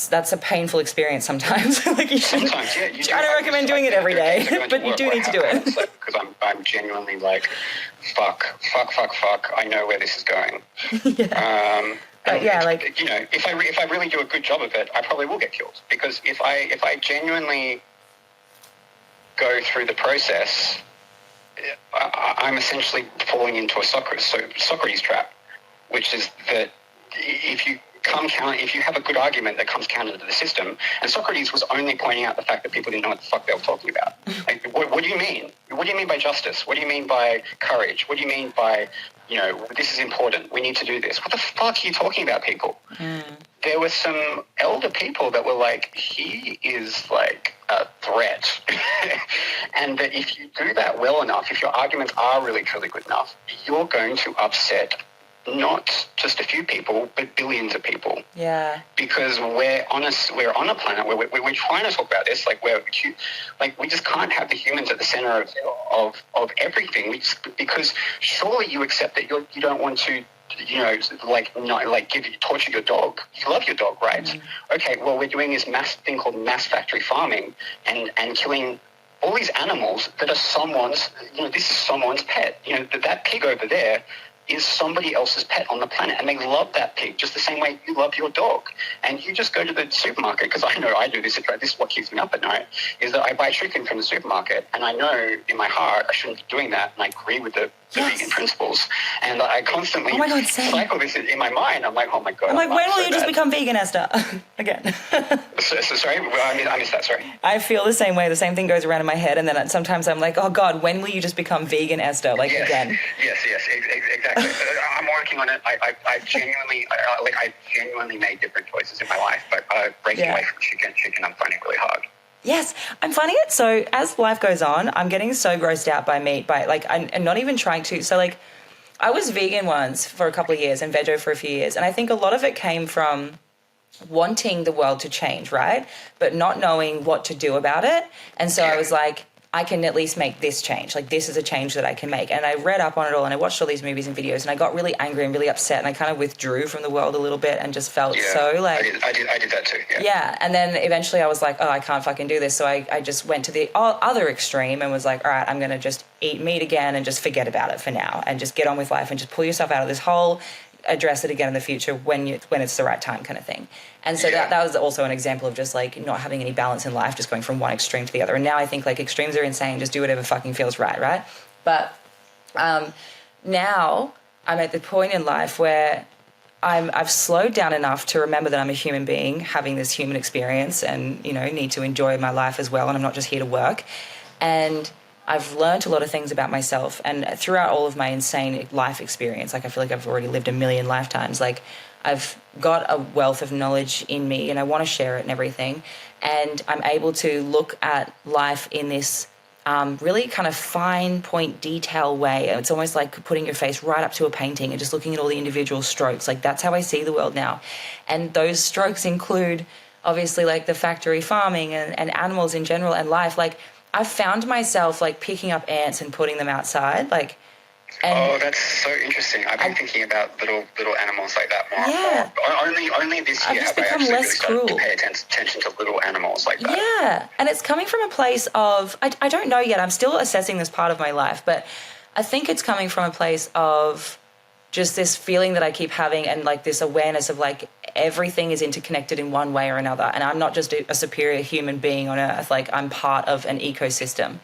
Speaker 1: that's a painful experience sometimes. Like you shouldn't.
Speaker 2: Sometimes, yeah.
Speaker 1: I don't recommend doing it every day, but you do need to do it.
Speaker 2: Because I'm genuinely like, fuck. I know where this is going.
Speaker 1: Yeah. Yeah, like
Speaker 2: you know, if I really do a good job of it, I probably will get killed. Because if I genuinely go through the process, I'm essentially falling into a Socrates trap, which is that if you have a good argument that comes counter to the system, and Socrates was only pointing out the fact that people didn't know what the fuck they were talking about. Like, what do you mean? What do you mean by justice? What do you mean by courage? What do you mean by, you know, this is important, we need to do this? What the fuck are you talking about, people? There were some elder people that were like, he is like a threat. And that if you do that well enough, if your arguments are really, truly good enough, you're going to upset not just a few people, but billions of people.
Speaker 1: Yeah. Because
Speaker 2: we're on a planet where we're trying to talk about this, like we just can't have the humans at the center of everything. Because surely you accept that you don't want to, you know, torture your dog. You love your dog, right? Okay, well, we're doing this thing called mass factory farming and killing all these animals that are someone's, you know, this is someone's pet. You know, that pig over there is somebody else's pet on the planet, and they love that pig just the same way you love your dog. And you just go to the supermarket, because I know I do this, this is what keeps me up at night, is that I buy chicken from the supermarket, and I know in my heart I shouldn't be doing that, and I agree with the vegan principles, and I constantly cycle this in my mind. I'm like, oh my God.
Speaker 1: I'm like, when will you just become vegan, Esther? Again.
Speaker 2: So sorry, I missed that, sorry.
Speaker 1: I feel the same way. The same thing goes around in my head, and then sometimes I'm like, oh God, when will you just become vegan, Esther? Like, again.
Speaker 2: Yes, exactly. I'm working on it. I genuinely made different choices in my life, but breaking away from chicken, I'm finding really hard.
Speaker 1: Yes, I'm finding it. So as life goes on, I'm getting so grossed out by meat, I'm not even trying to. So like, I was vegan once for a couple of years and veggie for a few years, and I think a lot of it came from wanting the world to change, right? But not knowing what to do about it. And so I was like, I can at least make this change. Like, this is a change that I can make. And I read up on it all, and I watched all these movies and videos, and I got really angry and really upset, and I kind of withdrew from the world a little bit and just felt so like...
Speaker 2: I did that too,
Speaker 1: Yeah, and then eventually I was like, oh, I can't fucking do this. So I just went to the other extreme and was like, all right, I'm going to just eat meat again and just forget about it for now and just get on with life and just pull yourself out of this hole, address it again in the future when it's the right time, kind of thing. And so that was also an example of just like not having any balance in life, just going from one extreme to the other. And now I think like extremes are insane. Just do whatever fucking feels right? But now I'm at the point in life where I've slowed down enough to remember that I'm a human being having this human experience and, you know, need to enjoy my life as well. And I'm not just here to work. And I've learned a lot of things about myself, and throughout all of my insane life experience, like I feel like I've already lived a million lifetimes, like I've got a wealth of knowledge in me and I want to share it and everything. And I'm able to look at life in this really kind of fine point detail way. It's almost like putting your face right up to a painting and just looking at all the individual strokes. Like that's how I see the world now. And those strokes include obviously like the factory farming and animals in general and life. Like I've found myself like picking up ants and putting them outside, like.
Speaker 2: Oh, that's so interesting. I've been thinking about little animals like that more. Yeah. Only this year have I actually really started to pay attention to little animals like that.
Speaker 1: Yeah, and it's coming from a place of I don't know yet. I'm still assessing this part of my life, but I think it's coming from a place of just this feeling that I keep having and like this awareness of like everything is interconnected in one way or another. And I'm not just a superior human being on earth. Like, I'm part of an ecosystem.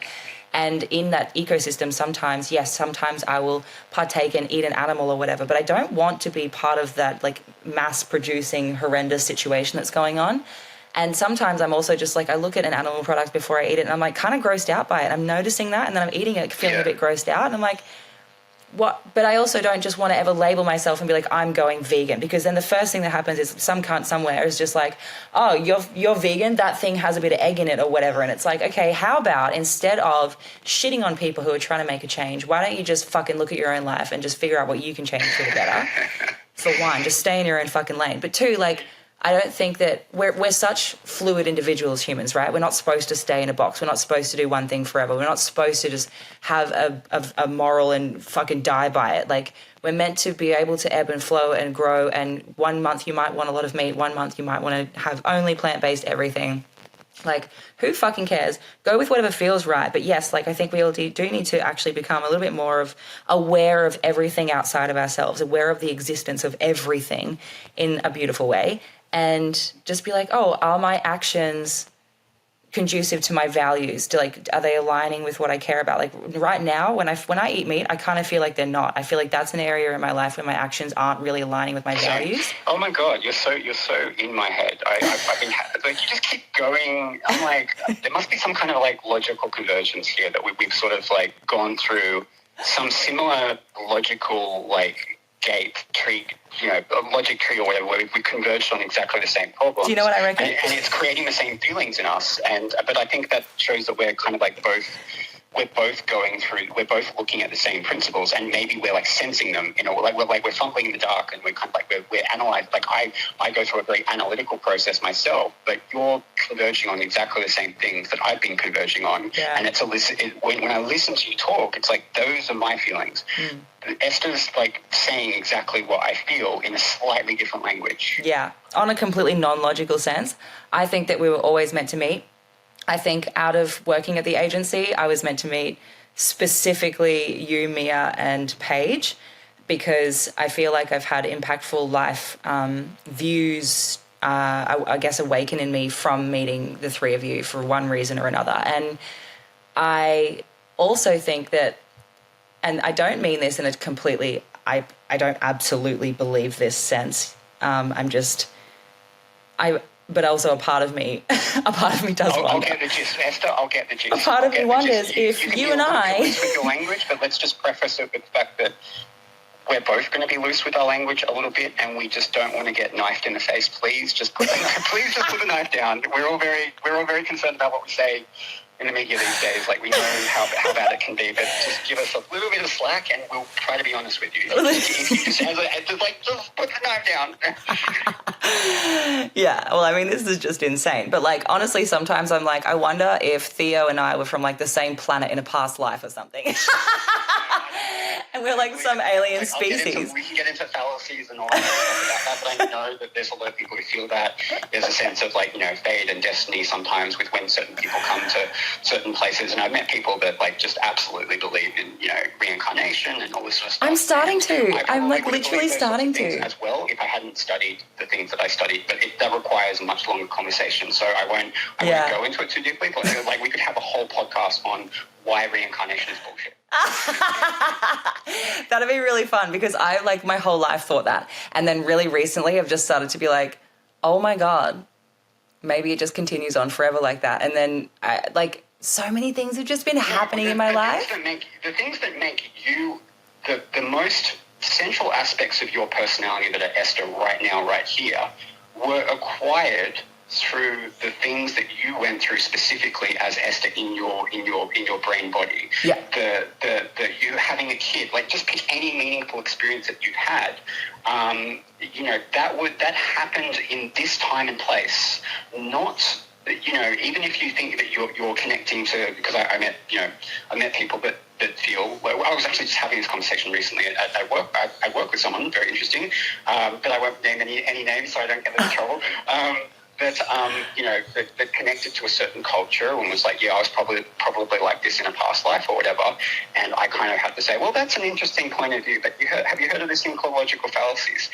Speaker 1: And in that ecosystem, sometimes I will partake and eat an animal or whatever, but I don't want to be part of that, like, mass producing horrendous situation that's going on. And sometimes I'm also just like, I look at an animal product before I eat it and I'm like kind of grossed out by it. I'm noticing that, and then I'm eating it feeling a bit grossed out. And I'm like, what? But I also don't just want to ever label myself and be like, I'm going vegan, because then the first thing that happens is some cunt somewhere is just like, oh, you're vegan, that thing has a bit of egg in it or whatever. And it's like, okay, how about instead of shitting on people who are trying to make a change, why don't you just fucking look at your own life and just figure out what you can change for the better? For one, just stay in your own fucking lane. But two, like, I don't think that we're such fluid individuals, humans, right? We're not supposed to stay in a box. We're not supposed to do one thing forever. We're not supposed to just have a moral and fucking die by it. Like, we're meant to be able to ebb and flow and grow. And 1 month you might want a lot of meat. 1 month you might want to have only plant-based everything. Like, who fucking cares? Go with whatever feels right. But yes, like, I think we all do need to actually become a little bit more of aware of everything outside of ourselves, aware of the existence of everything in a beautiful way. And just be like, oh, are my actions conducive to my values? Are they aligning with what I care about? Like, right now, when I eat meat, I kind of feel like they're not. I feel like that's an area in my life where my actions aren't really aligning with my values.
Speaker 2: Oh my God, you're so in my head. I've been like, you just keep going. I'm like, there must be some kind of like logical convergence here that we've sort of like gone through some similar logical like logic tree or whatever, where we converged on exactly the same problem.
Speaker 1: Do you know what I reckon?
Speaker 2: And it's creating the same feelings in us. But I think that shows that we're kind of like we're both looking at the same principles, and maybe we're like sensing them, we're fumbling in the dark, and we're kind of like we're analyzing. Like, I go through a very analytical process myself, but you're converging on exactly the same things that I've been converging on.
Speaker 1: Yeah.
Speaker 2: And when I listen to you talk, it's like, those are my feelings. Esther's like saying exactly what I feel in a slightly different language.
Speaker 1: Yeah, on a completely non-logical sense. I think that we were always meant to meet. I think out of working at the agency, I was meant to meet specifically you, Mia, and Paige, because I feel like I've had impactful life views, I guess, awaken in me from meeting the three of you for one reason or another. And I also think that, and I don't mean this in a completely, I don't absolutely believe this sense. But also a part of me does wonder.
Speaker 2: I'll get the gist, Esther. I'll get the gist.
Speaker 1: A part of me wonders if you and I...
Speaker 2: with your language, but let's just preface it with the fact that we're both going to be loose with our language a little bit, and we just don't want to get knifed in the face. Please just put the knife down. We're all very concerned about what we say in the media these days. Like, we know how bad it can be, but just give us a little bit of slack, and we'll try to be honest with you. If you just put the knife down.
Speaker 1: Yeah, well, I mean, this is just insane. But, like, honestly, sometimes I'm like, I wonder if Theo and I were from, like, the same planet in a past life or something. And we're like some alien species.
Speaker 2: We can get into fallacies and all that stuff about that, but I know that there's a lot of people who feel that. There's a sense of, like, fate and destiny sometimes with when certain people come to certain places. And I've met people that, like, just absolutely believe in, reincarnation and all this sort of stuff.
Speaker 1: I'm starting to. I'm, like, literally starting to.
Speaker 2: As well, if I hadn't studied the things that I studied, but that requires a much longer conversation. So I won't go into it too deeply. But, like, we could have a whole podcast on why reincarnation is bullshit.
Speaker 1: That'd be really fun, because I, like, my whole life thought that. And then really recently I've just started to be like, oh my God, maybe it just continues on forever like that. And then so many things have just been happening in my life.
Speaker 2: The things that make you the most central aspects of your personality that are Esther right now, right here, were acquired through the things that you went through specifically as Esther in your brain body.
Speaker 1: Yeah.
Speaker 2: The you having a kid, like, just pick any meaningful experience that you've had. That happened in this time and place. Not, even if you think that you're connecting to, because I met people that feel, well, I was actually just having this conversation recently at work. I work with someone very interesting, but I won't name any names so I don't get them in trouble. that connected to a certain culture and was like, yeah, I was probably like this in a past life or whatever. And I kind of had to say, well, that's an interesting point of view. But have you heard of this thing called logical fallacies?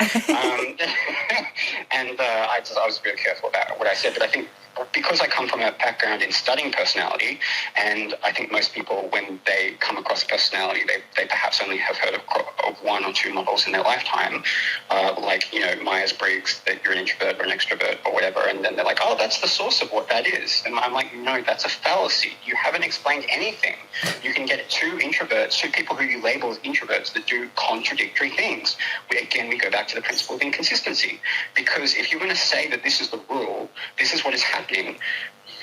Speaker 2: And I was very careful about what I said. But I think because I come from a background in studying personality, and I think most people, when they come across personality, they perhaps only have heard of one or two models in their lifetime, like, Myers-Briggs, that you're an introvert or an extrovert or whatever, and then they're like, oh, that's the source of what that is. And I'm like, no, that's a fallacy. You haven't explained anything. You can get two people who you label as introverts that do contradictory things. We go back to the principle of inconsistency, because if you're going to say that this is the rule, this is what is happening,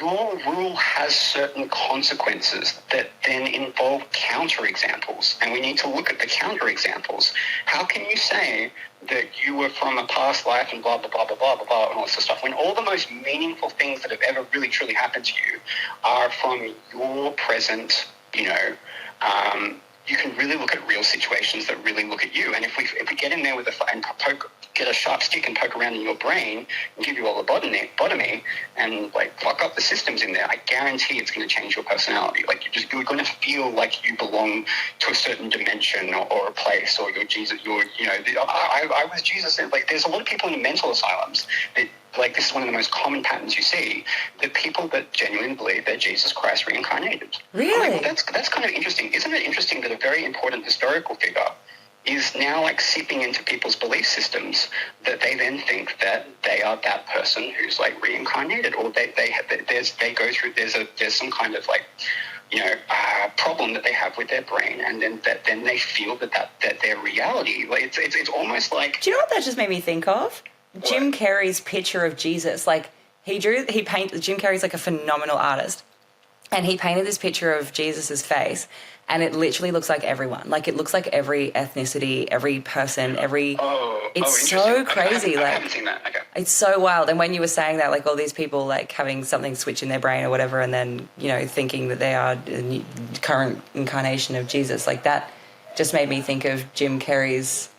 Speaker 2: your rule has certain consequences that then involve counterexamples, and we need to look at the counterexamples. How can you say that you were from a past life and blah, blah, blah, blah, blah, blah, blah, and all this stuff, when all the most meaningful things that have ever really, truly happened to you are from your present, you can really look at real situations that really look at you. And if we get in there with get a sharp stick and poke around in your brain and give you all the lobotomy and like fuck up the systems in there, I guarantee it's going to change your personality. Like you're going to feel like you belong to a certain dimension or a place, or you're Jesus. I was Jesus. And like there's a lot of people in mental asylums that, like, this is one of the most common patterns you see, the people that genuinely believe that Jesus Christ reincarnated.
Speaker 1: Really?
Speaker 2: Well, that's kind of interesting. Isn't it interesting that a very important historical figure is now like seeping into people's belief systems, that they then think that they are that person who's like reincarnated, or there's some kind of like problem that they have with their brain, and then they feel that their reality, like it's almost like.
Speaker 1: Do you know what that just made me think of? What? Jim Carrey's picture of Jesus. Like Jim Carrey's like a phenomenal artist, and he painted this picture of Jesus's face, and it literally looks like everyone. Like it looks like every ethnicity, every person, it's so crazy.
Speaker 2: I haven't seen that. Okay.
Speaker 1: It's so wild. And when you were saying that, like all these people like having something switch in their brain or whatever, and then, thinking that they are the current incarnation of Jesus, like that just made me think of Jim Carrey's.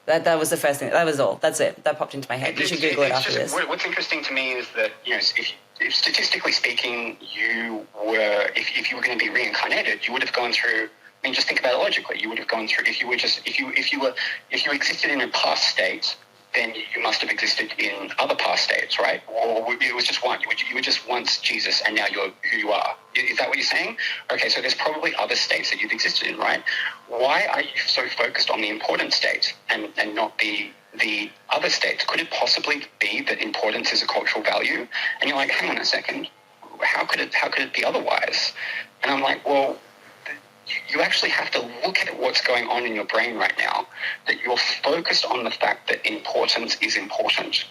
Speaker 1: That was the first thing. That was all. That's it. That popped into my head. You should Google it after this.
Speaker 2: What's interesting to me is that, if statistically speaking, if you were going to be reincarnated, you would have gone through. I mean, just think about it logically. You would have gone through if you existed in a past state, then you must have existed in other past states, right? Or it was just one. You were just once Jesus, and now you're who you are. Is that what you're saying? Okay, so there's probably other states that you've existed in, right? Why are you so focused on the important state and not the other states? Could it possibly be that importance is a cultural value? And you're like, hang on a second, how could it be otherwise? And I'm like, well, you actually have to look at what's going on in your brain right now, that you're focused on the fact that importance is important.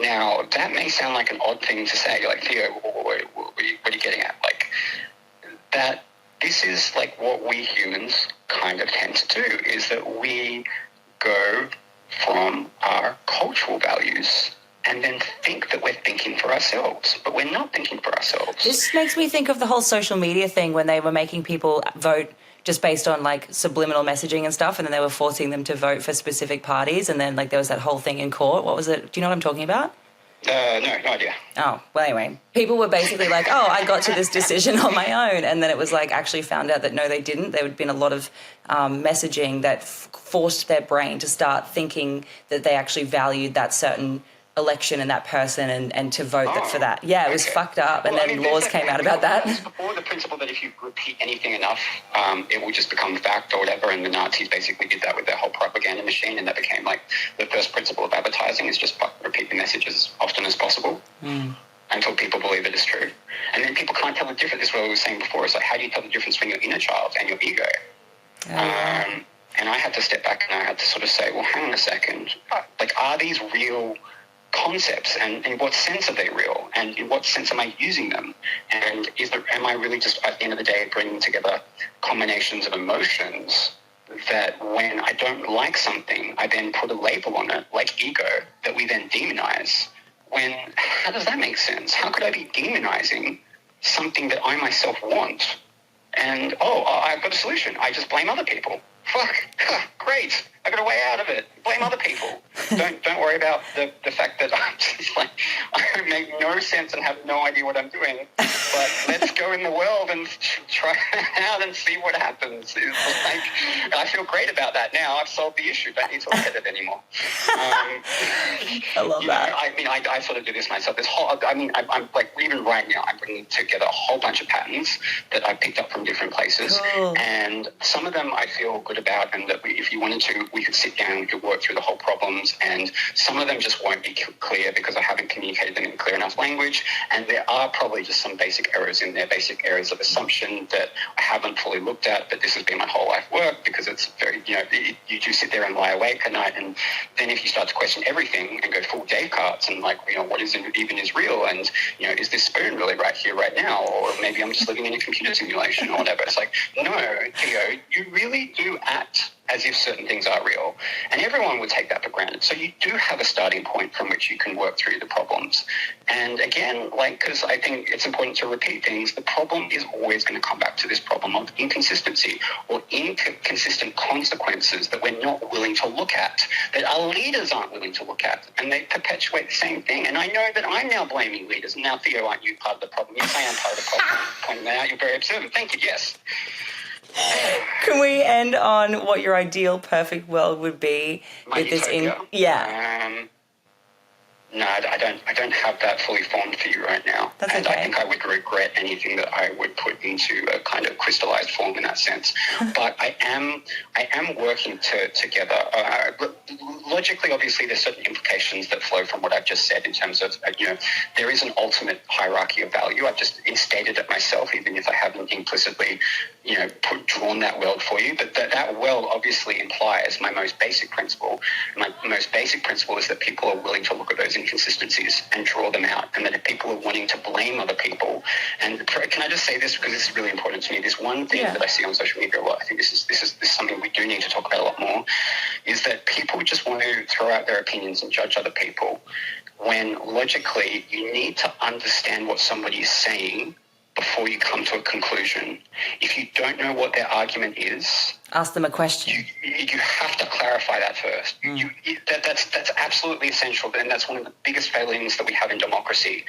Speaker 2: Now, that may sound like an odd thing to say. You're like, Theo, what are you getting at? Like, that this is like what we humans kind of tend to do, is that we go from our cultural values and then think that we're thinking for ourselves, but we're not thinking for ourselves.
Speaker 1: This makes me think of the whole social media thing when they were making people vote just based on like subliminal messaging and stuff, and then they were forcing them to vote for specific parties, and then like there was that whole thing in court. What was it? Do you know what I'm talking about?
Speaker 2: No idea.
Speaker 1: Oh, well, anyway, people were basically like, oh, I got to this decision on my own. And then it was like actually found out that no, they didn't. There had been a lot of messaging that forced their brain to start thinking that they actually valued that certain election and that person and to vote for that. Yeah, it was fucked up. And then laws came out about that.
Speaker 2: Before the principle that if you repeat anything enough, it will just become fact or whatever. And the Nazis basically did that with their whole propaganda machine. And that became like the first principle of advertising is just repeat the message as often as possible until people believe it is true. And then people can't tell the difference. This is what we were saying before. It's like, how do you tell the difference between your inner child and your ego? And I had to step back and I had to sort of say, well, hang on a second. Like, are these real concepts, and in what sense are they real, and in what sense am I using them, and am I really just at the end of the day bringing together combinations of emotions that when I don't like something I then put a label on it like ego that we then demonize? How does that make sense? How could I be demonizing something that I myself want? And I've got a solution. I just blame other people. fuck, great, I got a way out of it. Blame other people. Don't worry about the fact that I'm just like, I make no sense and have no idea what I'm doing. But let's go in the world and try it out and see what happens. It's like, I feel great about that now. I've solved the issue. Don't need to look at it anymore.
Speaker 1: I love that.
Speaker 2: I mean, I sort of do this myself. I'm like, even right now, I'm bringing together a whole bunch of patterns that I picked up from different places.
Speaker 1: Cool.
Speaker 2: And some of them I feel good about, and that if you wanted to, we could sit down, we could work through the whole problems. And some of them just won't be clear because I haven't communicated them in clear enough language. And there are probably just some basic errors in there, basic areas of assumption that I haven't fully looked at, but this has been my whole life work, because it's very, you do sit there and lie awake at night. And then if you start to question everything and go full Descartes and like, what even is real? And, is this spoon really right here, right now? Or maybe I'm just living in a computer simulation or whatever. It's like, no, Theo, you really do act as if certain things are real. And everyone would take that for granted. So you do have a starting point from which you can work through the problems. And again, because I think it's important to repeat things, the problem is always going to come back to this problem of inconsistency or inconsistent consequences that we're not willing to look at, that our leaders aren't willing to look at, and they perpetuate the same thing. And I know that I'm now blaming leaders. Now, Theo, aren't you part of the problem? Yes, I am part of the problem. Pointing that out, you're very observant. Thank you, yes.
Speaker 1: Can we end on what your ideal perfect world would be?
Speaker 2: My utopia? No, I don't have that fully formed for you right now.
Speaker 1: That's
Speaker 2: and
Speaker 1: okay.
Speaker 2: I think I would regret anything that I would put into a kind of crystallized form in that sense. But I am working together. Logically, obviously, there's certain implications that flow from what I've just said in terms of, there is an ultimate hierarchy of value. I've just instated it myself, even if I haven't implicitly, drawn that world for you. But that world obviously implies my most basic principle. My most basic principle is that people are willing to look at those inconsistencies and draw them out, and that if people are wanting to blame other people, and can I just say this because this is really important to me, this one thing that I see on social media a lot, I think this is something we do need to talk about a lot more, is that people just want to throw out their opinions and judge other people, when logically you need to understand what somebody is saying before you come to a conclusion. If you don't know what their argument is,
Speaker 1: ask them a question.
Speaker 2: You have to clarify that first. That's absolutely essential, and that's one of the biggest failings that we have in democracy.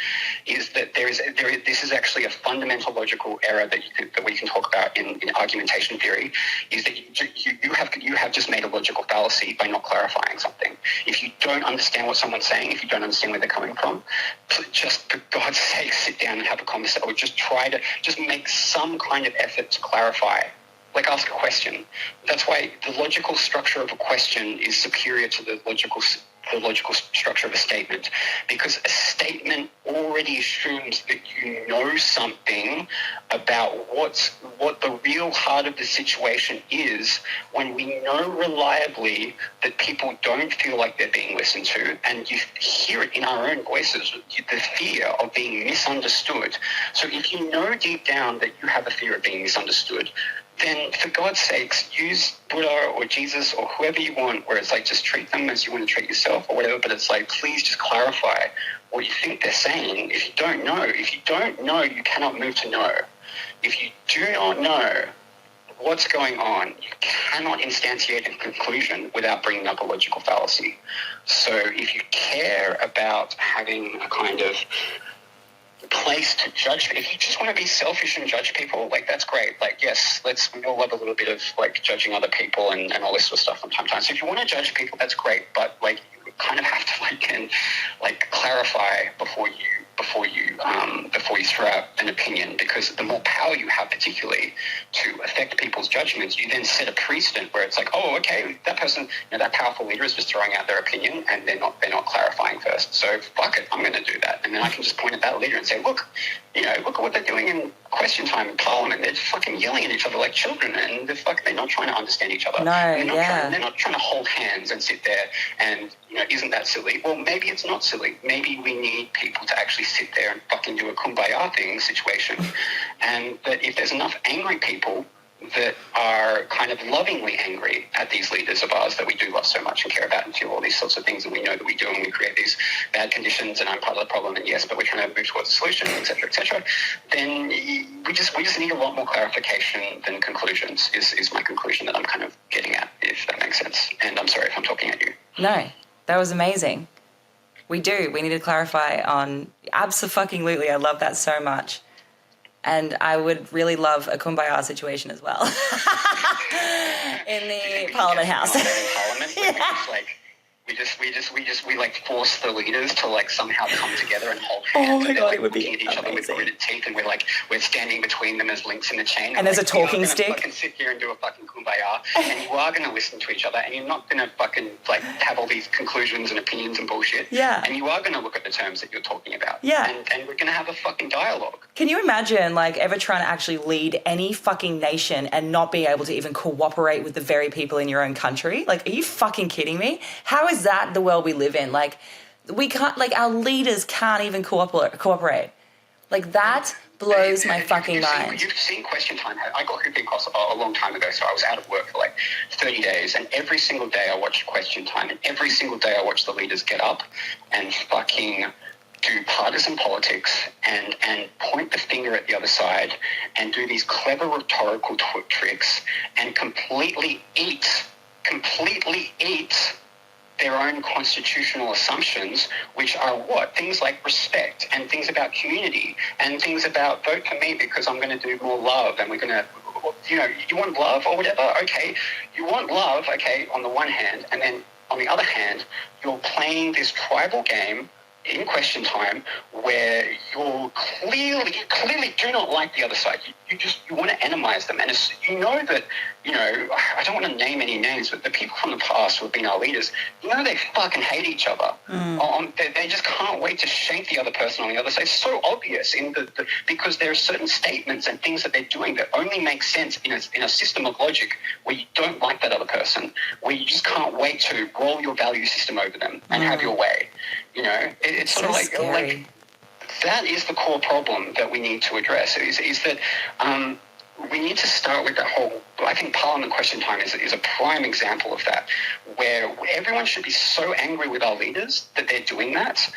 Speaker 2: Is that this is actually a fundamental logical error that we can talk about in argumentation theory. Is that you have just made a logical fallacy by not clarifying something. If you don't understand what someone's saying, if you don't understand where they're coming from, just for God's sake, sit down and have a conversation, or just try to make some kind of effort to clarify. Like, ask a question. That's why the logical structure of a question is superior to the logical structure of a statement, because a statement already assumes that you know something about what the real heart of the situation is, when we know reliably that people don't feel like they're being listened to, and you hear it in our own voices, the fear of being misunderstood. So if you know deep down that you have a fear of being misunderstood, then for God's sakes, use Buddha or Jesus or whoever you want, where it's like, just treat them as you want to treat yourself or whatever, but it's like, please just clarify what you think they're saying. If you don't know, you cannot move to know. If you do not know what's going on, you cannot instantiate a conclusion without bringing up a logical fallacy. So if you care about having a kind of place to judge, if you just want to be selfish and judge people, like, that's great. Like, yes, we all love a little bit of like judging other people and all this sort of stuff from time to time. So if you want to judge people, that's great, but like, you kind of have to clarify before you throw out an opinion, because the more power you have, particularly to affect people's judgments, you then set a precedent where it's like, oh, okay, that person, that powerful leader is just throwing out their opinion, and they're not clarifying first. So fuck it, I'm going to do that, and then I can just point at that leader and say, look at what they're doing in question time in Parliament. They're just fucking yelling at each other like children, and they're not trying to understand each other. They're not trying to hold hands and sit there and, isn't that silly? Well, maybe it's not silly. Maybe we need people to actually sit there and fucking do a kumbaya thing situation. And that if there's enough angry people, that are kind of lovingly angry at these leaders of ours that we do love so much and care about and feel all these sorts of things that we know that we do, and we create these bad conditions and I'm part of the problem, and yes, but we're trying to move towards a solution, etc., then we just need a lot more clarification than conclusions is my conclusion that I'm kind of getting at, if that makes sense. And I'm sorry if I'm talking at you.
Speaker 1: No, that was amazing. We need to clarify on abso-fucking-lutely. I love that so much. And I would really love a kumbaya situation as well in the Parliament House.
Speaker 2: Parliament, we like force the leaders to like somehow come together and hold hands.
Speaker 1: Oh my
Speaker 2: God,
Speaker 1: God,
Speaker 2: like,
Speaker 1: it would be
Speaker 2: looking at each other with gritted teeth, and we're standing between them as links in the chain.
Speaker 1: And there's
Speaker 2: like,
Speaker 1: a talking stick.
Speaker 2: Fucking sit here and do a fucking kumbaya, and you are going to listen to each other, and you're not going to fucking like have all these conclusions and opinions and bullshit.
Speaker 1: Yeah.
Speaker 2: And you are going to look at the terms that you're talking about.
Speaker 1: Yeah.
Speaker 2: And we're going to have a fucking dialogue.
Speaker 1: Can you imagine like ever trying to actually lead any fucking nation and not being able to even cooperate with the very people in your own country? Like, are you fucking kidding me? How is that the world we live in? Like, we can't, like, our leaders can't even cooperate. Like, that blows my fucking mind.
Speaker 2: You've seen Question Time. I got hooping cross a long time ago, so I was out of work for like 30 days, and every single day I watched Question Time, and every single day I watched the leaders get up and fucking do partisan politics and point the finger at the other side and do these clever rhetorical tricks and completely eat their own constitutional assumptions, which are what? Things like respect and things about community and things about vote for me because I'm going to do more love and we're going to, you want love or whatever? Okay, you want love, okay, on the one hand, and then on the other hand, you're playing this tribal game in Question Time where you clearly do not like the other side. You want to enemize them. And it's, that, I don't want to name any names, but the people from the past who have been our leaders, they fucking hate each other. They just can't wait to shank the other person on the other side. It's so obvious because there are certain statements and things that they're doing that only make sense in a system of logic where you don't like that other person, where you just can't wait to roll your value system over them and have your way. It's sort of like that is the core problem that we need to address. Is that we need to start with that whole. I think Parliament Question Time is a prime example of that, where everyone should be so angry with our leaders that they're doing that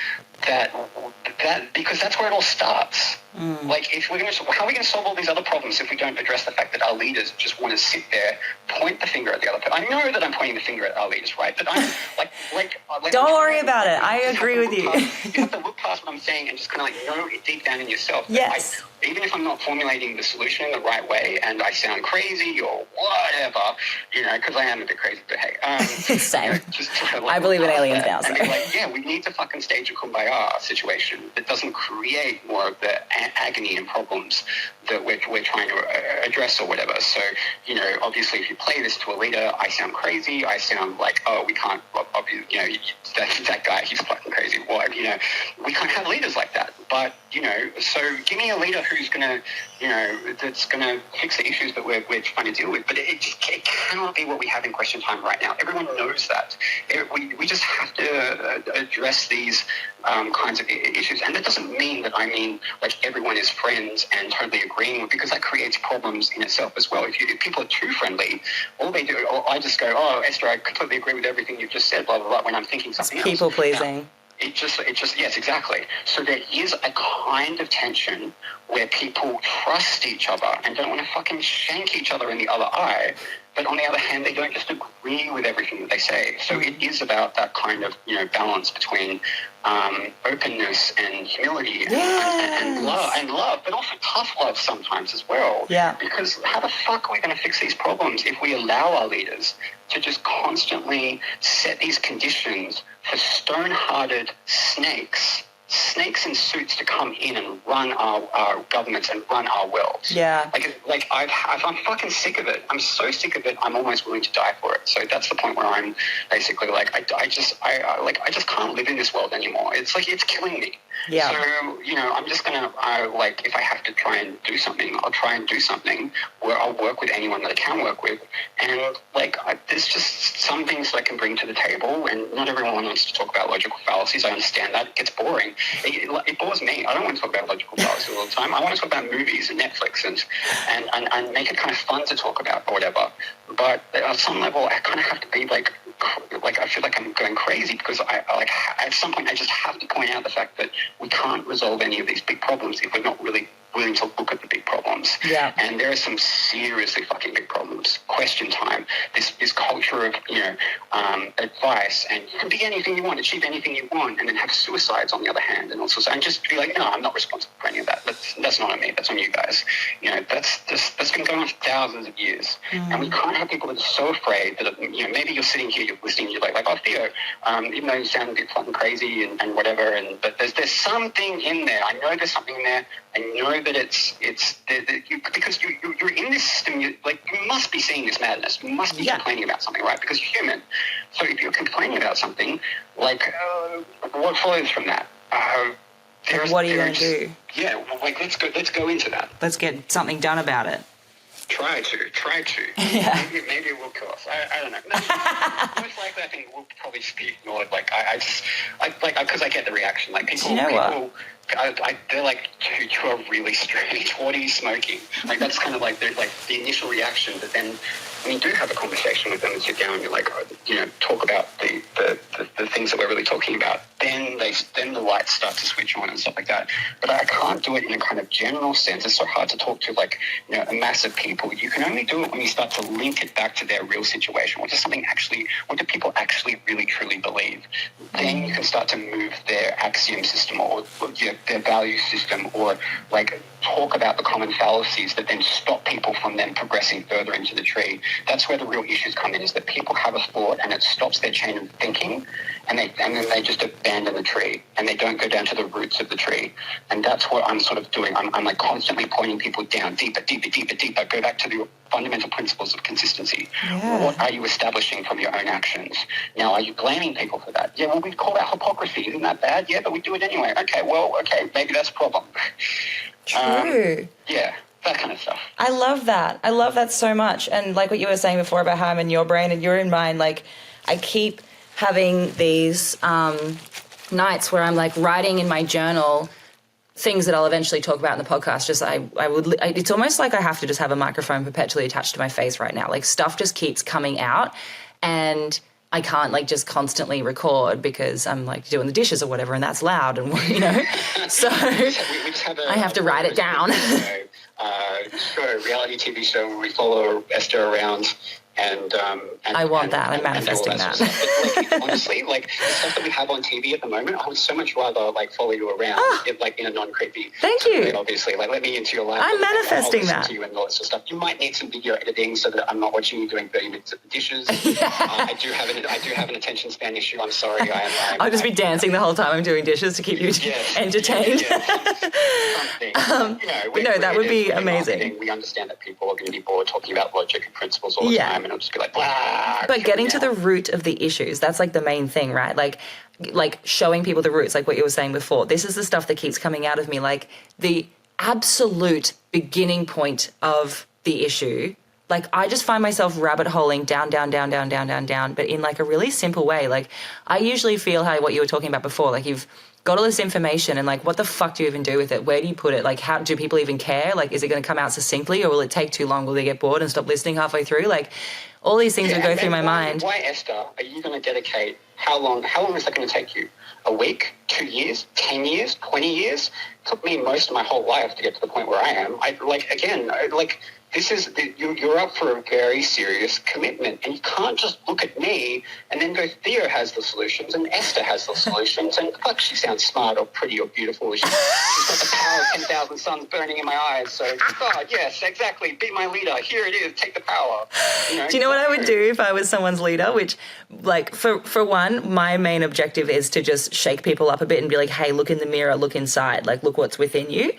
Speaker 2: because that's where it all starts. Like, how are we going to solve all these other problems if we don't address the fact that our leaders just want to sit there, point the finger at the other person? I know that I'm pointing the finger at our leaders, right? But I'm like
Speaker 1: don't worry about it. I agree with you.
Speaker 2: You have to look past what I'm saying and just kind of like know it deep down in yourself.
Speaker 1: Yes.
Speaker 2: Even if I'm not formulating the solution in the right way and I sound crazy or whatever, because I am a bit crazy, but hey.
Speaker 1: Same. I believe in aliens now. So.
Speaker 2: We need to fucking stage a kumbaya situation that doesn't create more of the agony and problems that we're trying to address or whatever. So, obviously if you play this to a leader, I sound crazy. I sound like, we can't, that guy, he's fucking crazy. What? We can't have leaders like that. But, so give me a leader who's going to, that's going to fix the issues that we're trying to deal with. But it cannot be what we have in Question Time right now. Everyone knows that. We just have to address these kinds of issues. And that doesn't mean that like everyone is friends and totally agreeing with, because that creates problems in itself as well. If people are too friendly, all they do, or I just go, Esther, I completely agree with everything you've just said, blah, blah, blah, when I'm thinking something else.
Speaker 1: People pleasing.
Speaker 2: Now, it just, yes, exactly. So there is a kind of tension where people trust each other and don't want to fucking shank each other in the other eye. But on the other hand, they don't just agree with everything that they say. So it is about that kind of, balance between openness and humility and love, but also tough love sometimes as well.
Speaker 1: Yeah.
Speaker 2: Because how the fuck are we going to fix these problems if we allow our leaders to just constantly set these conditions for stone-hearted snakes in suits to come in and run our governments and run our world?
Speaker 1: Yeah.
Speaker 2: I'm fucking sick of it. I'm so sick of it. I'm almost willing to die for it. So that's the point where I'm basically like, I just can't live in this world anymore. It's like, it's killing me.
Speaker 1: Yeah.
Speaker 2: So, I'm just going to, if I have to try and do something, I'll try and do something where I'll work with anyone that I can work with. And, there's just some things that I can bring to the table, and not everyone wants to talk about logical fallacies. I understand that. It gets boring. It bores me. I don't want to talk about logical fallacies all the time. I want to talk about movies and Netflix and make it kind of fun to talk about or whatever. But at some level, I kind of have to be like I feel like I'm going crazy because I at some point I just have to point out the fact that we can't resolve any of these big problems if we're not really willing to look at the big problems.
Speaker 1: Yeah.
Speaker 2: And there are some seriously fucking big problems. Question time. This culture of, advice, and you can be anything you want, achieve anything you want, and then have suicides on the other hand, and also and just be like, no, I'm not responsible for any of that. That's not on me. That's on you guys. That's been going on for thousands of years, and we can't have people that are so afraid that maybe you're sitting here, you're listening, you're like, oh Theo, even though you sound a bit fucking crazy and whatever, but there's something in there. I know there's something in there. I know that it's because you're in this system. You must be seeing this madness. You must be complaining about something, right? Because you're human. So if you're complaining about something, what follows from that?
Speaker 1: What are you going to do?
Speaker 2: Yeah, let's go into that.
Speaker 1: Let's get something done about it.
Speaker 2: Try to.
Speaker 1: Yeah.
Speaker 2: Maybe it will kill us. I don't know. Most likely, I think we'll probably just be ignored. Because I get the reaction. Like people,
Speaker 1: do you know what?
Speaker 2: They're like, dude, you are really strange. What are you smoking? Like that's kind of like the initial reaction. But then when you do have a conversation with them and sit down, and you're like, talk about the things that we're really talking about. Then the lights start to switch on and stuff like that. But I can't do it in a kind of general sense. It's so hard to talk to a mass of people. You can only do it when you start to link it back to their real situation. What do people actually really truly believe? Then you can start to move their axiom system or their value system, or talk about the common fallacies that then stop people from then progressing further into the tree. That's where the real issues come in, is that people have a thought and it stops their chain of thinking, and then they just abandon the tree and they don't go down to the roots of the tree. And that's what I'm sort of doing. I'm like constantly pointing people down, deeper. Go back to the fundamental principles of consistency. Yeah. What are you establishing from your own actions? Now, are you blaming people for that? Yeah, well, we call that hypocrisy. Isn't that bad? Yeah, but we do it anyway. Okay, maybe that's a problem.
Speaker 1: True.
Speaker 2: Yeah, that kind of stuff.
Speaker 1: I love that. I love that so much. And like what you were saying before about how I'm in your brain and you're in mine, I keep having these nights where I'm writing in my journal things that I'll eventually talk about in the podcast. It's almost like I have to just have a microphone perpetually attached to my face right now. Stuff just keeps coming out, and I can't just constantly record because I'm doing the dishes or whatever, and that's loud, and so I have to write it down.
Speaker 2: Reality TV show where we follow Esther around. And
Speaker 1: I want that. I'm manifesting that.
Speaker 2: Honestly, the stuff that we have on TV at the moment, I would so much rather follow you around, in a non-creepy.
Speaker 1: Thank you.
Speaker 2: Way, obviously, let me into your life.
Speaker 1: I'm manifesting that.
Speaker 2: To you and all that sort of stuff. You might need some video editing so that I'm not watching you doing 30 minutes of the dishes. I do have an attention span issue. I'm sorry.
Speaker 1: I'll just be dancing the whole time I'm doing dishes to keep you entertained. That would be amazing.
Speaker 2: Marketing, we understand that people are going to be bored talking about logic and principles all the time. And it'll just be blah.
Speaker 1: But getting to the root of the issues, that's the main thing, right? Like showing people the roots, like what you were saying before. This is the stuff that keeps coming out of me, the absolute beginning point of the issue. I just find myself rabbit holing down, but in a really simple way. I usually feel what you were talking about before, you've got all this information and what the fuck do you even do with it? Where do you put it? How do people even care? Is it going to come out succinctly, or will it take too long? Will they get bored and stop listening halfway through? All these things would go through my mind.
Speaker 2: Why, Esther, are you going to dedicate, how long is that going to take you? A week, 2 years, 10 years, 20 years? It took me most of my whole life to get to the point where I am. You're up for a very serious commitment, and you can't just look at me and then go, Theo has the solutions and Esther has the solutions, and fuck, she sounds smart or pretty or beautiful. She's got the power of 10,000 suns burning in my eyes. So, God, yes, exactly. Be my leader. Here it is. Take the power.
Speaker 1: Do you know what I would do if I was someone's leader? Which, for one, my main objective is to just shake people up a bit and be like, hey, look in the mirror, look inside, look what's within you.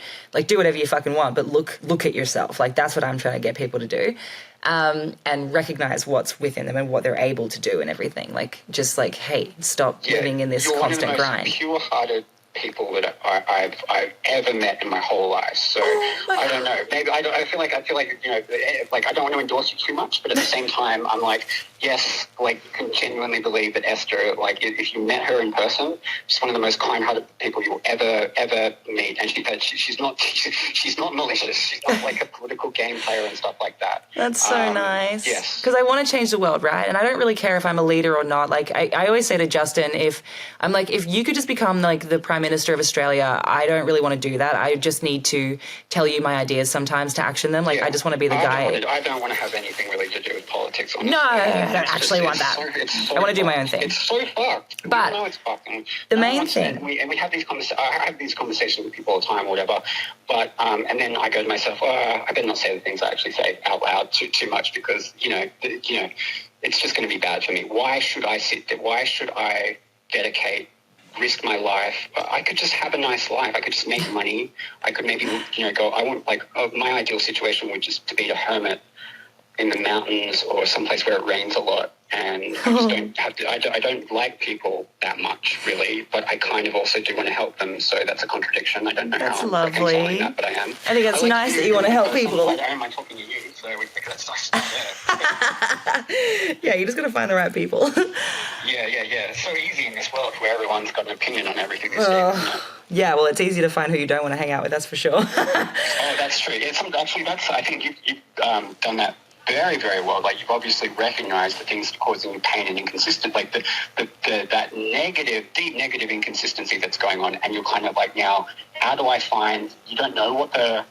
Speaker 1: Do whatever you fucking want, but look at yourself. That's what I'm trying to get people to do, and recognize what's within them and what they're able to do and everything. Hey, stop living in this constant grind.
Speaker 2: Pure-hearted people that I've ever met in my whole life. So I don't know. Maybe I feel like like I don't want to endorse you too much, but at the same time, I'm like, yes, like you can genuinely believe that Esther, like if you met her in person, she's one of the most kind-hearted people you'll ever meet, and she's not malicious. She's not like a political game player and stuff like that.
Speaker 1: That's so nice.
Speaker 2: Yes,
Speaker 1: because I want to change the world, right? And I don't really care if I'm a leader or not. Like I always say to Justin, if you could just become like the Prime Minister of Australia, I don't really want to do that. I just need to tell you my ideas sometimes to action them. Like I just want to be the guy.
Speaker 2: I don't want to have anything really to do with politics. Honestly.
Speaker 1: No, I don't actually want that. I want to do my own thing.
Speaker 2: It's so fucked.
Speaker 1: But
Speaker 2: you know it's fucked.
Speaker 1: The main thing,
Speaker 2: we have these I have these conversations with people all the time or whatever. But and then I go to myself, I better not say the things I actually say out loud too much because it's just going to be bad for me. Why should I sit there? Why should I risk my life? I could just have a nice life. I could just make money. I could maybe, go. I want my ideal situation would just to be a hermit in the mountains or someplace where it rains a lot. And I just don't have to. I don't like people that much, really, but I kind of also do want to help them. So that's a contradiction. I don't know
Speaker 1: that's
Speaker 2: how I'm
Speaker 1: lovely.
Speaker 2: reconciling that, but I am.
Speaker 1: I think it's nice that you want to help people.
Speaker 2: I don't mind talking to you, so we think that's nice stuff there.
Speaker 1: Yeah, you just got to find the right people.
Speaker 2: Yeah. It's so easy in this world where everyone's got an opinion on everything they say.
Speaker 1: Yeah, well, it's easy to find who you don't want to hang out with. That's for sure.
Speaker 2: Oh, that's true. I think you've done that very, very well. Like you've obviously recognised the things that are causing you pain and inconsistent, like that deep negative inconsistency that's going on, and you're kind of like, now, how do I find? You don't know what the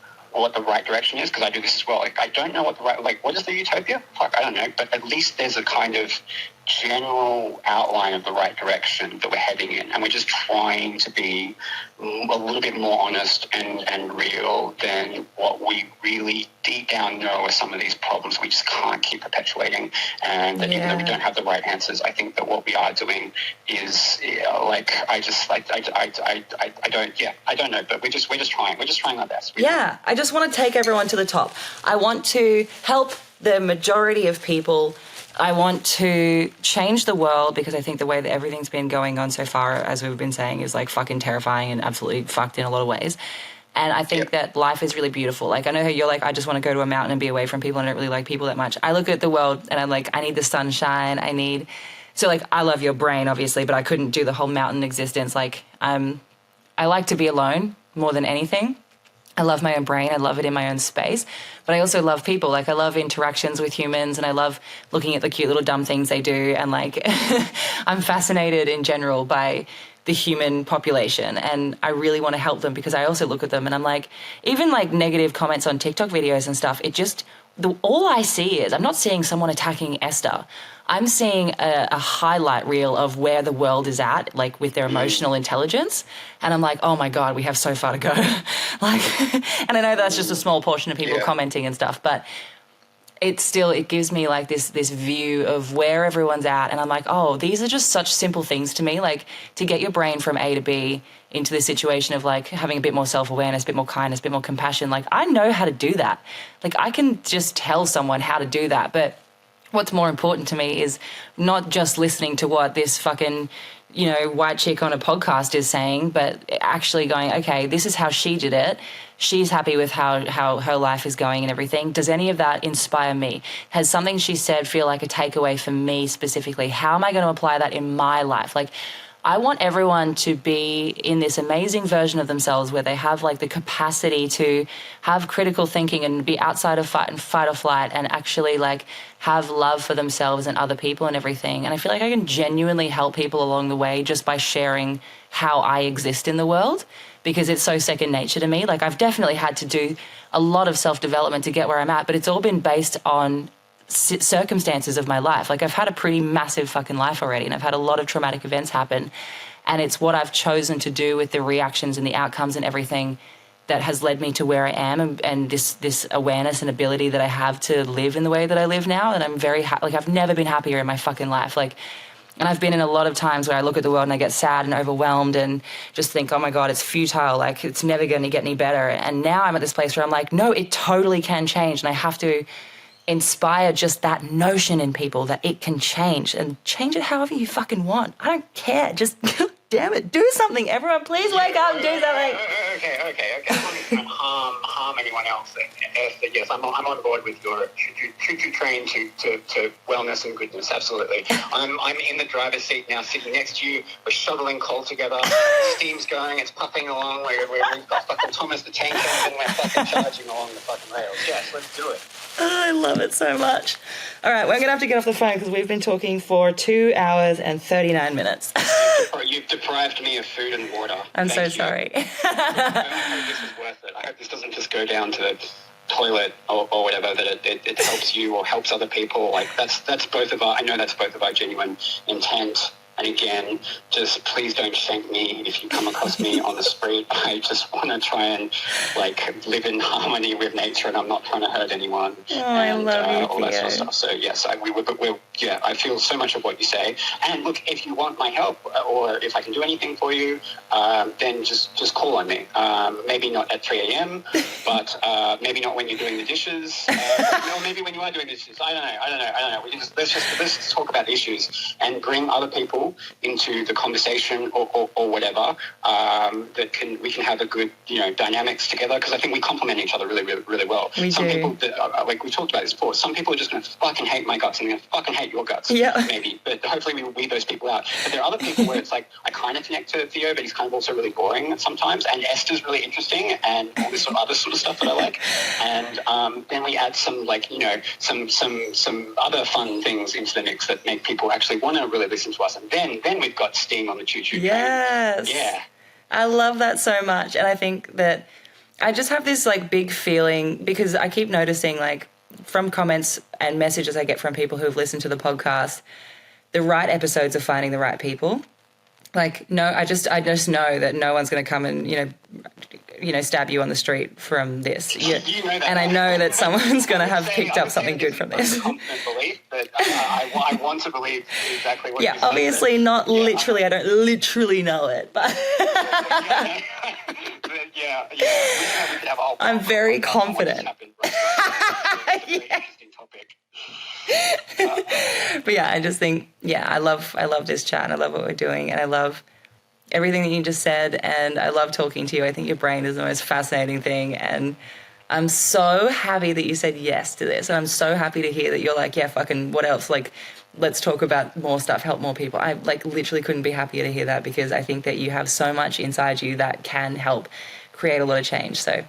Speaker 2: right direction is, because I do this as well. Like I don't know what is the utopia? Fuck, I don't know. But at least there's a kind of general outline of the right direction that we're heading in, and we're just trying to be a little bit more honest and real than what we really deep down know are some of these problems we just can't keep perpetuating. And that even though we don't have the right answers, I think that what we are doing is I don't know, but we're just trying our best.
Speaker 1: Yeah, I just want to take everyone to the top. I want to help the majority of people. I want to change the world, because I think the way that everything's been going on so far, as we've been saying, is like fucking terrifying and absolutely fucked in a lot of ways. And I think that life is really beautiful. Like, I know how you're like, I just want to go to a mountain and be away from people, and I don't really like people that much. I look at the world and I'm like, I need the sunshine. So like, I love your brain, obviously, but I couldn't do the whole mountain existence. Like, I like to be alone more than anything. I love my own brain. I love it in my own space. But I also love people. Like, I love interactions with humans, and I love looking at the cute little dumb things they do. And like, I'm fascinated in general by the human population, and I really want to help them, because I also look at them and I'm like, even like negative comments on TikTok videos and stuff, all I see is, I'm not seeing someone attacking Esther. I'm seeing a highlight reel of where the world is at, like with their emotional intelligence. And I'm like, oh my God, we have so far to go. And I know that's just a small portion of people commenting and stuff, but it gives me like this view of where everyone's at. And I'm like, oh, these are just such simple things to me, like to get your brain from A to B into the situation of like having a bit more self-awareness, a bit more kindness, a bit more compassion. Like, I know how to do that. Like, I can just tell someone how to do that. But what's more important to me is not just listening to what this fucking, white chick on a podcast is saying, but actually going, okay, this is how she did it. She's happy with how her life is going and everything. Does any of that inspire me? Has something she said feel like a takeaway for me specifically? How am I going to apply that in my life? Like, I want everyone to be in this amazing version of themselves where they have like the capacity to have critical thinking and be outside of fight or flight, and actually like have love for themselves and other people and everything. And I feel like I can genuinely help people along the way just by sharing how I exist in the world, because it's so second nature to me. Like, I've definitely had to do a lot of self-development to get where I'm at, but it's all been based on circumstances of my life. Like, I've had a pretty massive fucking life already, and I've had a lot of traumatic events happen, and it's what I've chosen to do with the reactions and the outcomes and everything that has led me to where I am, and this awareness and ability that I have to live in the way that I live now. And I'm very like, I've never been happier in my fucking life. Like, and I've been in a lot of times where I look at the world and I get sad and overwhelmed and just think, oh my God, it's futile. Like, it's never going to get any better. And now I'm at this place where I'm like, no, it totally can change. And I have to inspire just that notion in people that it can change, and change it however you fucking want. I don't care. Just damn it, do something. Everyone, please wake up and do something.
Speaker 2: Okay. As long as you don't harm anyone else. Esther, yes, I'm on board with your choo-choo train to wellness and goodness. Absolutely. I'm in the driver's seat now, sitting next to you. We're shoveling coal together. The steam's going. It's puffing along. We've got fucking Thomas the Tank Engine. We're fucking charging along the fucking rails. Yes, let's do it.
Speaker 1: Oh, I love it so much. All right, we're going to have to get off the phone because we've been talking for 2 hours and 39 minutes.
Speaker 2: You've deprived me of food and water.
Speaker 1: I'm so sorry.
Speaker 2: I hope this is worth it. I hope this doesn't just go down to the toilet or whatever, that it helps you or helps other people. Like that's both of our, I know that's both of our genuine intent. And again, just please don't shank me if you come across me on the street. I just want to try and live in harmony with nature, and I'm not trying to hurt anyone.
Speaker 1: Oh, I love you,
Speaker 2: all that sort of stuff. So yes, I feel so much of what you say. And look, if you want my help or if I can do anything for you, then just call on me. Maybe not at 3 a.m., but maybe not when you're doing the dishes. No, maybe when you are doing the dishes. I don't know. Let's just talk about issues and bring other people into the conversation or whatever, we can have a good dynamics together, because I think we complement each other really, really, really well. Some people that, we talked about this before, some people are just going to fucking hate my guts and they're going to fucking hate your guts, maybe, but hopefully we weed those people out. But there are other people where it's like I kind of connect to Theo, but he's kind of also really boring sometimes, and Esther's really interesting and all this other sort of stuff that I like, and then we add some some other fun things into the mix that make people actually want to really listen to us, and then we've got steam on the choo-choo train.
Speaker 1: Yes.
Speaker 2: Yeah.
Speaker 1: I love that so much. And I think that I just have this big feeling, because I keep noticing from comments and messages I get from people who've listened to the podcast, the right episodes are finding the right people. I just know that no one's going to come and, stab you on the street from this.
Speaker 2: You know that.
Speaker 1: And I know that someone's going to have picked up something good from this.
Speaker 2: It's a confident belief, but I want to believe exactly what you said.
Speaker 1: Obviously not literally. I don't literally know it, but...
Speaker 2: yeah. We could have a whole
Speaker 1: I'm very confident.
Speaker 2: Interesting topic.
Speaker 1: But yeah, I just think, I love this chat, and I love what we're doing, and I love everything that you just said, and I love talking to you. I think your brain is the most fascinating thing, and I'm so happy that you said yes to this, and I'm so happy to hear that you're fucking what else? Let's talk about more stuff, help more people. I literally couldn't be happier to hear that, because I think that you have so much inside you that can help create a lot of change. So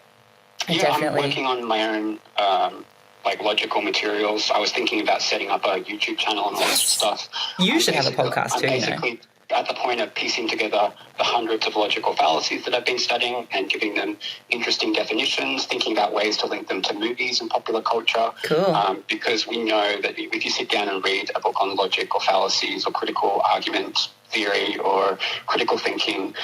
Speaker 1: definitely.
Speaker 2: I'm working on my own logical materials. I was thinking about setting up a YouTube channel and all this stuff.
Speaker 1: You should have a podcast too.
Speaker 2: Basically at the point of piecing together the hundreds of logical fallacies that I've been studying and giving them interesting definitions, thinking about ways to link them to movies and popular culture.
Speaker 1: Cool.
Speaker 2: Because we know that if you sit down and read a book on logic or fallacies or critical argument theory or critical thinking,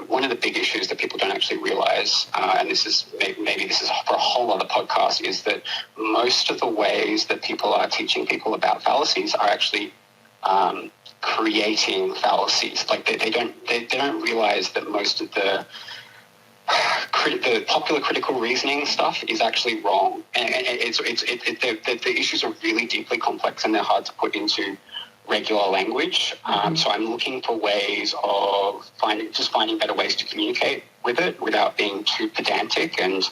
Speaker 2: one of the big issues that people don't actually realize, and this is maybe this is for a whole other podcast, is that most of the ways that people are teaching people about fallacies are actually creating fallacies. They don't realize that most of the popular critical reasoning stuff is actually wrong, and the issues are really deeply complex and they're hard to put into regular language. So I'm looking for ways of finding better ways to communicate with it without being too pedantic, and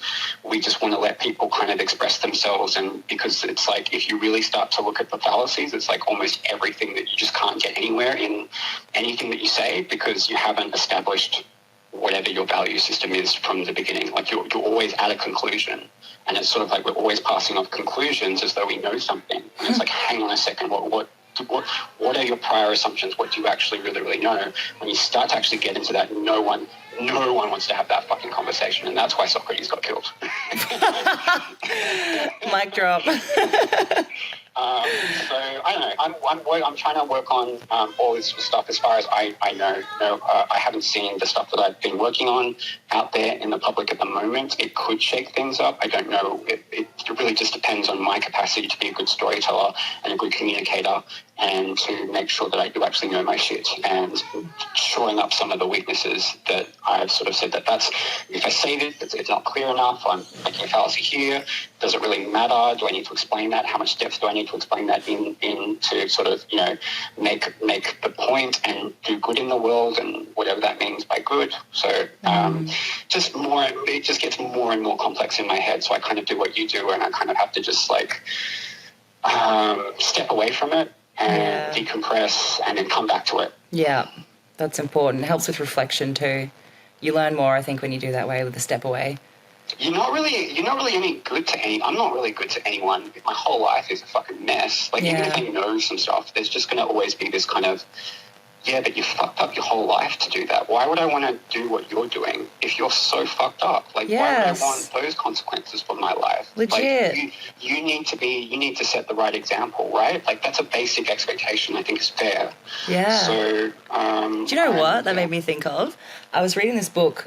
Speaker 2: we just want to let people kind of express themselves. And because it's if you really start to look at the fallacies, it's almost everything that you just can't get anywhere in anything that you say, because you haven't established whatever your value system is from the beginning. You're always at a conclusion, and it's sort of we're always passing off conclusions as though we know something, and it's hang on a second, what are your prior assumptions? What do you actually really, really know? When you start to actually get into that, no one wants to have that fucking conversation, and that's why Socrates got killed.
Speaker 1: Mic drop.
Speaker 2: So I don't know. I'm trying to work on all this sort of stuff. As far as I know, I haven't seen the stuff that I've been working on out there in the public at the moment. It could shake things up. I don't know. It really just depends on my capacity to be a good storyteller and a good communicator, and to make sure that I do actually know my shit, and shoring up some of the weaknesses that I've sort of said that's if I say this, it's not clear enough. I'm making a fallacy here. Does it really matter? Do I need to explain that? How much depth do I need to explain that in to sort of, make the point and do good in the world and whatever that means by good. So it just gets more and more complex in my head. So I kind of do what you do, and I kind of have to just like step away from it and decompress and then come back to it.
Speaker 1: Yeah, that's important. It helps with reflection too. You learn more, I think, when you do that way with the step away.
Speaker 2: You're not really any good to I'm not really good to anyone. My whole life is a fucking mess. Like, even if I know some stuff, there's just going to always be this kind of, but you fucked up your whole life to do that. Why would I want to do what you're doing if you're so fucked up? Like, why would I want those consequences for my life?
Speaker 1: Legit.
Speaker 2: Like, you need to set the right example, right? Like, that's a basic expectation I think is fair.
Speaker 1: Yeah.
Speaker 2: So,
Speaker 1: do you know what that made me think of? I was reading this book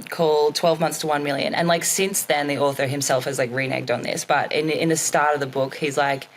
Speaker 1: called 12 Months to 1 Million. And, like, since then, the author himself has, like, reneged on this. But in the start of the book, he's, like,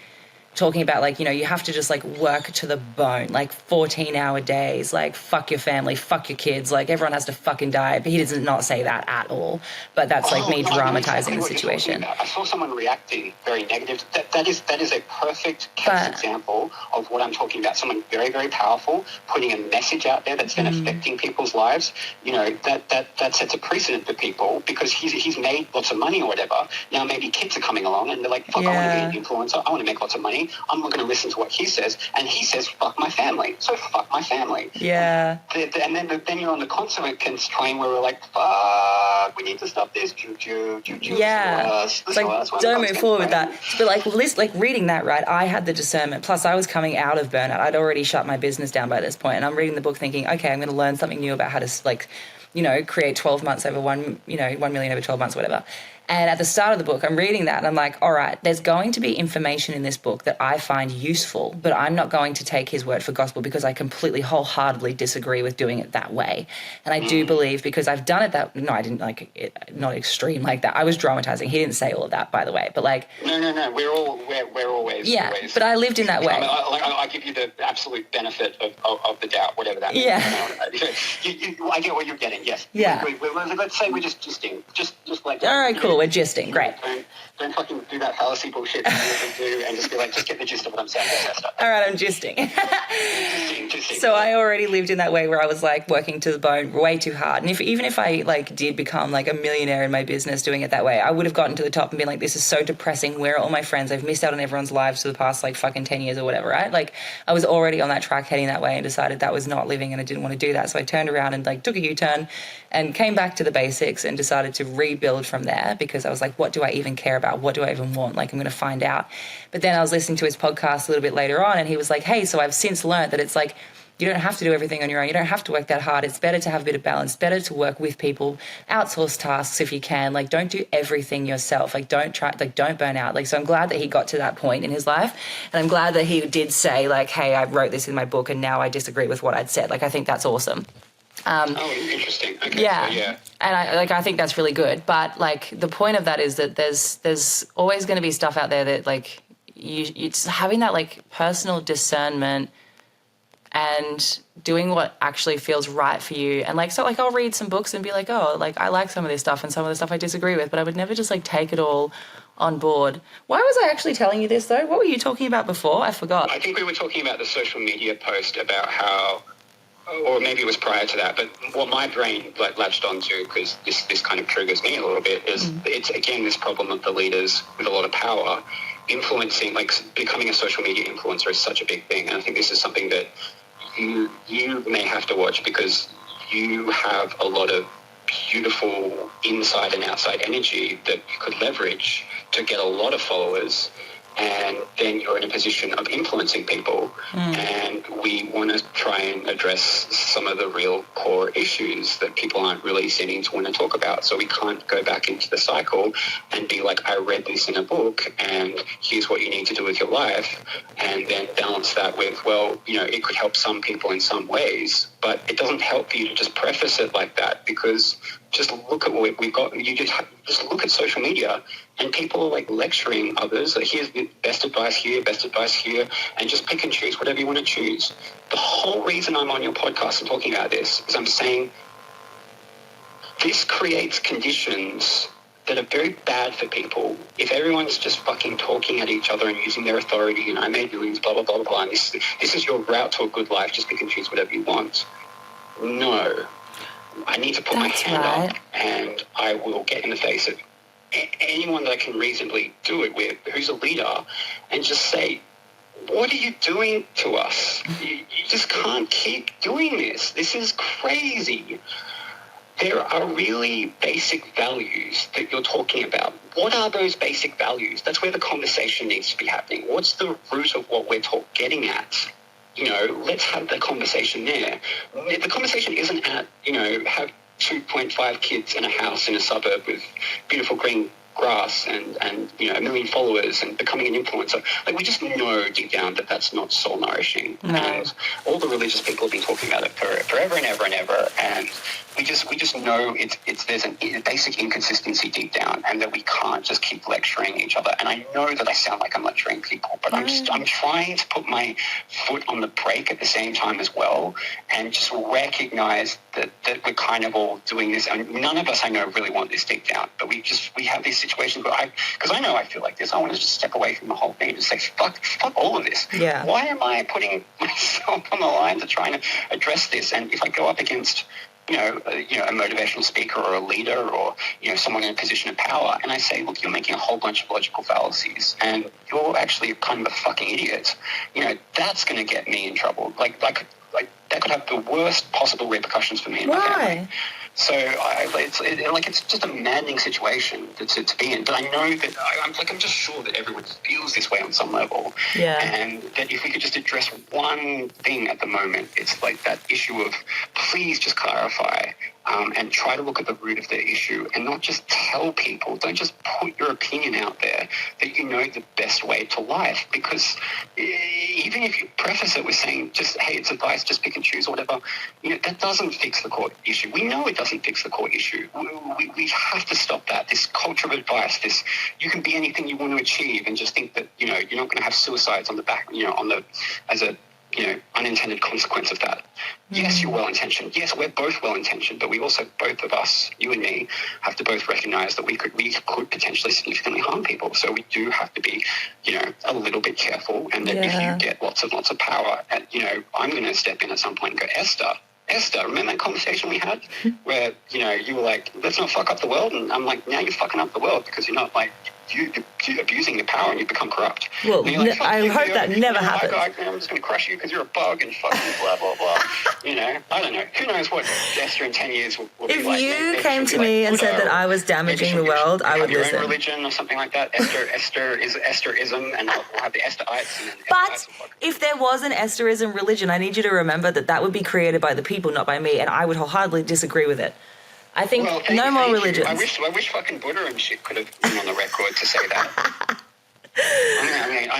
Speaker 1: talking about, like, you have to just, like, work to the bone, like 14-hour days, like, fuck your family, fuck your kids, like, everyone has to fucking die. But he does not say that at all. But that's, like, me dramatizing the situation.
Speaker 2: I saw someone reacting very negative. That is a perfect case example of what I'm talking about. Someone very, very powerful, putting a message out there that's then affecting people's lives. That sets a precedent for people because he's made lots of money or whatever. Now maybe kids are coming along and they're like, fuck, I want to be an influencer. I want to make lots of money. I'm not going to listen to what he says. And he says, fuck my family. So fuck my family.
Speaker 1: Yeah.
Speaker 2: And then you're on the consequence train where we're like, fuck, we need to stop this.
Speaker 1: Yeah. It's like, don't move forward with that. But like reading that, right, I had the discernment. Plus I was coming out of burnout. I'd already shut my business down by this point. And I'm reading the book thinking, okay, I'm going to learn something new about how to, like, create 12 months over 1 million over 12 months, whatever. And at the start of the book, I'm reading that and I'm like, all right, there's going to be information in this book that I find useful, but I'm not going to take his word for gospel because I completely wholeheartedly disagree with doing it that way. And I do believe, because I've done it no, I didn't, like, it, not extreme like that. I was dramatizing. He didn't say all of that, by the way, but like.
Speaker 2: No, we're always.
Speaker 1: Yeah,
Speaker 2: always,
Speaker 1: but I lived in that way.
Speaker 2: I give you the absolute benefit of the doubt, whatever that means.
Speaker 1: Yeah.
Speaker 2: I get what you're getting, yes.
Speaker 1: Yeah.
Speaker 2: Let's say we're just gisting. Just like.
Speaker 1: All right, cool. We're gisting. Great.
Speaker 2: Don't fucking do that fallacy bullshit that you do and just be like, just get the gist of what I'm saying.
Speaker 1: All right, I'm gisting.
Speaker 2: Gisting.
Speaker 1: So I already lived in that way where I was like working to the bone way too hard. And even if I like did become like a millionaire in my business doing it that way, I would have gotten to the top and been like, this is so depressing. Where are all my friends? I've missed out on everyone's lives for the past like fucking 10 years or whatever, right? Like I was already on that track heading that way and decided that was not living and I didn't want to do that. So I turned around and like took a U-turn and came back to the basics and decided to rebuild from there because I was like, what do I even care about? What do I even want? Like, I'm going to find out. But then I was listening to his podcast a little bit later on and he was like, hey, so I've since learned that it's like, you don't have to do everything on your own. You don't have to work that hard. It's better to have a bit of balance, better to work with people, outsource tasks if you can. Like, don't do everything yourself. Like, don't burn out. Like, so I'm glad that he got to that point in his life. And I'm glad that he did say like, hey, I wrote this in my book and now I disagree with what I'd said. Like, I think that's awesome.
Speaker 2: Interesting. Okay,
Speaker 1: yeah.
Speaker 2: So, yeah.
Speaker 1: And I think that's really good. But like the point of that is that there's always going to be stuff out there that like it's having that like personal discernment and doing what actually feels right for you. And like, so like I'll read some books and be like, oh, like I like some of this stuff and some of the stuff I disagree with, but I would never just like take it all on board. Why was I actually telling you this though? What were you talking about before? I forgot.
Speaker 2: I think we were talking about the social media post about how, or maybe it was prior to that, but what my brain like latched onto, because this kind of triggers me a little bit, is it's again this problem of the leaders with a lot of power influencing, like becoming a social media influencer is such a big thing. And I think this is something that you may have to watch because you have a lot of beautiful inside and outside energy that you could leverage to get a lot of followers. And then you're in a position of influencing people. And we want to try and address some of the real core issues that people aren't really seeming to want to talk about. So we can't go back into the cycle and be like, I read this in a book and here's what you need to do with your life. And then balance that with, well, you know, it could help some people in some ways, but it doesn't help you to just preface it like that because just look at what we've got. You just look at social media and people are like lecturing others. Like, here's the best advice here, and just pick and choose whatever you want to choose. The whole reason I'm on your podcast and talking about this is I'm saying this creates conditions that are very bad for people. If everyone's just fucking talking at each other and using their authority and I made millions, blah, blah, blah, blah, blah, and this is your route to a good life, just pick and choose whatever you want. No. I need to put my hand up and I will get in the face of anyone that I can reasonably do it with who's a leader and just say, what are you doing to us? You just can't keep doing this. This is crazy. There are really basic values that you're talking about. What are those basic values? That's where the conversation needs to be happening. What's the root of what we're getting at? Let's have the conversation there. The conversation isn't at, have 2.5 kids in a house in a suburb with beautiful green grass and 1 million followers and becoming an influencer. Like, we just know deep down that that's not soul nourishing. No. And all the religious people have been talking about it forever and ever and ever. And we just know there's a basic inconsistency deep down, and that we can't just keep lecturing each other. And I know that I sound like I'm lecturing people, but I'm trying to put my foot on the brake at the same time as well, and just recognize that we're kind of all doing this. And none of us, I know, really want this deep down, but we have these situations where because I know I feel like this, I want to just step away from the whole thing and just say, fuck all of this.
Speaker 1: Yeah.
Speaker 2: Why am I putting myself on the line to try and address this? And if I go up against a motivational speaker or a leader or, someone in a position of power, and I say, look, you're making a whole bunch of logical fallacies and you're actually kind of a fucking idiot, that's going to get me in trouble. Like that could have the worst possible repercussions for me and my family. So it's just a maddening situation to be in. But I know that I'm just sure that everyone feels this way on some level. Yeah. And that if we could just address one thing at the moment, it's like that issue of please just clarify and try to look at the root of the issue and not just tell people. Don't just put your opinion out there that you know the best way to life. Because even if you preface it with saying just, hey, it's advice, just pick and choose or whatever, that doesn't fix the core issue. We know it doesn't fix the core issue. We have to stop that. This culture of advice, this you can be anything you want to achieve and just think that, you're not going to have suicides on the back, as a unintended consequence of that. Mm-hmm. Yes, you're well-intentioned. Yes, we're both well-intentioned, but we also, both of us, you and me, have to both recognize that we could potentially significantly harm people. So we do have to be, a little bit careful. And that if you get lots of power, and, I'm going to step in at some point and go, Esther, remember that conversation we had where, you were like, let's not fuck up the world? And I'm like, now you're fucking up the world because you're not like, you're abusing your power and you become corrupt.
Speaker 1: Well, like, I hope that never happens.
Speaker 2: I'm just going to crush you because you're a bug and fucking blah, blah, blah. I don't know. Who knows what Esther in 10 years will be like.
Speaker 1: If you came to me and said that I was damaging the world, I would listen.
Speaker 2: Your own religion or something like that. Esther is Esterism, and we'll have the Estherites.
Speaker 1: But if there was an Esterism religion, I need you to remember that would be created by the people, not by me, and I would wholeheartedly disagree with it. I think no more religions.
Speaker 2: I wish fucking Buddha and shit could have been on the record to say that.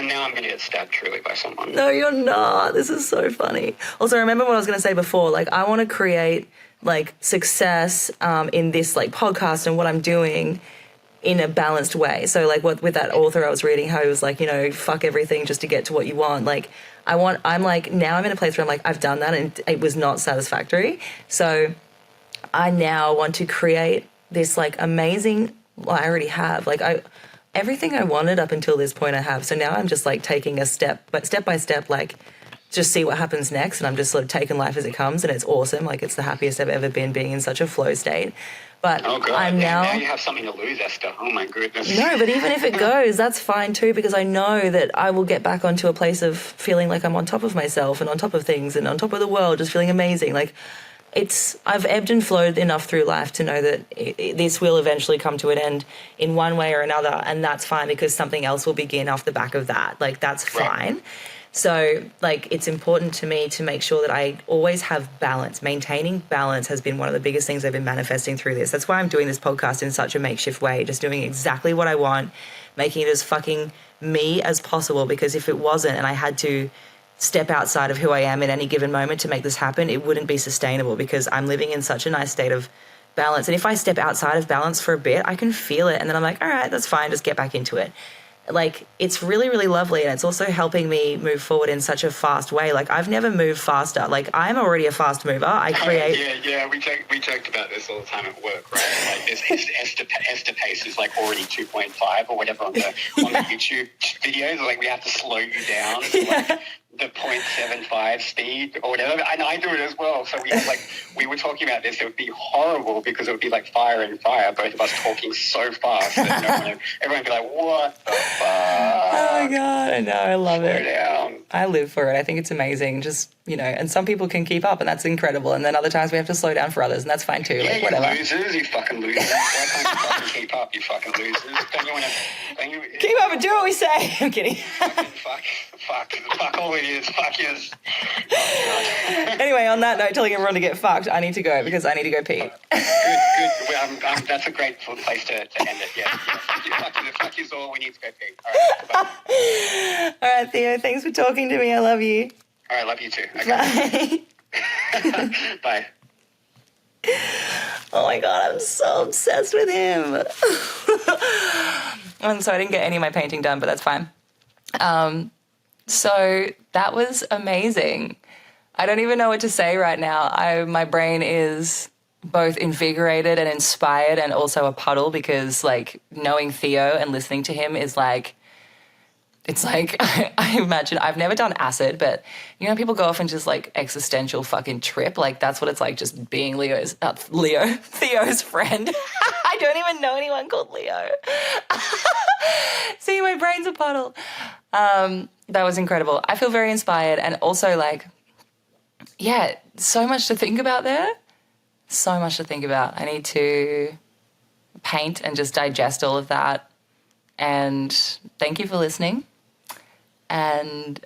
Speaker 2: Now I'm going to get stabbed truly by someone.
Speaker 1: No, you're not. This is so funny. Also, remember what I was going to say before. Like, I want to create, success in this, podcast and what I'm doing in a balanced way. So, with that author I was reading, how he was like, fuck everything just to get to what you want. Now I'm in a place where I'm like, I've done that and it was not satisfactory. So I now want to create this amazing, I already have, everything I wanted up until this point I have. So now I'm just taking a step by step, just see what happens next. And I'm just sort of taking life as it comes, and it's awesome. It's the happiest I've ever been being in such a flow state. But I'm
Speaker 2: now you have something to lose, Esther. Oh my goodness.
Speaker 1: No, but even if it goes, that's fine too, because I know that I will get back onto a place of feeling like I'm on top of myself and on top of things and on top of the world, just feeling amazing. I've ebbed and flowed enough through life to know that this will eventually come to an end in one way or another, and that's fine because something else will begin off the back of that. That's fine. Right. So, it's important to me to make sure that I always have balance. Maintaining balance has been one of the biggest things I've been manifesting through this. That's why I'm doing this podcast in such a makeshift way, just doing exactly what I want, making it as fucking me as possible, because if it wasn't and I had to step outside of who I am at any given moment to make this happen, it wouldn't be sustainable because I'm living in such a nice state of balance. And if I step outside of balance for a bit, I can feel it. And then I'm like, all right, that's fine. Just get back into it. like, it's really, really lovely, and it's also helping me move forward in such a fast way. Like, I've never moved faster. Like, I'm already a fast mover. I create...
Speaker 2: Yeah, we joked about this all the time at work, right? Like, this Esther pace is, like, already 2.5 or whatever on the YouTube videos. Like, we have to slow you down to, like, the 0.75 speed or whatever. And I do it as well. So we were talking about this. It would be horrible because it would be like fire and fire, both of us talking so fast that everyone would be like, what the fuck?
Speaker 1: Oh, my God. I know. I love it.
Speaker 2: Slow down.
Speaker 1: I live for it. I think it's amazing. Just, you know, and some people can keep up, and that's incredible. And then other times we have to slow down for others, and that's fine too.
Speaker 2: Yeah,
Speaker 1: like, whatever.
Speaker 2: You losers, you fucking losers. Why can't you fucking keep up, you fucking losers? Don't you want to...
Speaker 1: Keep up and do what we say. I'm kidding.
Speaker 2: Fuck all it is. Fuck yes. Oh,
Speaker 1: anyway, on that note, telling everyone to get fucked, I need to go because I need to go pee.
Speaker 2: Good. That's a great place to end it. Yeah. Fuck you all. We need to go pee. All right.
Speaker 1: All right, Theo. Thanks for talking to me. I love you.
Speaker 2: All right. Love you too. Okay. Bye. Bye.
Speaker 1: Oh my God, I'm so obsessed with him. And so I didn't get any of my painting done, but that's fine. So that was amazing. I don't even know what to say right now. My brain is both invigorated and inspired and also a puddle because, like, knowing Theo and listening to him is like, it's like, I imagine, I've never done acid, but, you know, people go off and just, like, existential fucking trip. Like, that's what it's like, just being Theo's friend. I don't even know anyone called Leo. See, my brain's a puddle. That was incredible. I feel very inspired, and also, like, yeah, so much to think about there. So much to think about. I need to paint and just digest all of that. And thank you for listening. And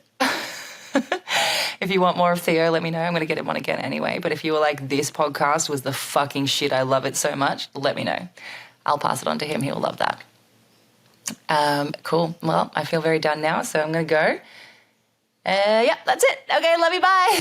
Speaker 1: if you want more of Theo, let me know. I'm going to get him on again anyway. But if you were like, this podcast was the fucking shit, I love it so much, let me know. I'll pass it on to him. He will love that. Cool. Well, I feel very done now, so I'm going to go. Yeah, that's it. Okay, love you. Bye.